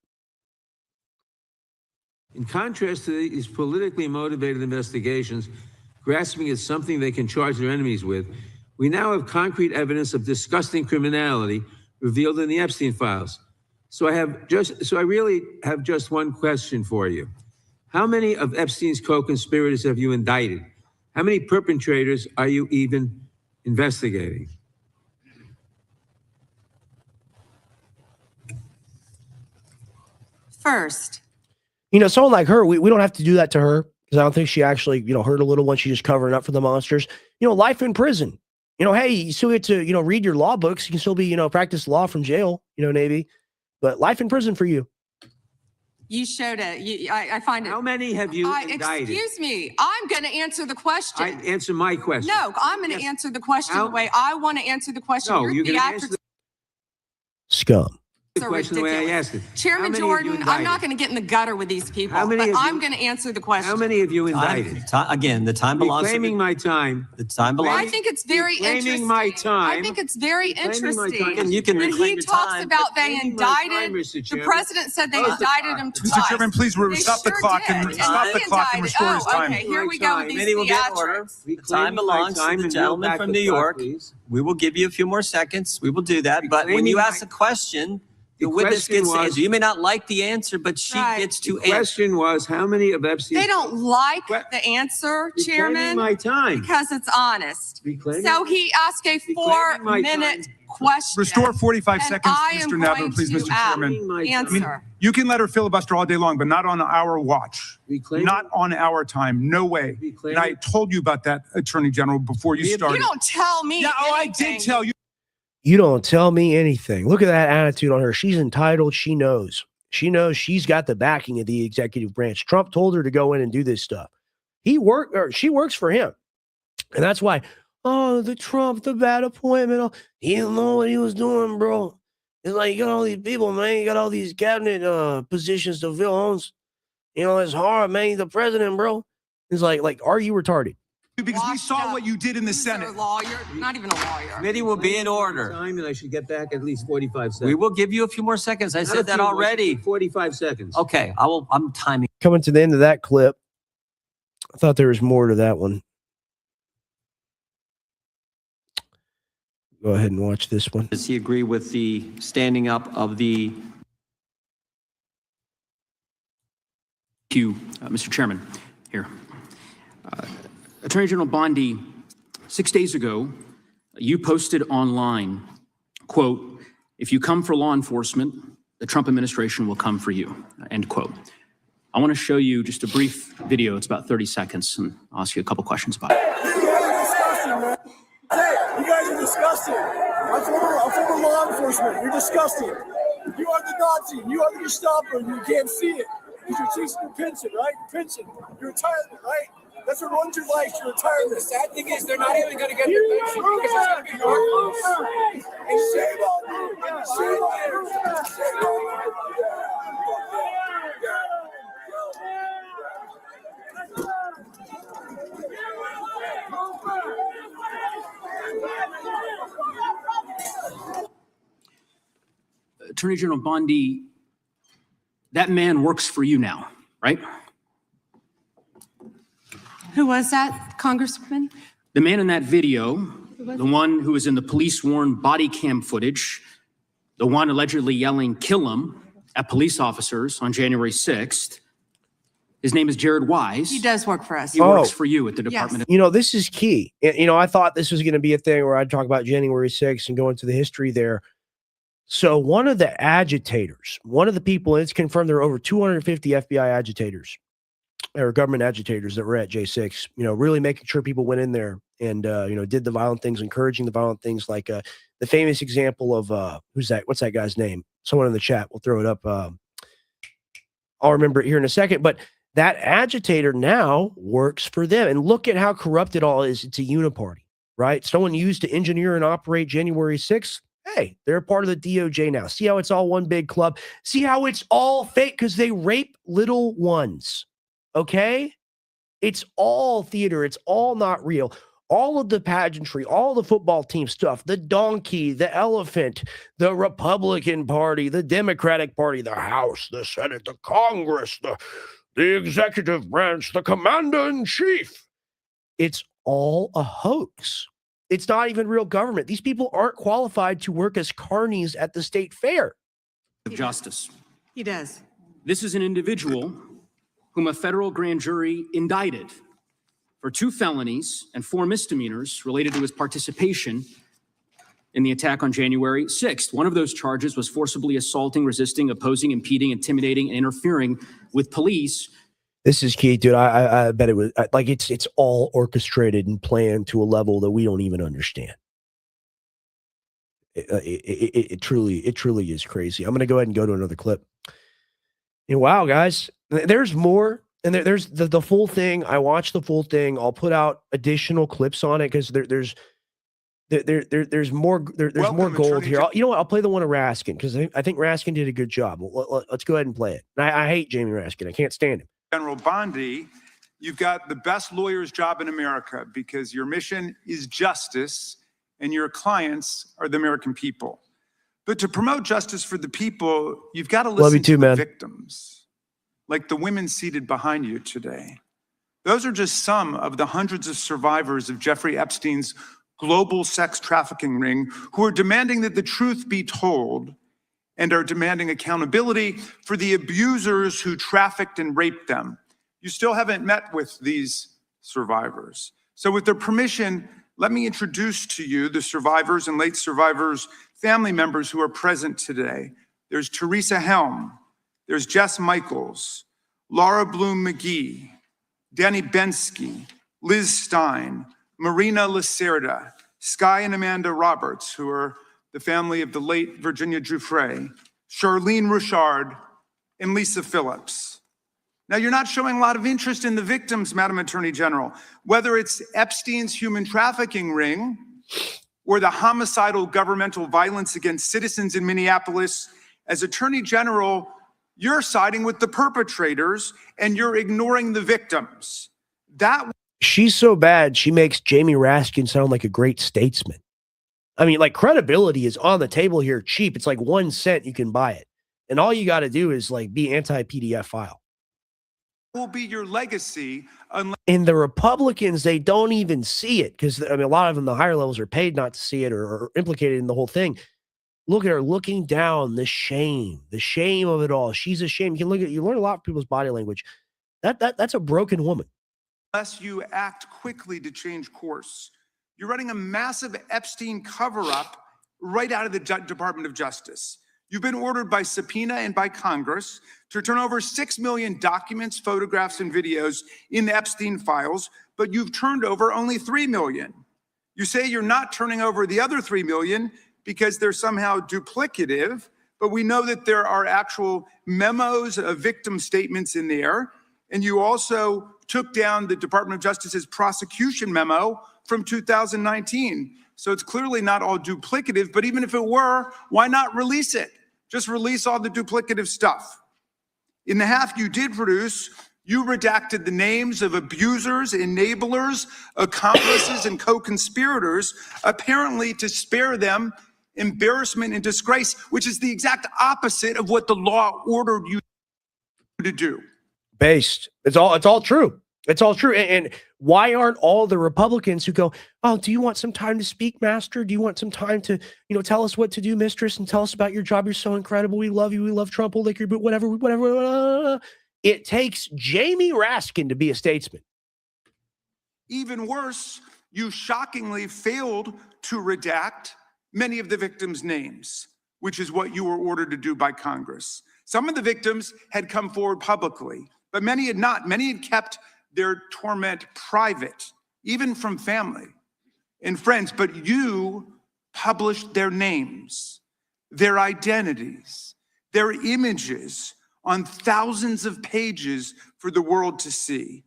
In contrast to these politically motivated investigations, grasping at something they can charge their enemies with, we now have concrete evidence of disgusting criminality revealed in the Epstein files. So I really have just one question for you. How many of Epstein's co-conspirators have you indicted? How many perpetrators are you even investigating? First, Someone like her, we don't have to do that to her because I don't think she actually, hurt a little one. She's just covering up for the monsters. Life in prison. Hey, you still get to, read your law books. You can still be, practice law from jail, maybe. But life in prison for you. you showed it. I find it. How many have you indicted? Excuse me. I'm going to answer the question. Answer my question. No, I'm going to answer the question the way I want to answer the question. No, you're going to answer Scum. the question the way I asked it. Chairman Jordan, I'm not going to get in the gutter with these people, but I'm going to answer the question. How many have you indicted? Again, the time belongs to Reclaiming my time. The time belongs. I think it's very interesting. Reclaiming my time. I think it's very interesting. And you can when reclaim he your talks time. about they Reclaiming my indicted, time, Mr. the Chairman. president said they indicted him twice. Mr. Chairman, please They stop the sure clock did. and stop the clock and restore his time. Okay, here we go with these Committee will be in order. theatrics. The time belongs to the gentleman from New York. We will give you a few more seconds. We will do that. But when you ask a question, the witness gets to answer. You may not like the answer, but she gets to answer. The question was, how many of Epstein's... They don't like the answer, Chairman, my time. because it's honest. Reclaiming- So he asked a Reclaiming my 4-minute question. Restore 45 and seconds, I am Mr. Nadler, going please, to Mr. Chairman. answer. You can let her filibuster all day long, but not on our watch. Reclaiming- Not on our time. No way. And I told you about that, Attorney General, before you started. You don't tell me I did tell you. You don't tell me anything. Look at that attitude on her. She's entitled. She knows. She knows she's got the backing of the executive branch. Trump told her to go in and do this stuff. She works for him. And that's why, the bad appointment. He didn't know what he was doing, bro. It's like, you got all these people, man. You got all these cabinet positions to fill on. It's hard, man. He's the president, bro. It's like, are you retarded? Because we saw what you did in the Senate. Lawyer, not even a lawyer. Committee will be in order. Time, and I should get back at least 45 seconds. We will give you a few more seconds. I Not a said that few more, already. 45 seconds. Okay, I'm timing. Coming to the end of that clip. I thought there was more to that one. Go ahead and watch this one. Does he agree with the standing up of the... Thank you, Mr. Chairman. Here. Attorney General Bondi, 6 days ago, you posted online, quote, "If you come for law enforcement, the Trump administration will come for you," end quote. I want to show you just a brief video. It's about 30 seconds, and I'll ask you a couple questions about it. You guys are disgusting. I'm former law enforcement. You're disgusting. You are the Nazi. You are the Gestapo. You can't see it because you're chasing your pension, right? Pension. Your retirement, right? That's what runs your life, your retirement. The sad thing is they're not even going to get their pension because it's going to be your And shame on you. Shame on you. Shame on you. Attorney General Bondi, that man works for you now, right? Who was that, Congressman? The man in that video, the one who was in the police-worn body cam footage, the one allegedly yelling, "Kill him," at police officers on January 6th, his name is Jared Wise. He does work for us. He works for you at the Department of... This is key. I thought this was going to be a thing where I'd talk about January 6th and go into the history there. So one of the agitators, one of the people, and it's confirmed there are over 250 FBI agitators or government agitators that were at J6, really making sure people went in there and, did the violent things, encouraging the violent things, like the famous example of, who's that? What's that guy's name? Someone in the chat will throw it up. I'll remember it here in a second, but that agitator now works for them. And look at how corrupt it all is. It's a uniparty, right? Someone used to engineer and operate January 6th. DOJ. They're a part of the DOJ now. See how it's all one big club? See how it's all fake because they rape little ones. Okay? It's all theater. It's all not real. All of the pageantry, all the football team stuff, the donkey, the elephant, the Republican Party, the Democratic Party, the House, the Senate, the Congress, the executive branch, the commander-in-chief. It's all a hoax. It's not even real government. These people aren't qualified to work as carnies at the state fair. Of justice. He does. This is an individual whom a federal grand jury indicted for 2 felonies and 4 misdemeanors related to his participation in the attack on January 6th. One of those charges was forcibly assaulting, resisting, opposing, impeding, intimidating, and interfering with police. This is key, dude. I bet it was like it's all orchestrated and planned to a level that we don't even understand. It truly is crazy. I'm going to go ahead and go to another clip. And wow, guys, there's more. And there's the full thing. I watched the full thing. I'll put out additional clips on it because there's more more gold here. You know what? I'll play the one of Raskin because I think Raskin did a good job. Let's go ahead and play it. I hate Jamie Raskin. I can't stand him. General Bondi, you've got the best lawyer's job in America because your mission is justice and your clients are the American people. But to promote justice for the people, you've got to listen to the victims, like the women seated behind you today. Those are just some of the hundreds of survivors of Jeffrey Epstein's global sex trafficking ring who are demanding that the truth be told and are demanding accountability for the abusers who trafficked and raped them. You still haven't met with these survivors. So with their permission, let me introduce to you the survivors and late survivors' family members who are present today. There's Teresa Helm, there's Jess Michaels, Laura Bloom McGee, Danny Bensky, Liz Stein, Marina Lacerda, Sky and Amanda Roberts, who are the family of the late Virginia Giuffre, Charlene Richard, and Lisa Phillips. Now, you're not showing a lot of interest in the victims, Madam Attorney General, whether it's Epstein's human trafficking ring or the homicidal governmental violence against citizens in Minneapolis. As Attorney General, you're siding with the perpetrators and you're ignoring the victims. She's so bad, she makes Jamie Raskin sound like a great statesman. I mean, like, credibility is on the table here cheap. It's like 1 cent you can buy it. And all you got to do is like be anti-PDF file. Will be your legacy unless and the Republicans, they don't even see it because I mean, a lot of them, the higher levels, are paid not to see it or implicated in the whole thing. Look at her looking down, the shame of it all. She's ashamed. You learn a lot from people's body language. That's a broken woman. unless you act quickly to change course. You're running a massive Epstein cover-up right out of the Department of Justice. You've been ordered by subpoena and by Congress to turn over 6 million documents, photographs, and videos in the Epstein files, but you've turned over only 3 million. You say you're not turning over the other 3 million because they're somehow duplicative, but we know that there are actual memos of victim statements in there. And you also took down the Department of Justice's prosecution memo from 2019. So it's clearly not all duplicative, but even if it were, why not release it? Just release all the duplicative stuff. In the half you did produce, you redacted the names of abusers, enablers, accomplices, and co-conspirators, apparently to spare them embarrassment and disgrace, which is the exact opposite of what the law ordered you to do. Based. It's all true. It's all true. And why aren't all the Republicans who go, oh, do you want some time to speak, master? Do you want some time to, tell us what to do, mistress, and tell us about your job? You're so incredible. We love you. We love Trump. We'll lick your boot, whatever. It takes Jamie Raskin to be a statesman. Even worse, you shockingly failed to redact many of the victims' names, which is what you were ordered to do by Congress. Some of the victims had come forward publicly, but many had not. Many had kept their torment private, even from family and friends. But you published their names, their identities, their images on thousands of pages for the world to see.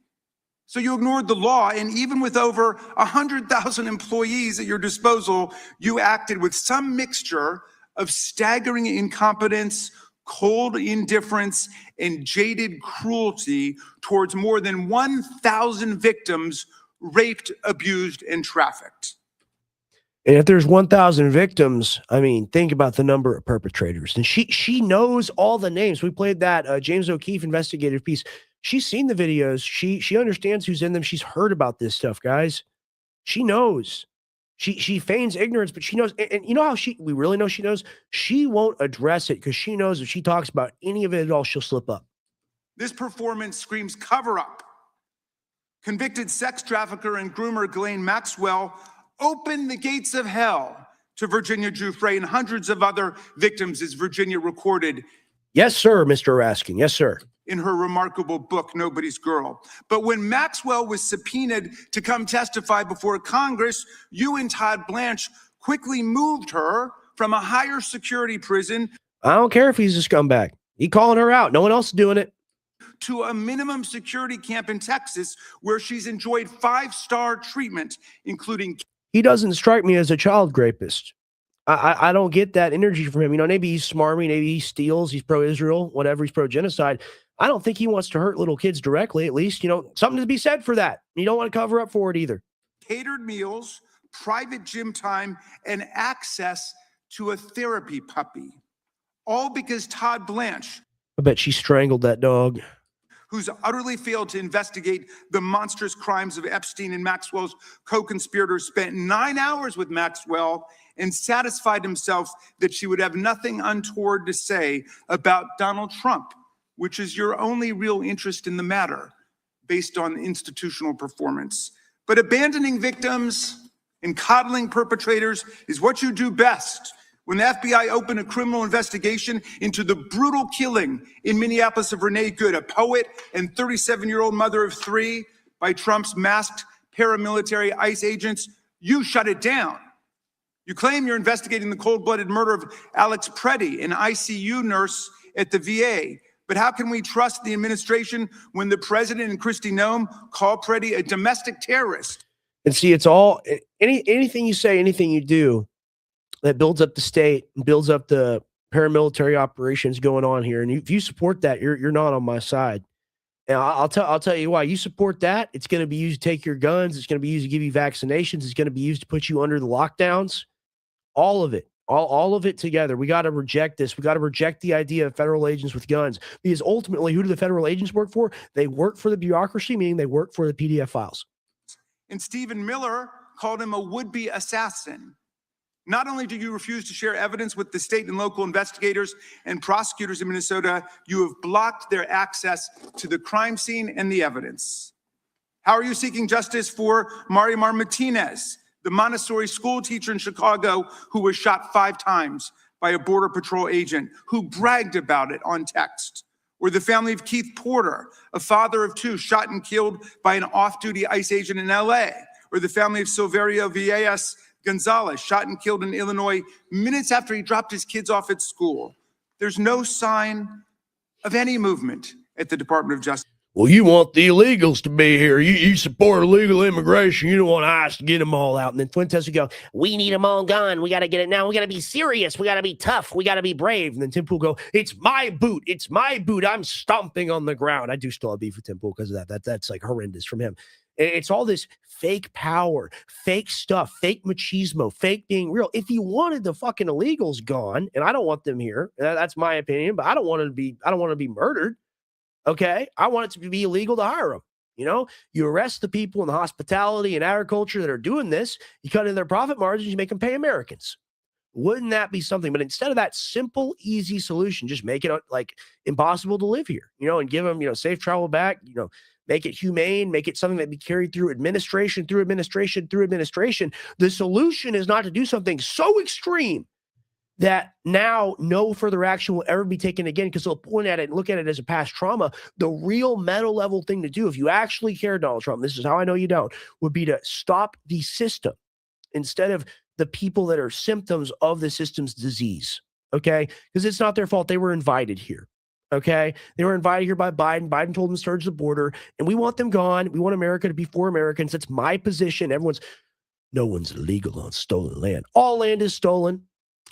So you ignored the law, and even with over 100,000 employees at your disposal, you acted with some mixture of staggering incompetence, cold indifference, and jaded cruelty towards more than 1,000 victims raped, abused, and trafficked. And if there's 1,000 victims, I mean, think about the number of perpetrators. And she knows all the names. We played that James O'Keefe investigative piece. She's seen the videos. She understands who's in them. She's heard about this stuff, guys. She knows. She feigns ignorance, but she knows. And you know how we really know she knows? She won't address it because she knows if she talks about any of it at all, she'll slip up. This performance screams cover up. Convicted sex trafficker and groomer Ghislaine Maxwell opened the gates of hell to Virginia Giuffre and hundreds of other victims, as Virginia recorded. Yes, sir, Mr. Raskin. Yes, sir. In her remarkable book, Nobody's Girl. But when Maxwell was subpoenaed to come testify before Congress, you and Todd Blanche quickly moved her from a higher security prison. I don't care if he's a scumbag. He calling her out. No one else is doing it. To a minimum security camp in Texas, where she's enjoyed 5-star treatment, including... He doesn't strike me as a child rapist. I don't get that energy from him. You know, maybe he's smarmy, maybe he steals, he's pro-Israel, whatever, he's pro-genocide. I don't think he wants to hurt little kids directly, at least. You know, something to be said for that. You don't want to cover up for it either. Catered meals, private gym time, and access to a therapy puppy. All because Todd Blanche... I bet she strangled that dog. Who's utterly failed to investigate the monstrous crimes of Epstein and Maxwell's co-conspirators, spent 9 hours with Maxwell and satisfied himself that she would have nothing untoward to say about Donald Trump, which is your only real interest in the matter, based on institutional performance. But abandoning victims and coddling perpetrators is what you do best. When the FBI opened a criminal investigation into the brutal killing in Minneapolis of Renee Good, a poet and 37-year-old mother of 3, by Trump's masked paramilitary ICE agents, you shut it down. You claim you're investigating the cold-blooded murder of Alex Preddy, an ICU nurse at the VA. But how can we trust the administration when the president and Kristi Noem call Preddy a domestic terrorist? And see, it's all anything you say, anything you do that builds up the state and builds up the paramilitary operations going on here. And if you support that, you're not on my side. And I'll tell you why. You support that, it's going to be used to take your guns. It's going to be used to give you vaccinations. It's going to be used to put you under the lockdowns. All of it, all of it together. We got to reject this. We got to reject the idea of federal agents with guns, because ultimately, who do the federal agents work for? They work for the bureaucracy, meaning they work for the PDF files. And Stephen Miller called him a would-be assassin. Not only do you refuse to share evidence with the state and local investigators and prosecutors in Minnesota, you have blocked their access to the crime scene and the evidence. How are you seeking justice for Marimar Martinez, the Montessori school teacher in Chicago who was shot 5 times by a Border Patrol agent who bragged about it on text? Or the family of Keith Porter, a father of 2 shot and killed by an off-duty ICE agent in LA? Or the family of Silverio Villegas Gonzalez, shot and killed in Illinois minutes after he dropped his kids off at school? There's no sign of any movement at the Department of Justice. Well, you want the illegals to be here. You support illegal immigration. You don't want ICE to get them all out. And then Fuentes would go, we need them all gone. We got to get it now. We got to be serious. We got to be tough. We got to be brave. And then Tim Pool go, it's my boot. It's my boot. I'm stomping on the ground. I do still have beef with Tim Pool because of that. That's like horrendous from him. It's all this fake power, fake stuff, fake machismo, fake being real. If you wanted the fucking illegals gone, and I don't want them here, that's my opinion, but I don't want to be murdered. Okay. I want it to be illegal to hire them. You know, you arrest the people in the hospitality and agriculture that are doing this, you cut into their profit margins, you make them pay Americans. Wouldn't that be something? But instead of that simple, easy solution, just make it like impossible to live here, you know, and give them, you know, safe travel back, you know, make it humane, make it something that be carried through administration. The solution is not to do something so extreme that now no further action will ever be taken again, because they'll point at it and look at it as a past trauma. The real meta level thing to do, if you actually care, Donald Trump, this is how I know you don't, would be to stop the system instead of the people that are symptoms of the system's disease. Okay? Because it's not their fault. They were invited here. Okay. They were invited here by Biden. Biden told them to surge the border, and we want them gone. We want America to be for Americans. That's my position. No one's illegal on stolen land. All land is stolen.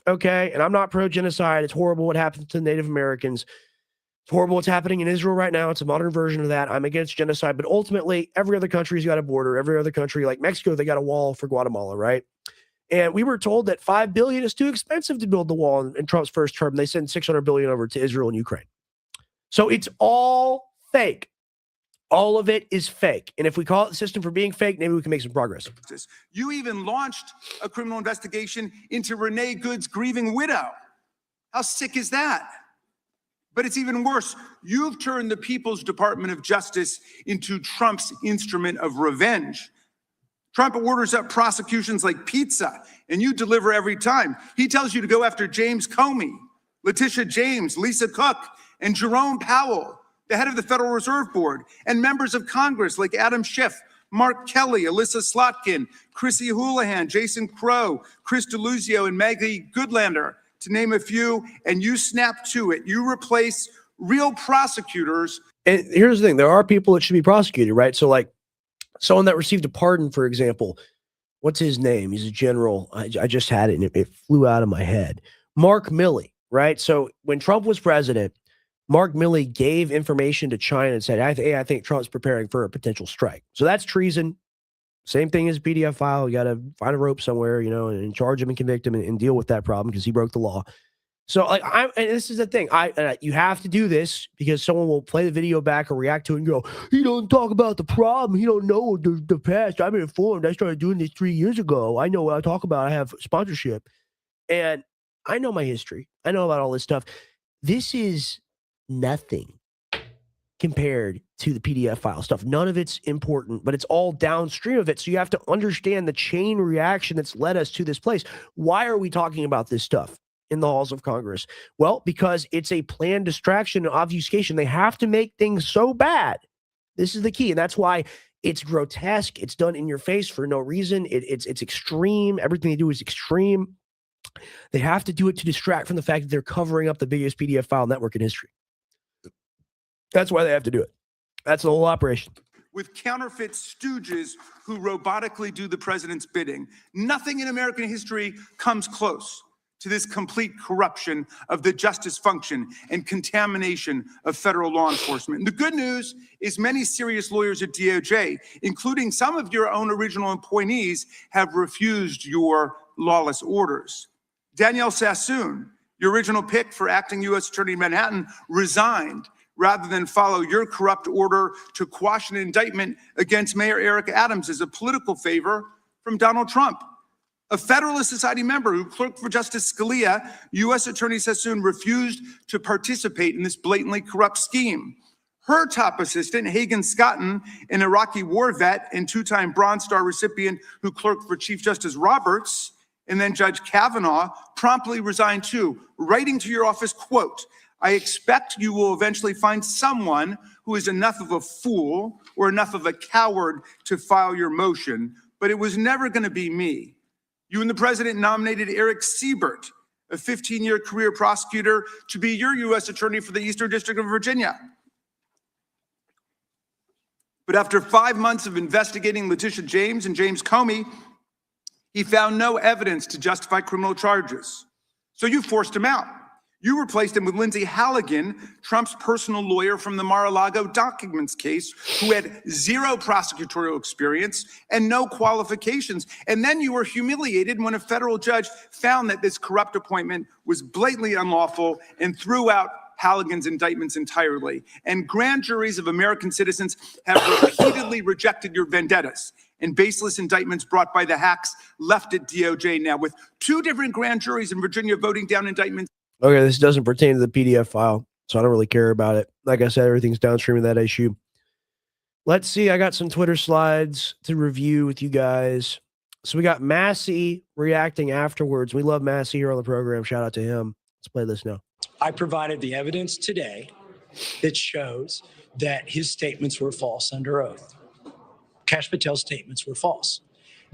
Okay. And I'm not pro genocide. It's horrible what happens to Native Americans. It's horrible what's happening in Israel right now. It's a modern version of that. I'm against genocide, but ultimately, every other country's got a border. Every other country, like Mexico, they got a wall for Guatemala, right? And we were told that $5 billion is too expensive to build the wall in Trump's first term. They sent $600 billion over to Israel and Ukraine. So it's all fake. All of it is fake. And if we call it the system for being fake, maybe we can make some progress. You even launched a criminal investigation into Renee Good's grieving widow. How sick is that? But it's even worse. You've turned the People's Department of Justice into Trump's instrument of revenge. Trump orders up prosecutions like pizza, and you deliver every time. He tells you to go after James Comey, Letitia James, Lisa Cook, and Jerome Powell, the head of the Federal Reserve Board, and members of Congress like Adam Schiff, Mark Kelly, Alyssa Slotkin, Chrissy Houlihan, Jason Crow, Chris DeLuzio, and Maggie Goodlander, to name a few, and you snap to it. You replace real prosecutors. And here's the thing. There are people that should be prosecuted, right? So like someone that received a pardon, for example, what's his name? He's a general. I just had it and it flew out of my head. Mark Milley, right? So when Trump was president, Mark Milley gave information to China and said, hey, I think Trump's preparing for a potential strike. So that's treason. Same thing as a PDF file. You got to find a rope somewhere, and charge him and convict him and deal with that problem because he broke the law. So like, and this is the thing. You have to do this because someone will play the video back or react to it and go, he don't talk about the problem. He don't know the past. I've been informed. I started doing this 3 years ago. I know what I talk about. I have sponsorship. And I know my history. I know about all this stuff. This is nothing compared to the PDF file stuff. None of it's important, but it's all downstream of it. So you have to understand the chain reaction that's led us to this place. Why are we talking about this stuff in the halls of Congress? Well, because it's a planned distraction and obfuscation. They have to make things so bad. This is the key. And that's why it's grotesque. It's done in your face for no reason. It's extreme. Everything they do is extreme. They have to do it to distract from the fact that they're covering up the biggest PDF file network in history. That's why they have to do it. That's the whole operation. With counterfeit stooges who robotically do the president's bidding. Nothing in American history comes close to this complete corruption of the justice function and contamination of federal law enforcement. And the good news is many serious lawyers at DOJ, including some of your own original appointees, have refused your lawless orders. Danielle Sassoon, your original pick for acting U.S. Attorney in Manhattan, resigned rather than follow your corrupt order to quash an indictment against Mayor Eric Adams as a political favor from Donald Trump. A Federalist Society member who clerked for Justice Scalia, U.S. Attorney Sassoon refused to participate in this blatantly corrupt scheme. Her top assistant, Hagan Scotton, an Iraqi war vet and two-time Bronze Star recipient who clerked for Chief Justice Roberts, and then Judge Kavanaugh, promptly resigned too, writing to your office, quote, I expect you will eventually find someone who is enough of a fool or enough of a coward to file your motion, but it was never going to be me. You and the president nominated Eric Siebert, a 15-year career prosecutor, to be your U.S. attorney for the Eastern District of Virginia. But after 5 months of investigating Letitia James and James Comey, he found no evidence to justify criminal charges. So you forced him out. You replaced him with Lindsay Halligan, Trump's personal lawyer from the Mar-a-Lago documents case, who had zero prosecutorial experience and no qualifications. And then you were humiliated when a federal judge found that this corrupt appointment was blatantly unlawful and threw out Halligan's indictments entirely. And grand juries of American citizens have repeatedly rejected your vendettas and baseless indictments brought by the hacks left at DOJ now, with 2 different grand juries in Virginia voting down indictments. Okay, this doesn't pertain to the PDF file, so I don't really care about it. Like I said, everything's downstream of that issue. Let's see. I got some Twitter slides to review with you guys. So we got Massey reacting afterwards. We love Massey here on the program. Shout out to him. Let's play this now. I provided the evidence today that shows that his statements were false under oath. Kash Patel's statements were false.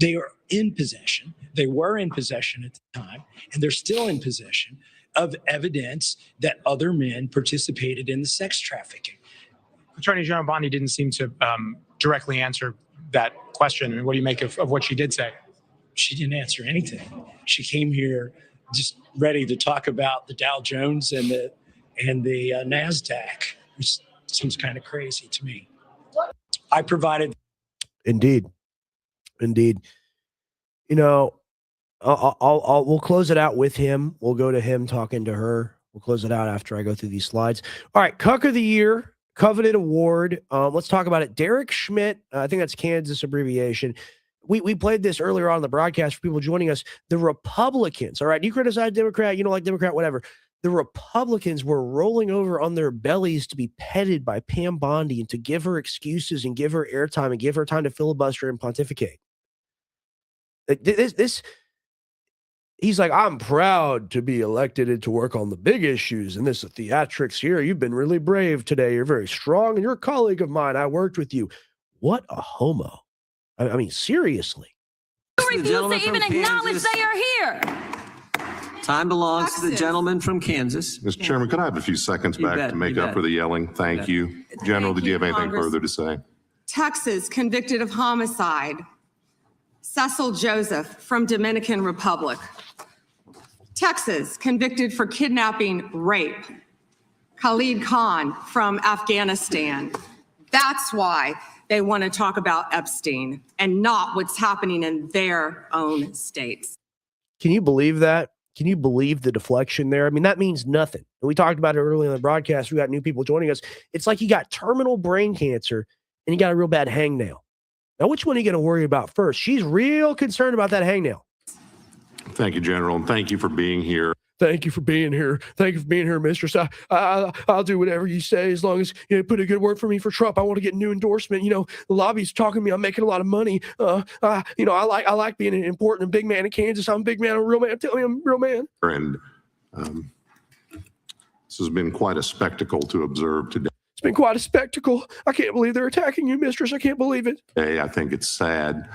They are in possession. They were in possession at the time, and they're still in possession of evidence that other men participated in the sex trafficking. Attorney General Bondi didn't seem to directly answer that question. I mean, what do you make of what she did say? She didn't answer anything. She came here just ready to talk about the Dow Jones and the NASDAQ, which seems kind of crazy to me. I provided. Indeed. You know, we'll close it out with him. We'll go to him talking to her. We'll close it out after I go through these slides. All right, Cuck of the Year, coveted award. Let's talk about it. Derek Schmidt, I think that's Kansas abbreviation. We played this earlier on in the broadcast for people joining us. The Republicans, all right, you criticize Democrat, you don't like Democrat, whatever. The Republicans were rolling over on their bellies to be petted by Pam Bondi and to give her excuses and give her airtime and give her time to filibuster and pontificate. He's like, I'm proud to be elected and to work on the big issues. And this is theatrics here. You've been really brave today. You're very strong. And you're a colleague of mine. I worked with you. What a homo. I mean, seriously. You refuse to even acknowledge they are here. Time belongs to the gentleman from Kansas. Mr. Chairman, could I have a few seconds back to make up for the yelling? Thank you. General, did you have anything further to say? Texas convicted of homicide. Cecil Joseph from Dominican Republic. Texas convicted for kidnapping, rape. Khalid Khan from Afghanistan. That's why they want to talk about Epstein and not what's happening in their own states. Can you believe that? Can you believe the deflection there? I mean, that means nothing. And we talked about it earlier in the broadcast. We got new people joining us. It's like you got terminal brain cancer and you got a real bad hangnail. Now, which one are you going to worry about first? She's real concerned about that hangnail. Thank you, General, and thank you for being here. Thank you for being here. Thank you for being here, mistress. I'll do whatever you say as long as you put a good word for me for Trump. I want to get a new endorsement. You know, the lobby's talking to me. I'm making a lot of money. I like being an important and big man in Kansas. I'm a big man. I'm a real man. I'm telling you, I'm a real man. And this has been quite a spectacle to observe today. It's been quite a spectacle. I can't believe they're attacking you, mistress. I can't believe it. Hey, I think it's sad.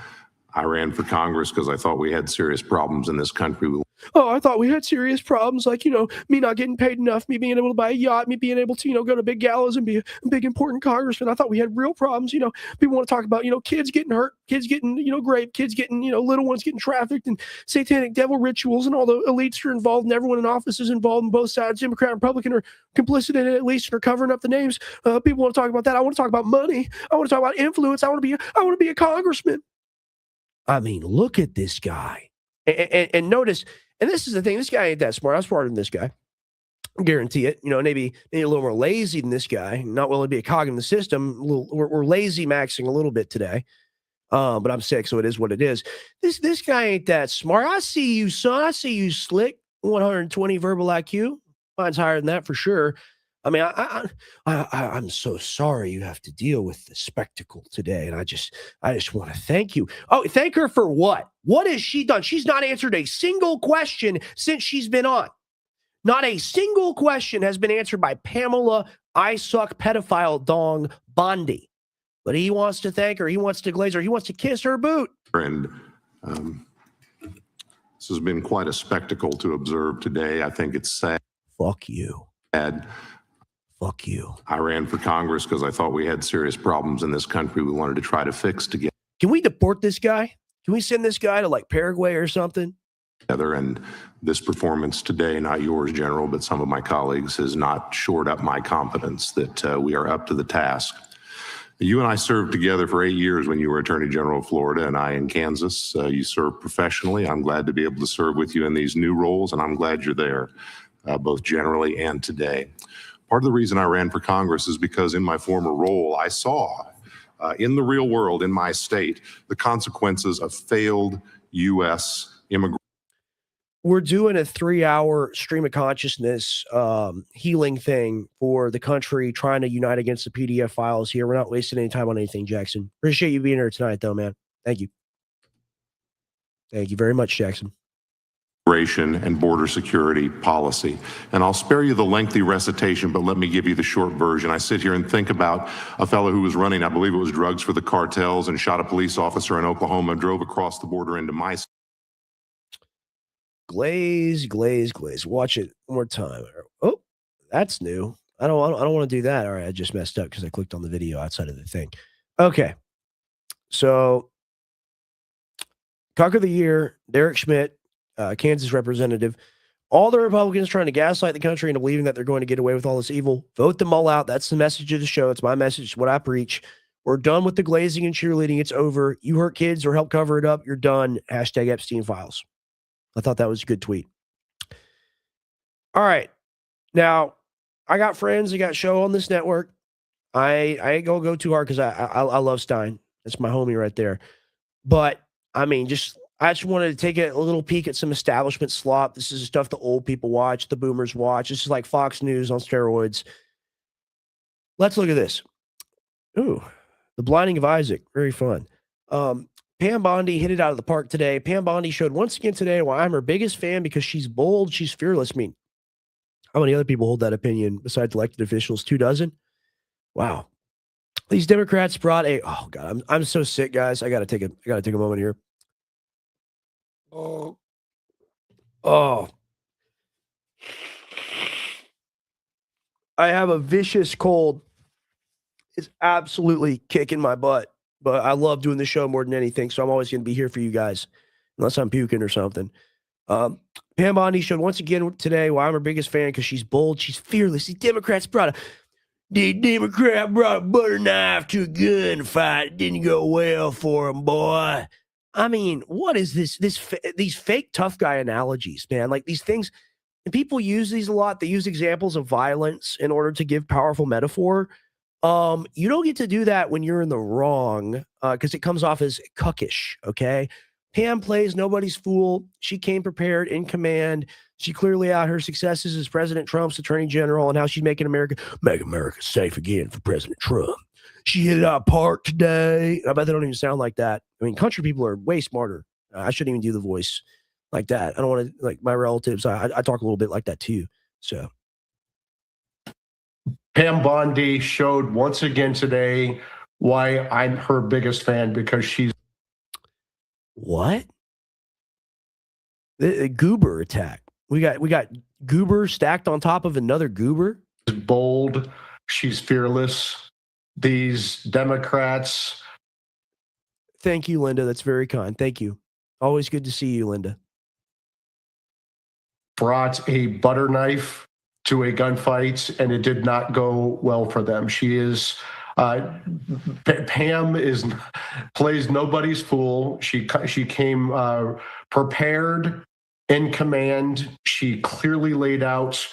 I ran for Congress because I thought we had serious problems in this country. Oh, I thought we had serious problems, like, me not getting paid enough, me being able to buy a yacht, me being able to, go to big galas and be a big important congressman. I thought we had real problems. People want to talk about, kids getting hurt, kids getting, raped, kids getting, little ones getting trafficked and satanic devil rituals and all the elites are involved and everyone in office is involved and both sides, Democrat and Republican, are complicit in it at least and are covering up the names. People want to talk about that. I want to talk about money. I want to talk about influence. I want to be a congressman. I mean, look at this guy. And notice, and this is the thing, this guy ain't that smart. I'm smarter than this guy. I guarantee it. Maybe a little more lazy than this guy. Not willing to be a cog in the system. We're lazy maxing a little bit today. But I'm sick, so it is what it is. This guy ain't that smart. I see you, son. I see you slick. 120 verbal IQ. Mine's higher than that for sure. I mean, I'm so sorry you have to deal with the spectacle today. And I just want to thank you. Oh, thank her for what? What has she done? She's not answered a single question since she's been on. Not a single question has been answered by Pamela I suck pedophile dong Bondi. But he wants to thank her. He wants to glaze her. He wants to kiss her boot. And this has been quite a spectacle to observe today. I think it's sad. Fuck you. Sad. Fuck you. I ran for Congress because I thought we had serious problems in this country we wanted to try to fix together. Can we deport this guy? Can we send this guy to like Paraguay or something? And this performance today, not yours, General, but some of my colleagues, has not shored up my confidence that we are up to the task. You and I served together for 8 years when you were Attorney General of Florida and I in Kansas. You served professionally. I'm glad to be able to serve with you in these new roles, and I'm glad you're there, both generally and today. Part of the reason I ran for Congress is because in my former role, I saw in the real world, in my state, the consequences of failed U.S. immigration. We're doing a 3-hour stream of consciousness healing thing for the country, trying to unite against the PDF files here. We're not wasting any time on anything, Jackson. Appreciate you being here tonight, though, man. Thank you. Thank you very much, Jackson. And border security policy. And I'll spare you the lengthy recitation, but let me give you the short version. I sit here and think about a fellow who was running, I believe it was drugs for the cartels, and shot a police officer in Oklahoma, drove across the border into my state. glaze. Watch it one more time. Oh, that's new. I don't want to do that. All right, I just messed up because I clicked on the video outside of the thing. Okay, so Cock of the Year, Derek Schmidt, Kansas representative. All the Republicans trying to gaslight the country into believing that they're going to get away with all this evil. Vote them all out. That's the message of the show. It's my message. It's what I preach. We're done with the glazing and cheerleading. It's over. You hurt kids or help cover it up. You're done. Hashtag Epstein Files. I thought that was a good tweet. All right. Now, I got friends. I got show on this network. I ain't gonna go too hard because I love Stein. That's my homie right there. But I mean, I just wanted to take a little peek at some establishment slop. This is stuff the old people watch, the boomers watch. This is like Fox News on steroids. Let's look at this. Ooh, The Blinding of Isaac. Very fun. Pam Bondi hit it out of the park today. Pam Bondi showed once again today why I'm her biggest fan because she's bold, she's fearless. I mean, how many other people hold that opinion besides elected officials? 24? Wow. These Democrats brought oh God, I'm so sick, guys. I gotta take a moment here. Oh. I have a vicious cold. It's absolutely kicking my butt, but I love doing the show more than anything, so I'm always going to be here for you guys, unless I'm puking or something. Pam Bondi showed once again today why I'm her biggest fan because she's bold, she's fearless. The Democrat brought a butter knife to a gunfight. It didn't go well for him, boy. I mean, what is this? These fake tough guy analogies, man. Like these things, and people use these a lot. They use examples of violence in order to give powerful metaphor. You don't get to do that when you're in the wrong, because it comes off as cuckish. Okay, Pam plays nobody's fool. She came prepared, in command. She clearly out her successes as President Trump's attorney general and how she's making America safe again for President Trump. She hit it out of park today. I bet they don't even sound like that. I mean, country people are way smarter. I shouldn't even do the voice like that. I don't want to, like my relatives, I talk a little bit like that too. So Pam Bondi showed once again today why I'm her biggest fan because she's what? The goober attack. We got goober stacked on top of another goober. Bold. She's fearless. These Democrats. Thank you, Linda. That's very kind. Thank you. Always good to see you, Linda. Brought a butter knife to a gunfight, and it did not go well for them. She is Pam plays nobody's fool. She came prepared, in command. She clearly laid out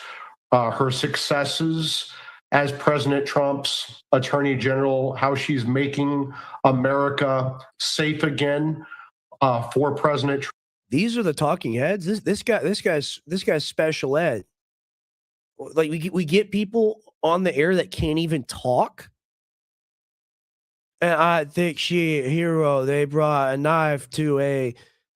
her successes as President Trump's attorney general, how she's making America safe again for President Trump. These are the talking heads. This guy's special ed. Like we get people on the air that can't even talk. And I think she a hero. They brought a knife to a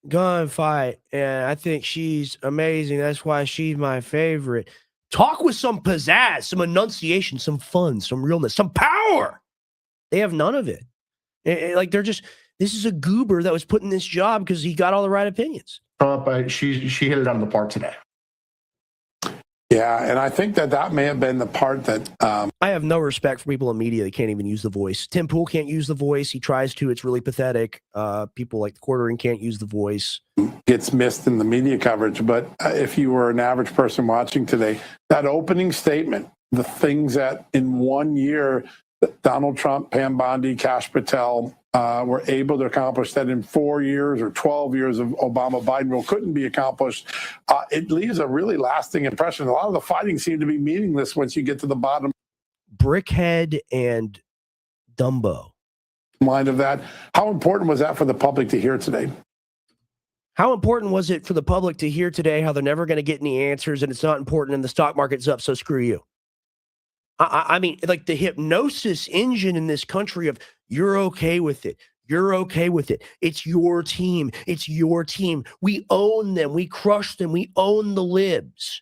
gunfight, and I think she's amazing. That's why she's my favorite. Talk with some pizzazz, some enunciation, some fun, some realness, some power. They have none of it. Like they're just. This is a goober that was put in this job because he got all the right opinions. Trump, she hit it out of the park today. Yeah, and I think that may have been the part that... I have no respect for people in media that can't even use the voice. Tim Pool can't use the voice. He tries to. It's really pathetic. People like the Quartering can't use the voice. Gets missed in the media coverage. But if you were an average person watching today, that opening statement, the things that in 1 year, Donald Trump, Pam Bondi, Kash Patel were able to accomplish that in 4 years or 12 years of Obama-Biden rule couldn't be accomplished. It leaves a really lasting impression. A lot of the fighting seemed to be meaningless once you get to the bottom. Brickhead and Dumbo. Mind of that. How important was that for the public to hear today? How important was it for the public to hear today how they're never going to get any answers and it's not important and the stock market's up, so screw you? I mean, like the hypnosis engine in this country of you're okay with it. You're okay with it. It's your team. It's your team. We own them. We crush them. We own the libs.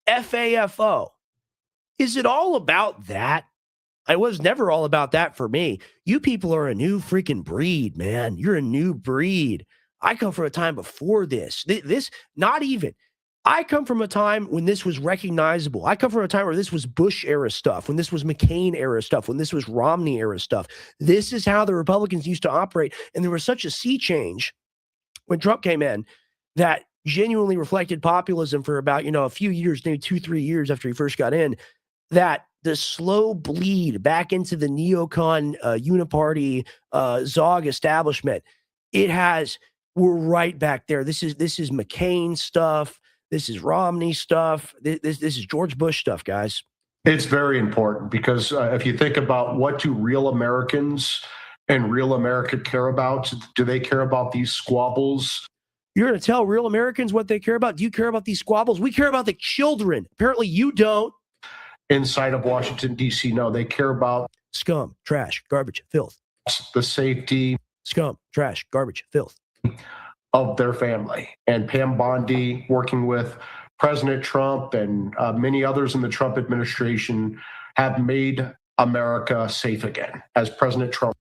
FAFO. Is it all about that? It was never all about that for me. You people are a new freaking breed, man. You're a new breed. I come from a time before this. This, not even. I come from a time when this was recognizable. I come from a time where this was Bush era stuff, when this was McCain era stuff, when this was Romney era stuff. This is how the Republicans used to operate. And there was such a sea change when Trump came in that genuinely reflected populism for about, a few years, maybe 2-3 years after he first got in, that the slow bleed back into the neocon uniparty Zog establishment, we're right back there. This is McCain stuff. This is Romney stuff. This is George Bush stuff, guys. It's very important because if you think about what do real Americans and real America care about, do they care about these squabbles? You're going to tell real Americans what they care about? Do you care about these squabbles? We care about the children. Apparently you don't. Inside of Washington, D.C., no, they care about scum, trash, garbage, filth. The safety. Scum, trash, garbage, filth. Of their family. And Pam Bondi, working with President Trump and many others in the Trump administration, have made America safe again, as President Trump.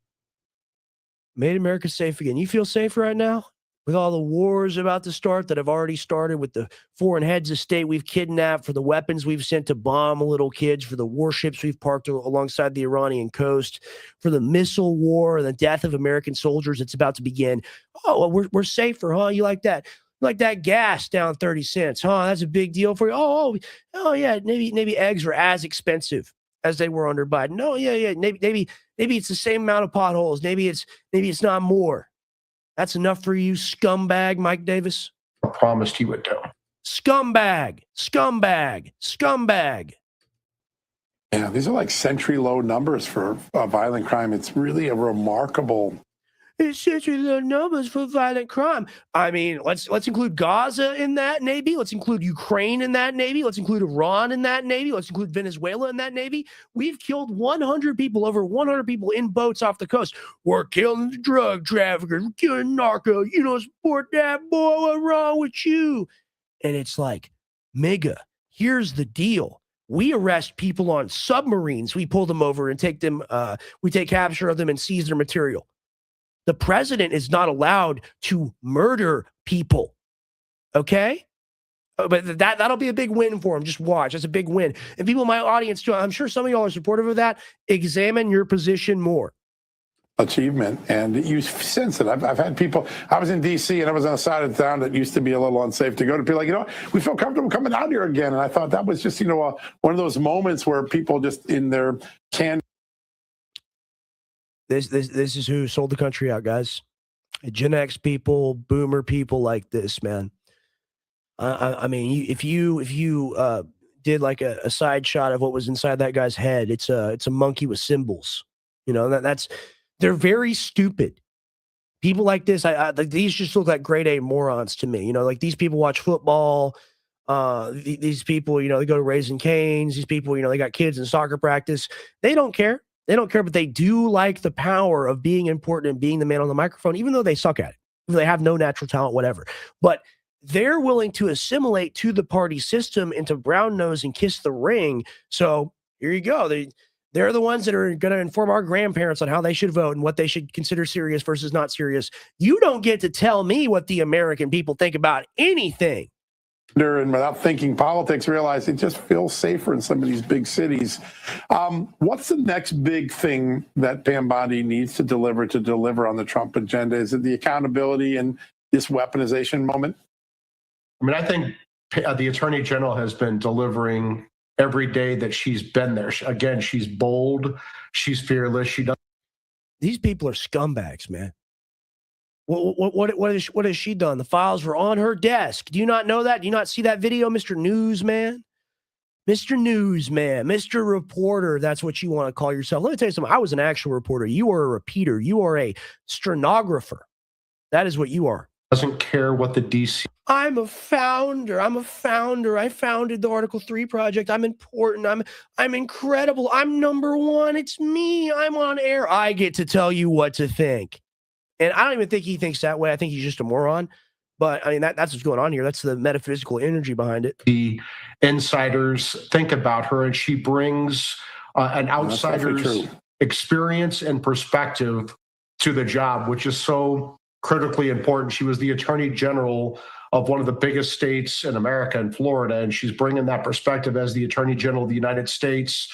Made America safe again. You feel safe right now? With all the wars about to start that have already started, with the foreign heads of state we've kidnapped, for the weapons we've sent to bomb little kids, for the warships we've parked alongside the Iranian coast, for the missile war and the death of American soldiers that's about to begin. Oh, well, we're safer, huh? You like that? You like that gas down 30 cents, huh? That's a big deal for you. Oh yeah. Maybe eggs are as expensive as they were under Biden. No, yeah. Maybe it's the same amount of potholes. Maybe it's not more. That's enough for you, scumbag, Mike Davis? I promised he would do. Scumbag. Yeah, these are like century-low numbers for violent crime. It's really a remarkable... It's century-low numbers for violent crime. I mean, let's include Gaza in that, Navy. Let's include Ukraine in that, Navy. Let's include Iran in that, Navy. Let's include Venezuela in that, Navy. We've killed 100 people, over 100 people in boats off the coast. We're killing the drug traffickers. We're killing narco. You don't support that, boy. What's wrong with you? And it's like, Mega, here's the deal. We arrest people on submarines. We pull them over and take them. We take capture of them and seize their material. The president is not allowed to murder people. Okay? But that'll be a big win for him. Just watch. That's a big win. And people in my audience, too, I'm sure some of y'all are supportive of that. Examine your position more. Achievement, and you sense it. I've had people, I was in D.C. and I was on a side of town that used to be a little unsafe to go to. People like, we feel comfortable coming out here again. And I thought that was just, one of those moments where people just in their can. This is who sold the country out, guys. Gen X people, boomer people like this, man. I mean, if you did like a side shot of what was inside that guy's head, it's a monkey with symbols. They're very stupid. People like this, these just look like grade A morons to me. Like these people watch football. These people, they go to Raising Cane's. These people, they got kids in soccer practice. They don't care. They don't care, but they do like the power of being important and being the man on the microphone, even though they suck at it. They have no natural talent, whatever. But they're willing to assimilate to the party system into brown nose and kiss the ring. So here you go. They're the ones that are going to inform our grandparents on how they should vote and what they should consider serious versus not serious. You don't get to tell me what the American people think about anything. And without thinking politics, realize it just feels safer in some of these big cities. What's the next big thing that Pam Bondi needs to deliver on the Trump agenda? Is it the accountability and this weaponization moment? I mean, I think the Attorney General has been delivering every day that she's been there. Again, she's bold. She's fearless. These people are scumbags, man. What has she done? The files were on her desk. Do you not know that? Do you not see that video, Mr. Newsman? Mr. Newsman, Mr. Reporter, that's what you want to call yourself. Let me tell you something. I was an actual reporter. You are a repeater. You are a stenographer. That is what you are. Doesn't care what the DC. I'm a founder. I founded the Article 3 project. I'm important. I'm incredible. I'm number one. It's me. I'm on air. I get to tell you what to think. And I don't even think he thinks that way. I think he's just a moron. But I mean, that's what's going on here. That's the metaphysical energy behind it. The insiders think about her, and she brings an outsider's experience and perspective to the job, which is so critically important. She was the Attorney General of one of the biggest states in America, in Florida, and she's bringing that perspective as the Attorney General of the United States.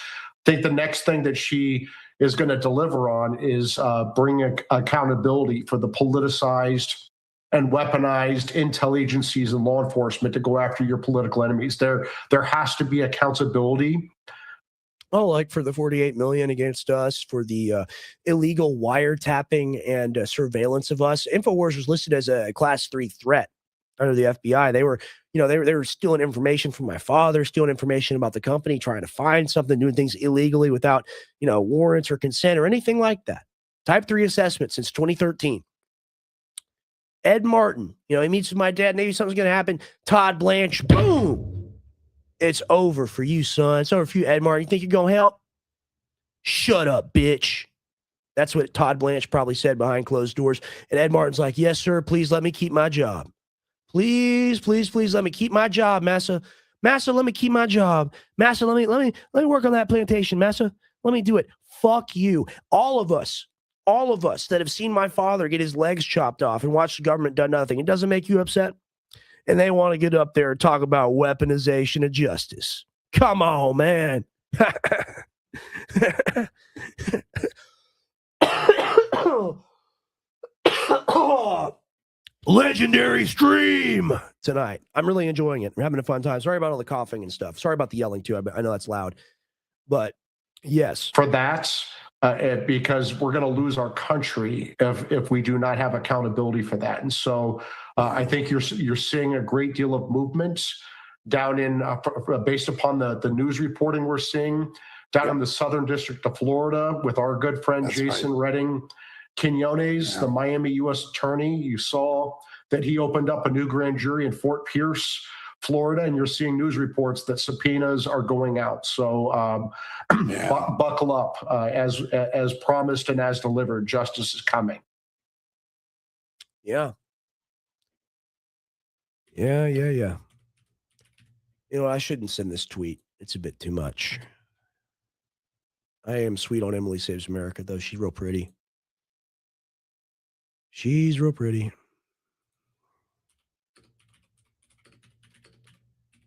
I think the next thing that she is going to deliver on is bring accountability for the politicized and weaponized intel agencies and law enforcement to go after your political enemies. There has to be accountability. Oh, like for the 48 million against us, for the illegal wiretapping and surveillance of us. InfoWars was listed as a class 3 threat under the FBI. They were, they were stealing information from my father, stealing information about the company, trying to find something, doing things illegally without, warrants or consent or anything like that. Type 3 assessment since 2013. Ed Martin, he meets with my dad. Maybe something's going to happen. Todd Blanche, boom. It's over for you, son. It's over for you, Ed Martin. You think you're going to help? Shut up, bitch. That's what Todd Blanche probably said behind closed doors. And Ed Martin's like, yes, sir. Please let me keep my job. Please, please, please let me keep my job, Massa. Massa, let me keep my job. Massa, let me work on that plantation, Massa. Let me do it. Fuck you. All of us that have seen my father get his legs chopped off and watched the government do nothing. It doesn't make you upset? And they want to get up there and talk about weaponization of justice. Come on, man. Legendary stream tonight. I'm really enjoying it. I'm having a fun time. Sorry about all the coughing and stuff. Sorry about the yelling too. I know that's loud, but yes. For that, because we're going to lose our country if we do not have accountability for that. And so I think you're seeing a great deal of movement down in, based upon the news reporting we're seeing, down in the Southern District of Florida with our good friend Jason Redding Quinones, the Miami U.S. Attorney. You saw that he opened up a new grand jury in Fort Pierce, Florida, and you're seeing news reports that subpoenas are going out. So buckle up. As promised and as delivered, justice is coming. Yeah. Yeah. I shouldn't send this tweet. It's a bit too much. I am sweet on Emily Saves America, though. She's real pretty. She's real pretty.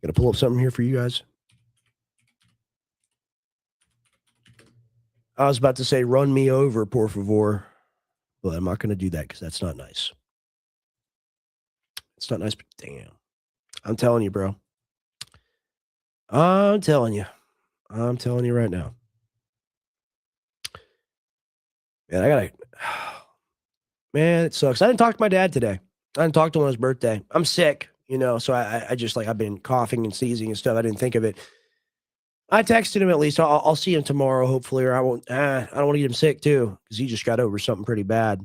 Gonna pull up something here for you guys. I was about to say, run me over, por favor. But I'm not going to do that because that's not nice. It's not nice, but damn. I'm telling you, bro. I'm telling you right now. Man, it sucks. I didn't talk to my dad today. I didn't talk to him on his birthday. I'm sick, so I just I've been coughing and sneezing and stuff. I didn't think of it. I texted him at least. I'll see him tomorrow, hopefully, or I won't. I don't want to get him sick too, because he just got over something pretty bad.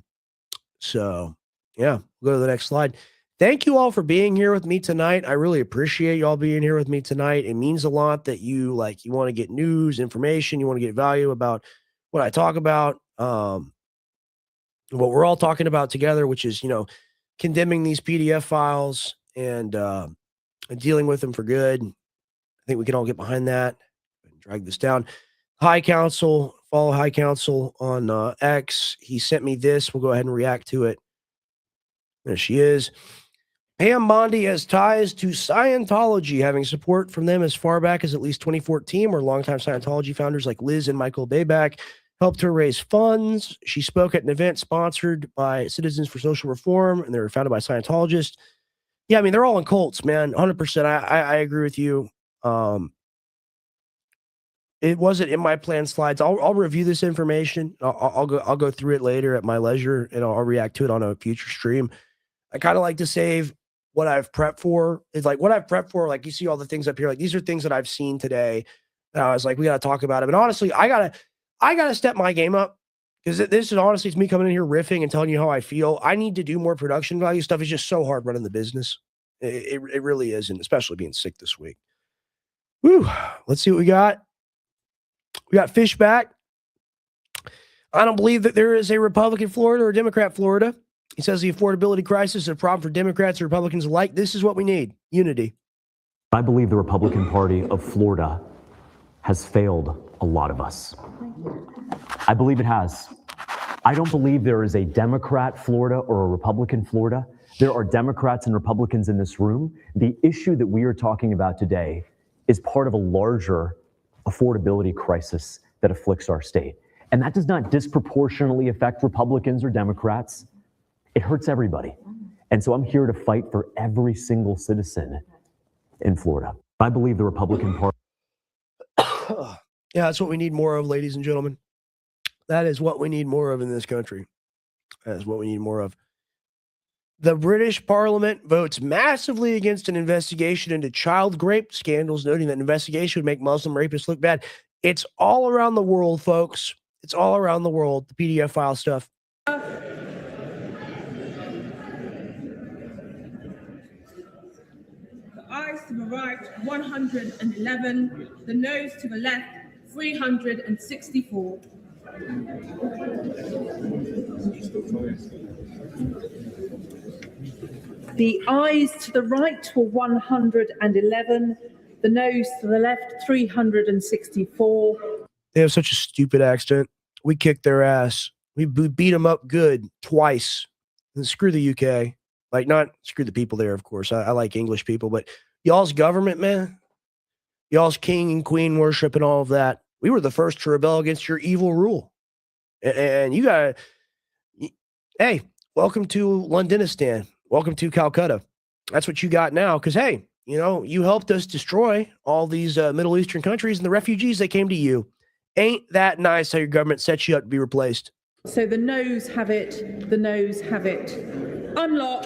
So, yeah, we'll go to the next slide. Thank you all for being here with me tonight. I really appreciate y'all being here with me tonight. It means a lot that you want to get news, information, you want to get value about what I talk about, what we're all talking about together, which is, condemning these PDF files and dealing with them for good. I think we can all get behind that. Drag this down. High Council, follow High Council on X. He sent me this. We'll go ahead and react to it. There she is. Pam Bondi has ties to Scientology, having support from them as far back as at least 2014, where longtime Scientology founders like Liz and Michael Bayback helped her raise funds. She spoke at an event sponsored by Citizens for Social Reform, and they were founded by Scientologists. Yeah, I mean, they're all in cults, man. 100%. I agree with you. It wasn't in my planned slides. I'll review this information. I'll go through it later at my leisure, and I'll react to it on a future stream. I kind of like to save what I've prepped for. It's like what I've prepped for. Like you see all the things up here. Like these are things that I've seen today. And I was like, we got to talk about it. And honestly, I gotta step my game up, because this is honestly, it's me coming in here riffing and telling you how I feel. I need to do more production value stuff. It's just so hard running the business. It really is, and especially being sick this week. Woo! Let's see what we got. We got Fishback. I don't believe that there is a Republican Florida or a Democrat Florida. He says the affordability crisis is a problem for Democrats and Republicans alike. This is what we need. Unity. I believe the Republican Party of Florida has failed a lot of us. I believe it has. I don't believe there is a Democrat Florida or a Republican Florida There are Democrats and Republicans in this room. The issue that we are talking about today is part of a larger affordability crisis that afflicts our state. And that does not disproportionately affect Republicans or Democrats. It hurts everybody. And so I'm here to fight for every single citizen in Florida. I believe the Republican Party. Yeah, that's what we need more of, ladies and gentlemen. That is what we need more of in this country. That is what we need more of. The British Parliament votes massively against an investigation into child rape scandals, noting that an investigation would make Muslim rapists look bad. It's all around the world, folks. It's all around the world, the PDF file stuff. The ayes to the right, 111. The noes to the left, 364. The ayes to the right were 111. The noes to the left, 364. They have such a stupid accent. We kicked their ass. We beat them up good twice. And screw the UK. Like, not screw the people there, of course. I like English people, but y'all's government, man. Y'all's king and queen worship and all of that. We were the first to rebel against your evil rule. And you got to, hey, welcome to Londonistan. Welcome to Calcutta. That's what you got now. Because, hey, you know, you helped us destroy all these Middle Eastern countries, and the refugees, they came to you. Ain't that nice how your government sets you up to be replaced? So the noes have it. The noes have it. Unlock.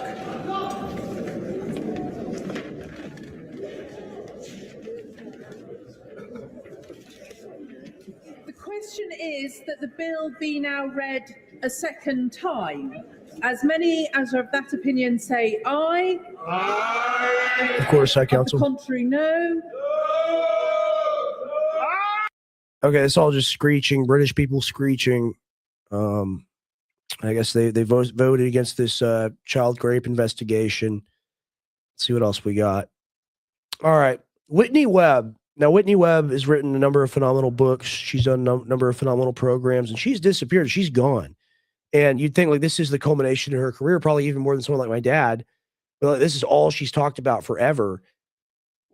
The question is that the bill be now read a second time. As many as are of that opinion say aye. Aye. Of course, I counsel. Of the contrary, no. Okay, it's all just screeching. British people screeching. I guess they voted against this child rape investigation. Let's see what else we got. All right, Whitney Webb. Now, Whitney Webb has written a number of phenomenal books. She's done a number of phenomenal programs, and she's disappeared. She's gone. And you'd think, like, this is the culmination of her career, probably even more than someone like my dad. But like, this is all she's talked about forever.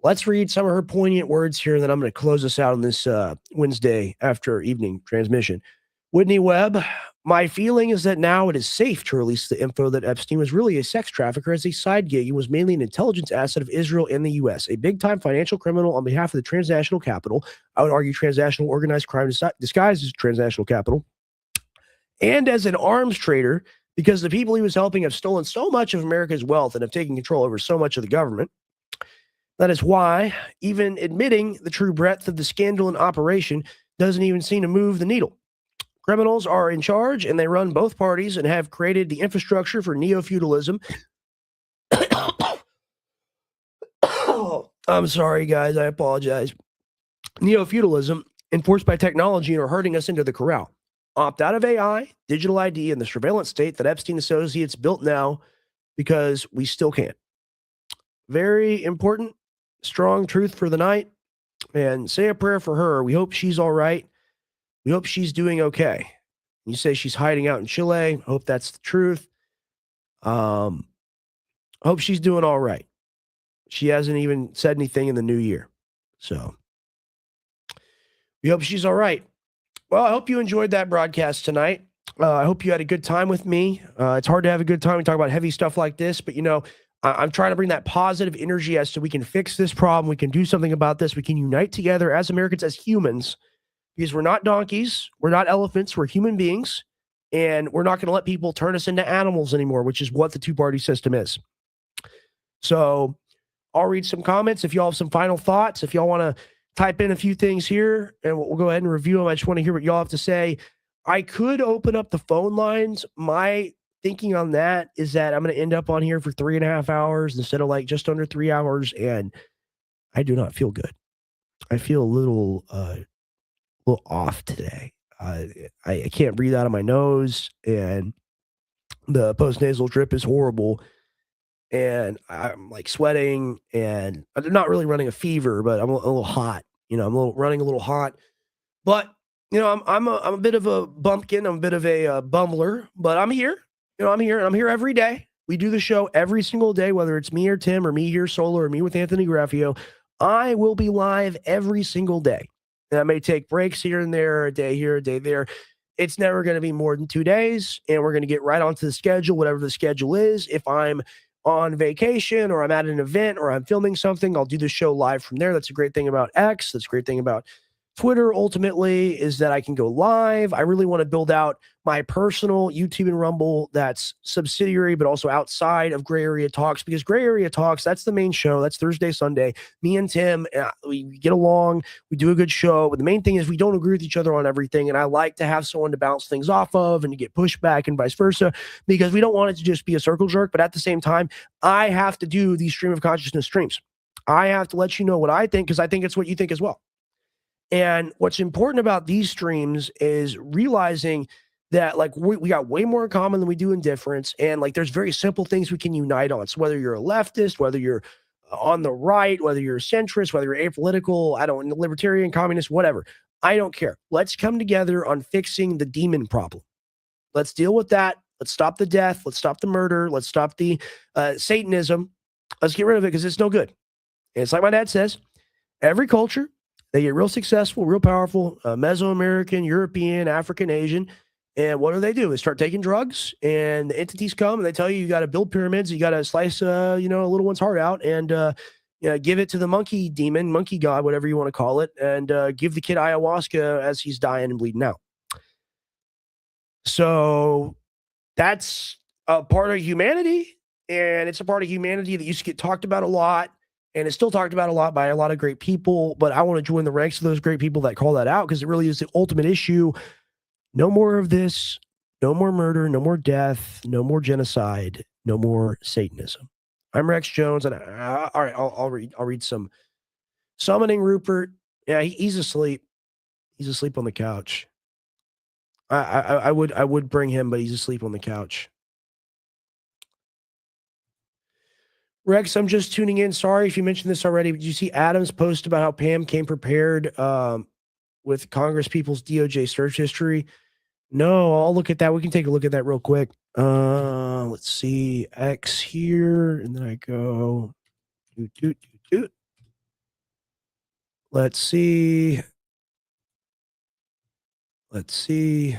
Let's read some of her poignant words here, and then I'm going to close us out on this Wednesday after evening transmission. Whitney Webb, my feeling is that now it is safe to release the info that Epstein was really a sex trafficker as a side gig and was mainly an intelligence asset of Israel and the U.S., a big-time financial criminal on behalf of the transnational capital. I would argue transnational organized crime disguised as transnational capital. And as an arms trader, because the people he was helping have stolen so much of America's wealth and have taken control over so much of the government. That is why even admitting the true breadth of the scandal and operation doesn't even seem to move the needle. Criminals are in charge, and they run both parties and have created the infrastructure for neo-feudalism. I'm sorry, guys. I apologize. Neo-feudalism enforced by technology and are herding us into the corral. Opt out of AI, digital ID, and the surveillance state that Epstein Associates built now because we still can't. Very important, strong truth for the night. And say a prayer for her. We hope she's all right. We hope she's doing okay. You say she's hiding out in Chile. Hope that's the truth. Hope she's doing all right. She hasn't even said anything in the new year. So we hope she's all right. Well, I hope you enjoyed that broadcast tonight. I hope you had a good time with me. It's hard to have a good time. We talk about heavy stuff like this, but, you know, I'm trying to bring that positive energy as to we can fix this problem. We can do something about this. We can unite together as Americans, as humans, because we're not donkeys. We're not elephants. We're human beings. And we're not going to let people turn us into animals anymore, which is what the two-party system is. So I'll read some comments. If y'all have some final thoughts, if y'all want to type in a few things here, and we'll go ahead and review them. I just want to hear what y'all have to say. I could open up the phone lines. My thinking on that is that I'm going to end up on here for 3.5 hours instead of like just under 3 hours. And I do not feel good. I feel a little off today. I can't breathe out of my nose, and the postnasal drip is horrible. And I'm like sweating, and I'm not really running a fever, but I'm a little hot. You know, I'm running a little hot. But you know, I'm a bit of a bumpkin. I'm a bit of a bumbler, but I'm here. You know, I'm here, and I'm here every day. We do the show every single day, whether it's me or Tim or me here solo or me with Anthony Graffio. I will be live every single day. And I may take breaks here and there, a day here, a day there. It's never going to be more than 2 days, and we're going to get right onto the schedule, whatever the schedule is. If I'm on vacation or I'm at an event or I'm filming something, I'll do the show live from there. That's a great thing about X. That's a great thing about Twitter, ultimately, is that I can go live. I really want to build out my personal YouTube and Rumble that's subsidiary, but also outside of Gray Area Talks, because Gray Area Talks, that's the main show. That's Thursday, Sunday. Me and Tim, we get along. We do a good show. But the main thing is we don't agree with each other on everything. And I like to have someone to bounce things off of and to get pushback and vice versa, because we don't want it to just be a circle jerk. But at the same time, I have to do these stream of consciousness streams. I have to let you know what I think, because I think it's what you think as well. And what's important about these streams is realizing that, like, we got way more in common than we do in difference. And, like, there's very simple things we can unite on. So whether you're a leftist, whether you're on the right, whether you're a centrist, whether you're apolitical, libertarian, communist, whatever, I don't care. Let's come together on fixing the demon problem. Let's deal with that. Let's stop the death. Let's stop the murder. Let's stop the Satanism. Let's get rid of it, because it's no good. And it's like my dad says, every culture, they get real successful, real powerful, Mesoamerican, European, African, Asian. And what do? They start taking drugs, and the entities come and they tell you got to build pyramids. You got to slice, a little one's heart out and give it to the monkey demon, monkey god, whatever you want to call it, and give the kid ayahuasca as he's dying and bleeding out. So that's a part of humanity, and it's a part of humanity that used to get talked about a lot. And it's still talked about a lot by a lot of great people, but I want to join the ranks of those great people that call that out, because it really is the ultimate issue. No more of this, no more murder, no more death, no more genocide, no more Satanism. I'm Rex Jones, and all right, I'll read some. Summoning Rupert. Yeah, he's asleep. He's asleep on the couch. I would bring him, but he's asleep on the couch. Rex, I'm just tuning in. Sorry if you mentioned this already, but did you see Adam's post about how Pam came prepared with Congress people's DOJ search history? No, I'll look at that. We can take a look at that real quick. Let's see. X here, and then I go. Let's see. Let's see.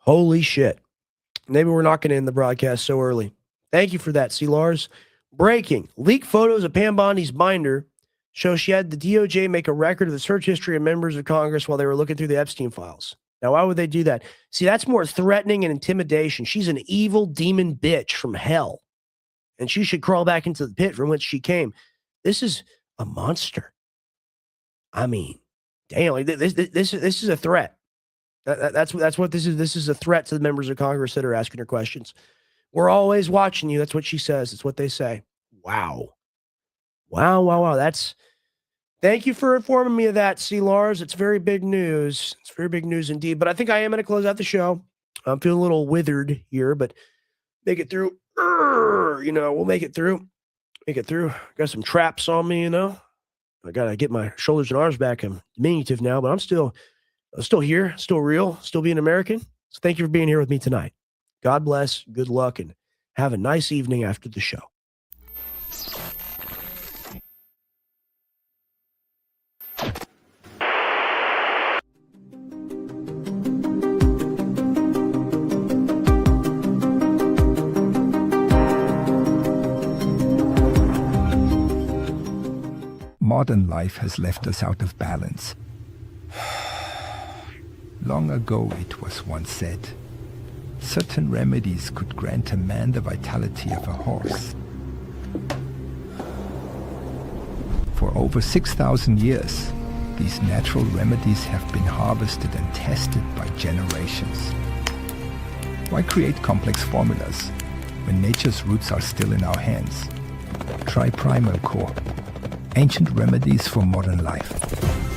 Holy shit. Maybe we're not going to end the broadcast so early. Thank you for that, C. Lars. Breaking. Leaked photos of Pam Bondi's binder show she had the DOJ make a record of the search history of members of Congress while they were looking through the Epstein files. Now, why would they do that? See, that's more threatening and intimidation. She's an evil demon bitch from hell, and she should crawl back into the pit from which she came. This is a monster. I mean, damn, like this is a threat. That's what this is. This is a threat to the members of Congress that are asking her questions. We're always watching you. That's what she says. It's what they say. Wow. Thank you for informing me of that, C. Lars. It's very big news. It's very big news indeed. But I think I am going to close out the show. I'm feeling a little withered here, but make it through. We'll make it through. Got some traps on me, I got to get my shoulders and arms back. I'm diminutive now, but I'm still here, still real, still being American. So thank you for being here with me tonight. God bless, good luck, and have a nice evening after the show. Modern life has left us out of balance. Long ago it was once said, certain remedies could grant a man the vitality of a horse. For over 6,000 years, these natural remedies have been harvested and tested by generations. Why create complex formulas when nature's roots are still in our hands? Try Primal Core. Ancient remedies for modern life.